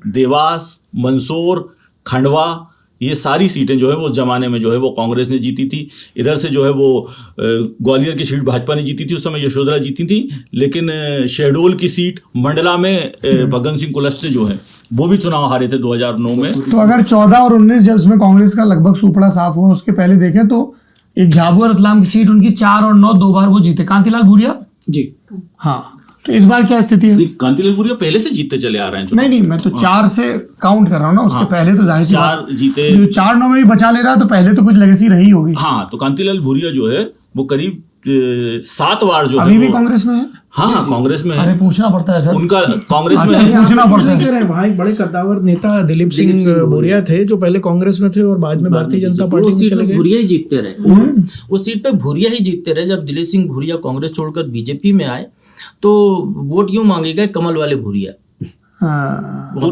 देवास, मंदसौर, खंडवा, ये सारी सीटें जो है वो जमाने में जो है वो कांग्रेस ने जीती थी। इधर से जो है वो ग्वालियर की सीट भाजपा ने जीती थी, उस समय यशोधरा जीती थी, लेकिन शहडोल की सीट मंडला में भगत सिंह कुलस्ते जो है वो भी चुनाव हारे थे 2009 में। तो अगर 14 और 19 जब इसमें कांग्रेस का लगभग सुपड़ा साफ हुआ, उसके पहले देखें तो एक झाबुआ रतलाम की सीट उनकी 4 और 9 2 बार वो जीते, कांतिलाल भूरिया जी। हाँ, तो इस बार क्या स्थिति है? कांतिलाल भूरिया पहले से जीतते चले आ रहे हैं। नहीं, मैं तो 4 से काउंट कर रहा हूँ ना, उसके पहले तो जाहिर सी 4 जीते, 4-9 में भी बचा ले रहा है, तो पहले तो कुछ लेगेसी रही होगी। हाँ, तो कांतिलाल भूरिया जो है वो करीब 7 बार जो अभी है भी कांग्रेस में है। हाँ, कांग्रेस में है। अरे पूछना पड़ता है सर, उनका कांग्रेस में अच्छा, है। पूछना पड़ता है। वहाँ एक बड़े कद्दावर नेता दिलीप सिंह भूरिया थे, जो पहले कांग्रेस में थे और बाद में भारतीय जनता पार्टी में चले गए। भूरिया ही जीतते रहे, उस सीट पे भूरिया ही जीतते रहे। जब दिलीप सिंह भूरिया कांग्रेस छोड़कर बीजेपी में आए तो वोट यूं मांगे गए, कमल वाले भूरिया,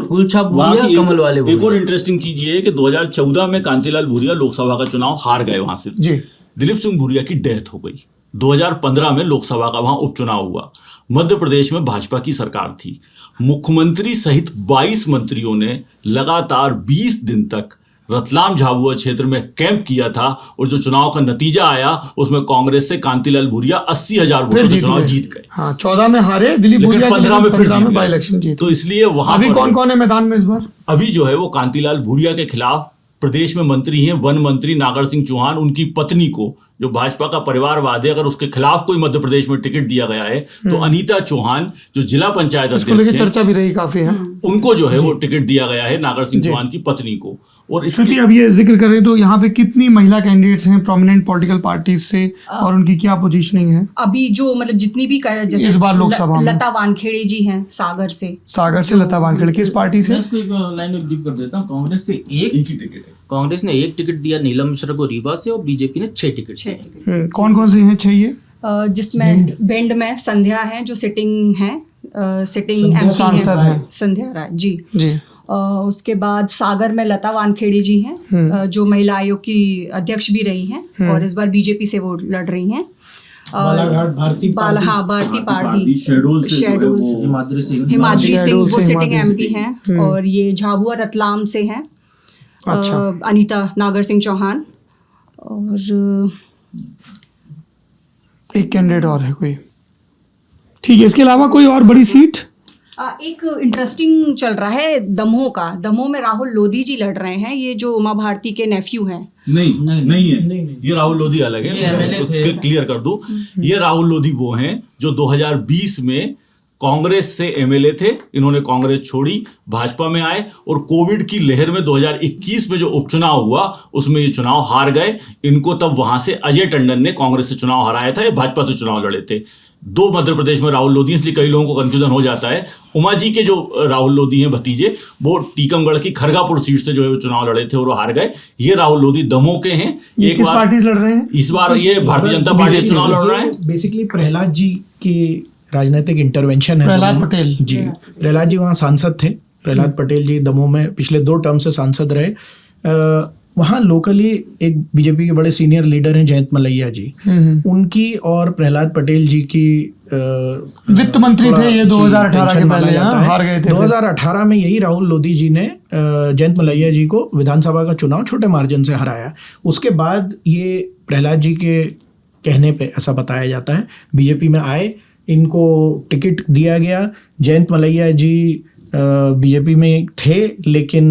फूल छाप भूरिया, कमल वाले भूरिया। एक और इंटरेस्टिंग चीज ये है कि 2014 में कांतिलाल भूरिया लोकसभा का चुनाव हार गए वहां से। दिलीप सिंह भूरिया की डेथ हो गई। 2015 में लोकसभा का वहां उपचुनाव हुआ। मध्य प्रदेश में भाजपा की सरकार थी। मुख्यमंत्री सहित 22 मंत्रियों ने लगातार 20 दिन तक रतलाम झाबुआ क्षेत्र में कैंप किया था और जो चुनाव का नतीजा आया उसमें कांग्रेस से कांतिलाल भूरिया 80,000 वोटों से चुनाव जीत गए। हाँ, 14 में हारे दिलीप लेकिन भूरिया, 15 में फिर जीत बाई गए। इलेक्शन जीते। तो इसलिए वहां अभी पर कौन कौन है मैदान में इस बार? अभी जो है वो कांतिलाल भूरिया के खिलाफ प्रदेश में मंत्री हैं वन मंत्री नागर सिंह चौहान, उनकी पत्नी को जो भाजपा का परिवारवाद है, अगर उसके खिलाफ कोई मध्य प्रदेश में टिकट दिया गया है तो अनीता चौहान जो जिला पंचायत इसको अध्यक्ष लेकर हैं, चर्चा भी रही काफी है। उनको जो है वो टिकट दिया गया है नागर सिंह चौहान की पत्नी को। और इसकी श्रुति, अब ये जिक्र करें तो यहाँ पे कितनी महिला कैंडिडेट्स हैं प्रोमिनेंट पॉलिटिकल पार्टीज से और उनकी क्या पोजीशनिंग है अभी जो मतलब जितनी भी जैसे इस बार लोकसभा में? लता वानखेड़े जी हैं सागर से। सागर से लता वानखेड़े किस पार्टी से? मैं इसको एक लाइन में ब्रीफ कर देता हूँ। कांग्रेस से एक ही टिकट है। कांग्रेस ने 1 टिकट दिया नीलम मिश्रा को रीवा से और बीजेपी ने 6 टिकट दिए। कौन कौन से हैं 6 ये? जिसमें भिंड में संध्या है जो सिटिंग एमपी सांसद है हैं। संध्या राय जी। जी। उसके बाद सागर में लता वानखेड़े जी हैं जो महिला आयोग की अध्यक्ष भी रही हैं और इस बार बीजेपी से वो लड़ रही हैं। बालाघाट भारती भारती पार्टी शेड्यूल से जो है शेड्यूल वो हिमाद्री सिंह हिमाद्री सिंह वो से सिटिंग हिमाद्री एमपी हैं और ये झाबुआ रतलाम से हैं अच्छा। अनीता नागर सिंह चौहान। और एक कैंडिडेट और है कोई? ठीक है, इसके अलावा कोई और बड़ी सीट? एक इंटरेस्टिंग चल रहा है दमोह का। दमोह में राहुल लोधी जी लड़ रहे हैं, ये जो उमा भारती के नेफ्यू हैं। नहीं है। ये राहुल लोधी अलग ये MLA थे। है, क्लियर कर दूं। ये राहुल लोधी वो हैं जो 2020 में कांग्रेस से एमएलए थे, इन्होंने कांग्रेस छोड़ी, भाजपा में आए और कोविड की लहर में 2021 में जो उपचुनाव हुआ उसमें ये चुनाव हार गए। इनको तब वहां से अजय टंडन ने कांग्रेस से चुनाव हराया था, ये भाजपा से चुनाव लड़े थे। 2 मध्य प्रदेश में राहुल लोधी, इसलिए कई लोगों को कंफ्यूजन हो जाता है। उमा जी के जो राहुल लोधी हैं भतीजे, वो टीकमगढ़ की खरगापुर सीट से जो है वो चुनाव लड़े थे और वो हार गए। ये राहुल लोधी दमोह के हैं। ये किस पार्टी से लड़ रहे हैं? इस बार ये भारतीय जनता पार्टी से चुनाव लड़ रहा है। बेसिकली प्रहलाद जी की राजनीतिक इंटरवेंशन है। प्रहलाद पटेल जी, प्रहलाद जी वहाँ सांसद थे। प्रहलाद पटेल जी दमोह में पिछले 2 टर्म से सांसद रहे। वहाँ लोकली एक बीजेपी के बड़े सीनियर लीडर हैं जयंत मलैया जी, उनकी और प्रहलाद पटेल जी की वित्त मंत्री थे ये 2018 के पहले, हार गए थे। 2018 में यही राहुल लोधी जी ने जयंत मलैया जी को विधानसभा का चुनाव छोटे मार्जिन से हराया। उसके बाद ये प्रहलाद जी के कहने पे ऐसा बताया जाता है बीजेपी में आए, इनको टिकट दिया गया। जयंत मलैया जी बीजेपी में थे लेकिन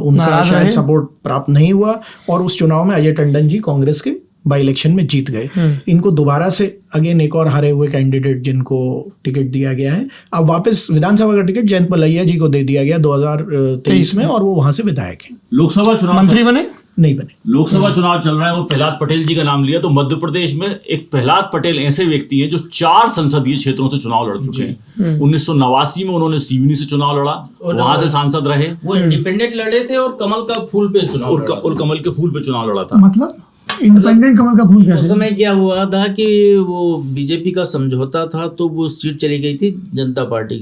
उनका शायद सपोर्ट प्राप्त नहीं हुआ और उस चुनाव में अजय टंडन जी कांग्रेस के बाई इलेक्शन में जीत गए। इनको दोबारा से अगेन एक और हारे हुए कैंडिडेट जिनको टिकट दिया गया है, अब वापस विधानसभा का टिकट जयंत मलैया जी को दे दिया गया 2023 में और वो वहां से विधायक हैं। लोकसभा चुनाव मंत्री बने? नहीं बने। लोकसभा चुनाव चल रहा है और प्रहलाद पटेल जी का नाम लिया तो मध्य प्रदेश में एक प्रहलाद पटेल ऐसे व्यक्ति हैं जो 4 संसदीय क्षेत्रों से चुनाव लड़ चुके हैं। 1989 में उन्होंने सिवनी से चुनाव लड़ा, वहां से सांसद रहे। वो इंडिपेंडेंट लड़े थे और कमल का फूल पे चुनाव लड़ा था। और कमल के फूल पे चुनाव लड़ा था। मतलब इंडिपेंडेंट कमल का फूल उस कैसे? समय क्या हुआ था कि वो बीजेपी का समझौता था तो वो सीट चली गई थी जनता पार्टी,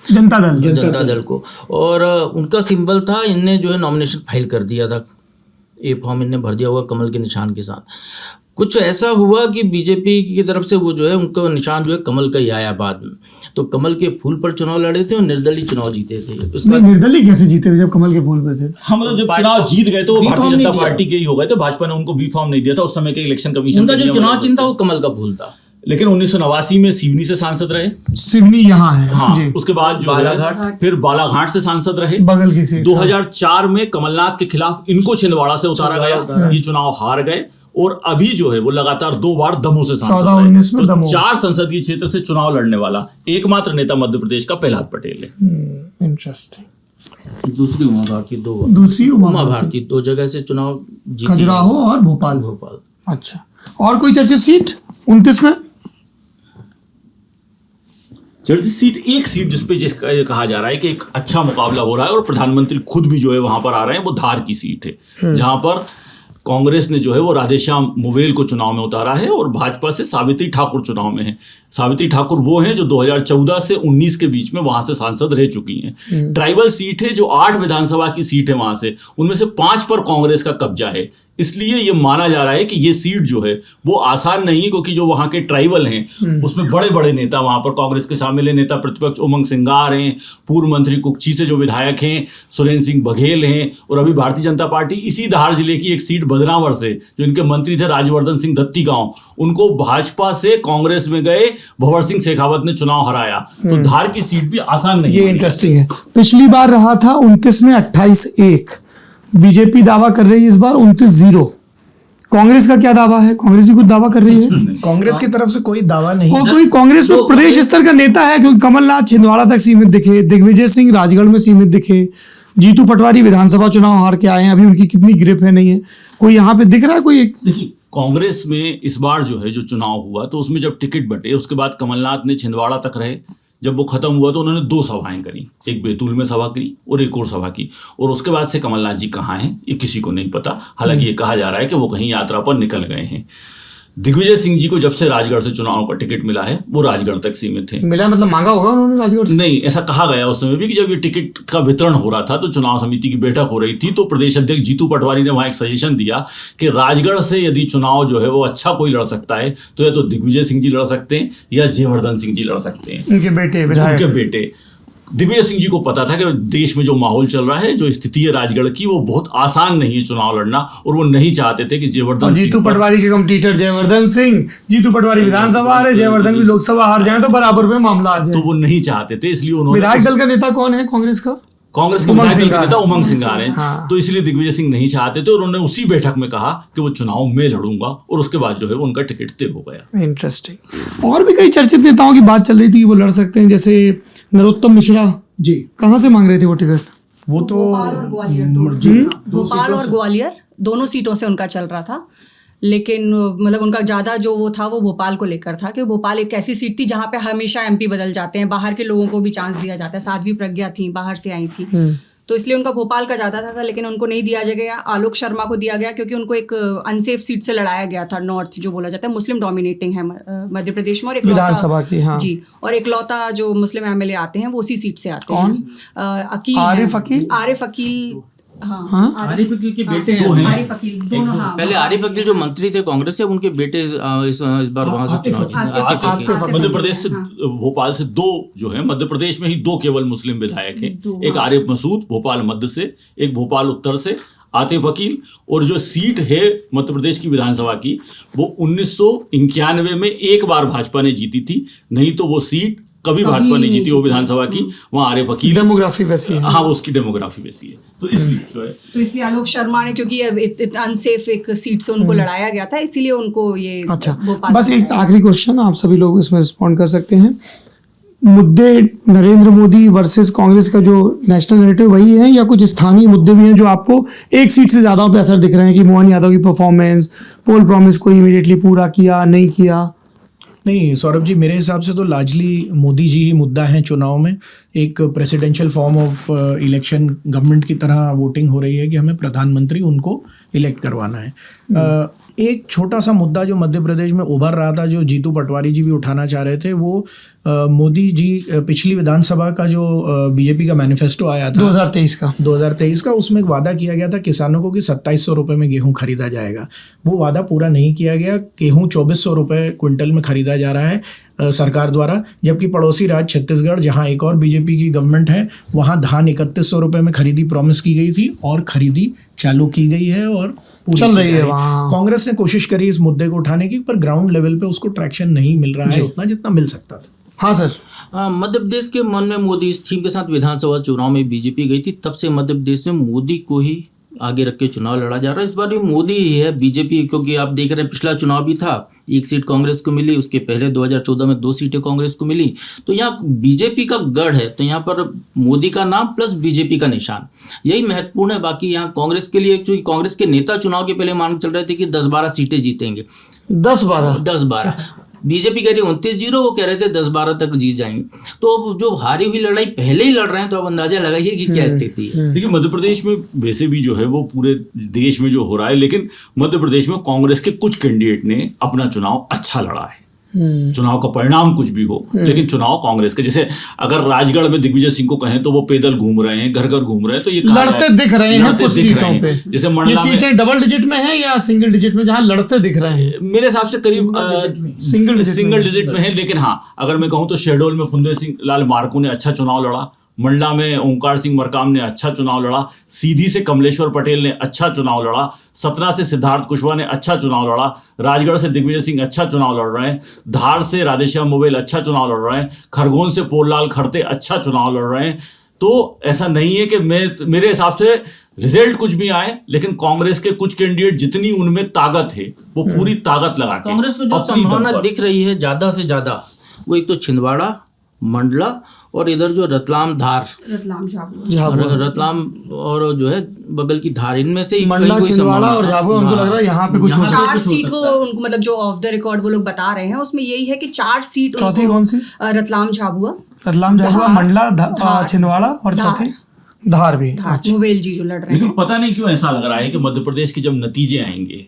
जनता दल को, और उनका सिंबल था, इनने जो है नॉमिनेशन फाइल कर दिया था, ए फॉर्म इनने भर दिया हुआ कमल के निशान के साथ। कुछ ऐसा हुआ कि बीजेपी की तरफ से वो जो है उनका निशान जो है कमल का ही आया बाद में, तो कमल के फूल पर चुनाव लड़े थे और निर्दलीय चुनाव जीते थे। उसमें निर्दलीय कैसे जीते जब कमल के फूल पे थे? हम मतलब जब चुनाव जीत गए तो वो भारतीय जनता पार्टी के ही हो गए थे, भाजपा ने उनको बी फॉर्म नहीं दिया था उस समय के इलेक्शन कमीशन। उनका जो चुनाव चिन्ह था वो कमल का फूल था। लेकिन 1989 में सिवनी से सांसद रहे। सिवनी यहाँ है। हाँ, जी। उसके बाद जो है फिर बालाघाट से सांसद रहे, बगल की सीट। 2004 में कमलनाथ के खिलाफ इनको छिंदवाड़ा से उतारा गया, ये चुनाव हार गए और अभी जो है वो लगातार 2 बार दमोह से सांसद 14-19 में रहे। तो दमोह। 4 संसदीय क्षेत्र से चुनाव लड़ने वाला एकमात्र नेता मध्य प्रदेश का प्रहलाद पटेल है। इंटरेस्टिंग। दूसरी उमा भारती दूसरी उमा भारती 2 जगह से चुनाव जीती। खजुराहो और भोपाल। भोपाल। अच्छा, और कोई चर्चित सीट 29 में? चर्चित सीट, एक सीट जिसपे कहा जा रहा है कि एक अच्छा मुकाबला हो रहा है और प्रधानमंत्री खुद भी जो है वहां पर आ रहे हैं, वो धार की सीट है, जहां पर कांग्रेस ने जो है वो राधेश्याम मुवेल को चुनाव में उतारा है और भाजपा से सावित्री ठाकुर चुनाव में है। सावित्री ठाकुर वो हैं जो 2014 से 19 के बीच में वहां से सांसद रह चुकी हैं। ट्राइबल सीट है जो 8 विधानसभा की सीट है वहां से, उनमें से 5 पर कांग्रेस का कब्जा है, इसलिए ये माना जा रहा है कि ये सीट जो है वो आसान नहीं है, क्योंकि जो वहाँ के ट्राइबल हैं उसमें बड़े बड़े नेता वहाँ पर कांग्रेस के शामिल हैं। नेता प्रतिपक्ष उमंग सिंगार हैं, पूर्व मंत्री कुक्ची से जो विधायक हैं सुरेंद्र सिंह बघेल हैं, और अभी भारतीय जनता पार्टी इसी धार जिले की एक सीट बदनावर से जो इनके मंत्री थे राजवर्धन सिंह दत्ती गांव, उनको भाजपा से कांग्रेस में गए भंवर सिंह शेखावत ने चुनाव हराया। तो धार की सीट भी आसान नहीं है। ये इंटरेस्टिंग है। पिछली बार रहा था 29 में 28-1, बीजेपी दावा कर रही है इस बार 29-0। कांग्रेस का क्या दावा है? कांग्रेस भी कुछ दावा कर रही है? कांग्रेस की तरफ से कोई दावा नहीं है। कोई कांग्रेस में प्रदेश स्तर का नेता है? क्योंकि कमलनाथ छिंदवाड़ा तक सीमित दिखे, दिग्विजय सिंह राजगढ़ में सीमित दिखे, जीतू पटवारी विधानसभा चुनाव हार के आए हैं, अभी उनकी कितनी ग्रिप है नहीं है, कोई यहाँ पे दिख रहा है कोई एक? देखिए, कांग्रेस में इस बार जो है जो चुनाव हुआ तो उसमें जब टिकट बटे उसके बाद कमलनाथ ने छिंदवाड़ा तक रहे, जब वो खत्म हुआ तो उन्होंने 2 सभाएं करी, एक बैतूल में सभा करी और एक और सभा की, और उसके बाद से कमलनाथ जी कहाँ हैं ये किसी को नहीं पता। हालांकि ये कहा जा रहा है कि वो कहीं यात्रा पर निकल गए हैं। दिग्विजय सिंह जी को जब से राजगढ़ से चुनाव का टिकट मिला है वो राजगढ़ तक सीमित थे। मिला मतलब मांगा होगा उन्होंने राजगढ़ से? नहीं, ऐसा कहा गया उस समय भी कि जब ये टिकट का वितरण हो रहा था तो चुनाव समिति की बैठक हो रही थी, तो प्रदेश अध्यक्ष जीतू पटवारी ने वहां एक सजेशन दिया कि राजगढ़ से यदि चुनाव जो है वो अच्छा कोई लड़ सकता है तो या तो दिग्विजय सिंह जी लड़ सकते हैं या जयवर्धन सिंह जी लड़ सकते हैं, उनके बेटे विधायक। उनके बेटे। दिग्विजय सिंह जी को पता था कि देश में जो माहौल चल रहा है, जो स्थिति है राजगढ़ की, वो बहुत आसान नहीं है चुनाव लड़ना, और वो नहीं चाहते थे कि जयवर्धन सिंह जीतू पटवारी के कॉम्पिटिटर जयवर्धन सिंह, जीतू पटवारी विधानसभा हारे, जयवर्धन भी लोकसभा हार जाए तो बराबर में मामला आ तो जाए। वो नहीं चाहते थे, इसलिए उन्होंने विधायक दल का नेता कौन है कांग्रेस का? कांग्रेस के उमंग विधायक दल के सिंगार। नेता उमंग सिंगार हैं। हाँ। तो इसलिए दिग्विजय सिंह नहीं चाहते थे और उन्होंने उसी बैठक में कहा कि वो चुनाव में लड़ूंगा, और उसके बाद जो है वो उनका टिकट तय हो गया। इंटरेस्टिंग। और भी कई चर्चित नेताओं की बात चल रही थी कि वो लड़ सकते हैं, जैसे नरोत्तम मिश्रा जी, कहाँ से मांग रहे थे वो टिकट? वो तो भोपाल और ग्वालियर भोपाल और ग्वालियर दोनों सीटों से उनका चल रहा था, लेकिन मतलब उनका ज़्यादा जो वो था वो भोपाल को लेकर था कि भोपाल एक ऐसी सीट थी जहाँ पे हमेशा एमपी बदल जाते हैं, बाहर के लोगों को भी चांस दिया जाता है। साध्वी प्रज्ञा थी, बाहर से आई थी, तो इसलिए उनका भोपाल का ज़्यादा था, लेकिन उनको नहीं दिया गया। आलोक शर्मा को दिया गया क्योंकि उनको एक अनसेफ सीट से लड़ाया गया था, नॉर्थ जो बोला जाता है, मुस्लिम डोमिनेटिंग है मध्य प्रदेश में, और विधानसभा की, हाँ। जी, और इकलौता जो मुस्लिम एमएलए आते हैं वो उसी सीट से आते हैं। अकील आरिफ अकील, हाँ, आरिफ अकील के बेटे हैं। आरिफ अकील दोनों, हाँ। पहले आरिफ अकील जो मंत्री थे कांग्रेस से, अब उनके बेटे इस बार वहां से चुनाव जीते। मध्य प्रदेश से, भोपाल से 2 जो है, मध्य प्रदेश में ही 2 केवल मुस्लिम विधायक हैं, एक आरिफ मसूद भोपाल मध्य से, एक भोपाल उत्तर से आतिफ अकील। और जो सीट है मध्य प्रदेश की विधानसभा की वो 1991 में एक बार भाजपा ने जीती थी, नहीं तो वो सीट कभी भाजपा नहीं जीती वो विधानसभा की। वहाँ आरिफ अकील, डेमोग्राफी वैसी है। हाँ, वो उसकी डेमोग्राफी वैसी है, तो इसलिए जो है, तो इसलिए आलोक शर्मा ने, क्योंकि अनसेफ एक सीट से उनको लड़ाया गया था, इसीलिए उनको ये अच्छा, भोपाल बस एक आखिरी क्वेश्चन, आप सभी लोग इसमें रिस्पॉन्ड कर सकते हैं। मुद्दे नरेंद्र मोदी वर्सेस कांग्रेस का जो नेशनल नैरेटिव वही है, या कुछ स्थानीय मुद्दे भी हैं जो आपको एक सीट से ज्यादा पे असर दिख रहे हैं कि मोहन यादव की परफॉर्मेंस, पोल प्रॉमिस को इमीडिएटली पूरा किया नहीं किया? नहीं सौरभ जी, मेरे हिसाब से तो लार्जली मोदी जी ही मुद्दा है चुनाव में। एक presidential form of election government की तरह वोटिंग हो रही है कि हमें प्रधानमंत्री उनको इलेक्ट करवाना है। एक छोटा सा मुद्दा जो मध्य प्रदेश में उभर रहा था, जो जीतू पटवारी जी भी उठाना चाह रहे थे, वो मोदी जी पिछली विधानसभा का जो बीजेपी का मैनिफेस्टो आया था 2023 का, उसमें एक वादा किया गया था किसानों को कि 2700 रुपये में गेहूं खरीदा जाएगा। वो वादा पूरा नहीं किया गया। गेहूं 2400 रुपये क्विंटल में खरीदा जा रहा है सरकार द्वारा, जबकि पड़ोसी राज्य छत्तीसगढ़, जहां एक और बीजेपी की गवर्नमेंट है, वहां धान 3100 रुपये में खरीदी प्रॉमिस की गई थी और खरीदी चालू की गई है और चल रही है। कांग्रेस ने कोशिश करी इस मुद्दे को उठाने की, पर ग्राउंड लेवल पे उसको ट्रैक्शन नहीं मिल रहा है उतना जितना मिल सकता था। हाँ सर। मध्य प्रदेश के मन में मोदी इस थीम के साथ विधानसभा चुनाव में बीजेपी गई थी, तब से मध्य प्रदेश में मोदी को ही आगे रख के चुनाव लड़ा जा रहा है। इस बार भी मोदी ही है, बीजेपी, क्योंकि आप देख रहे हैं पिछला चुनाव भी था, 1 सीट कांग्रेस को मिली, उसके पहले 2014 में 2 सीटें कांग्रेस को मिली। तो यहाँ बीजेपी का गढ़ है, तो यहाँ पर मोदी का नाम प्लस बीजेपी का निशान, यही महत्वपूर्ण है। बाकी यहाँ कांग्रेस के लिए, क्योंकि कांग्रेस के नेता चुनाव के पहले मांग चल रहे थे कि 10-12 सीटें जीतेंगे, 10-12 बीजेपी कह रही 29-0, वो कह रहे थे 10-12 तक जीत जाएंगे। तो अब जो हारी हुई लड़ाई पहले ही लड़ रहे हैं, तो अब अंदाजा लगाइए कि क्या स्थिति है। देखिए, मध्य प्रदेश में वैसे भी जो है वो पूरे देश में जो हो रहा है, लेकिन मध्य प्रदेश में कांग्रेस के कुछ कैंडिडेट ने अपना चुनाव अच्छा लड़ा है। चुनाव का परिणाम कुछ भी हो, लेकिन चुनाव कांग्रेस के। जैसे अगर राजगढ़ में दिग्विजय सिंह को कहें तो वो पैदल घूम रहे हैं, घर घर घूम रहे हैं, तो ये लड़ते दिख रहे हैं कुछ सीटों पे। जैसे ये मंडला में सीटें डबल डिजिट में है या सिंगल डिजिट में, जहां लड़ते दिख रहे हैं? मेरे हिसाब से करीब सिंगल डिजिट में है। लेकिन हाँ, अगर मैं कहूँ तो शहडोल में फुंदे सिंह लाल मार्को ने अच्छा चुनाव लड़ा, मंडला में ओंकार सिंह मरकाम ने अच्छा चुनाव लड़ा, सीधी से कमलेश्वर पटेल ने अच्छा चुनाव लड़ा, सतना से सिद्धार्थ कुशवाहा ने अच्छा चुनाव लड़ा, राजगढ़ से दिग्विजय सिंह अच्छा चुनाव लड़ रहे हैं, धार से राधेश्याम मोबाइल अच्छा चुनाव लड़ रहे हैं, खरगोन से पोललाल खड़ते अच्छा चुनाव लड़ रहे हैं। तो ऐसा नहीं है कि मेरे हिसाब से रिजल्ट कुछ भी आए, लेकिन कांग्रेस के कुछ कैंडिडेट जितनी उनमें ताकत है वो पूरी ताकत लगा के कांग्रेस को जो अपनी दम संभावना पर- दिख रही है ज्यादा से ज्यादा, वो एक तो छिंदवाड़ा, मंडला और इधर जो रतलाम धार, रतलाम और जो है बगल की धार, इनमें से मंडला, छिंदवाड़ा और झाबुआ, उनको लग रहा है यहाँ पे कुछ हो सकता है। 4 सीट वो उनको मतलब जो ऑफ द रिकॉर्ड वो लोग बता रहे हैं उसमें यही है कि 4 सीट चौथी कौन सी? रतलाम झाबुआ, रतलाम, झाबुआ, धार, मंडला, धार, छिंदवाड़ा और धार। चौथी धार भी। मोवेल जी जो लड़ रहे लेकिन हैं। पता नहीं क्यों ऐसा लग रहा है कि मध्य प्रदेश के जब नतीजे आएंगे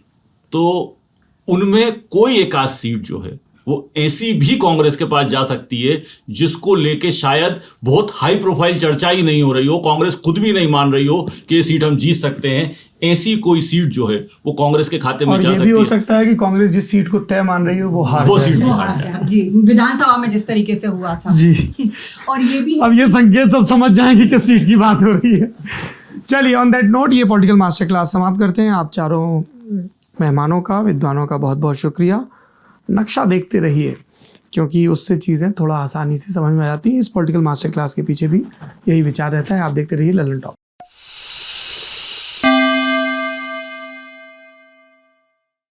तो उनमें कोई एक आध सीट जो है वो ऐसी भी कांग्रेस के पास जा सकती है जिसको लेके शायद बहुत हाई प्रोफाइल चर्चा ही नहीं हो रही हो, कांग्रेस खुद भी नहीं मान रही हो कि ये सीट हम जीत सकते हैं। ऐसी कोई सीट जो है वो कांग्रेस के खाते में और जा ये भी सकती हो है। सकता है कि कांग्रेस जिस सीट को तय मान रही हो वो हार वो जाए। सीट भी हाँ, हार जाए। जी, विधानसभा में जिस तरीके से हुआ था। जी, और ये भी अब ये संकेत सब समझ जाएंगे किस सीट की बात हो रही है। चलिए, ऑन दैट नोट ये पॉलिटिकल मास्टर क्लास समाप्त करते हैं। आप चारों मेहमानों का, विद्वानों का बहुत बहुत शुक्रिया। नक्शा देखते रहिए क्योंकि उससे चीज़ें थोड़ा आसानी से समझ में आ जाती हैं। इस पॉलिटिकल मास्टर क्लास के पीछे भी यही विचार रहता है। आप देखते रहिए ललन टॉप।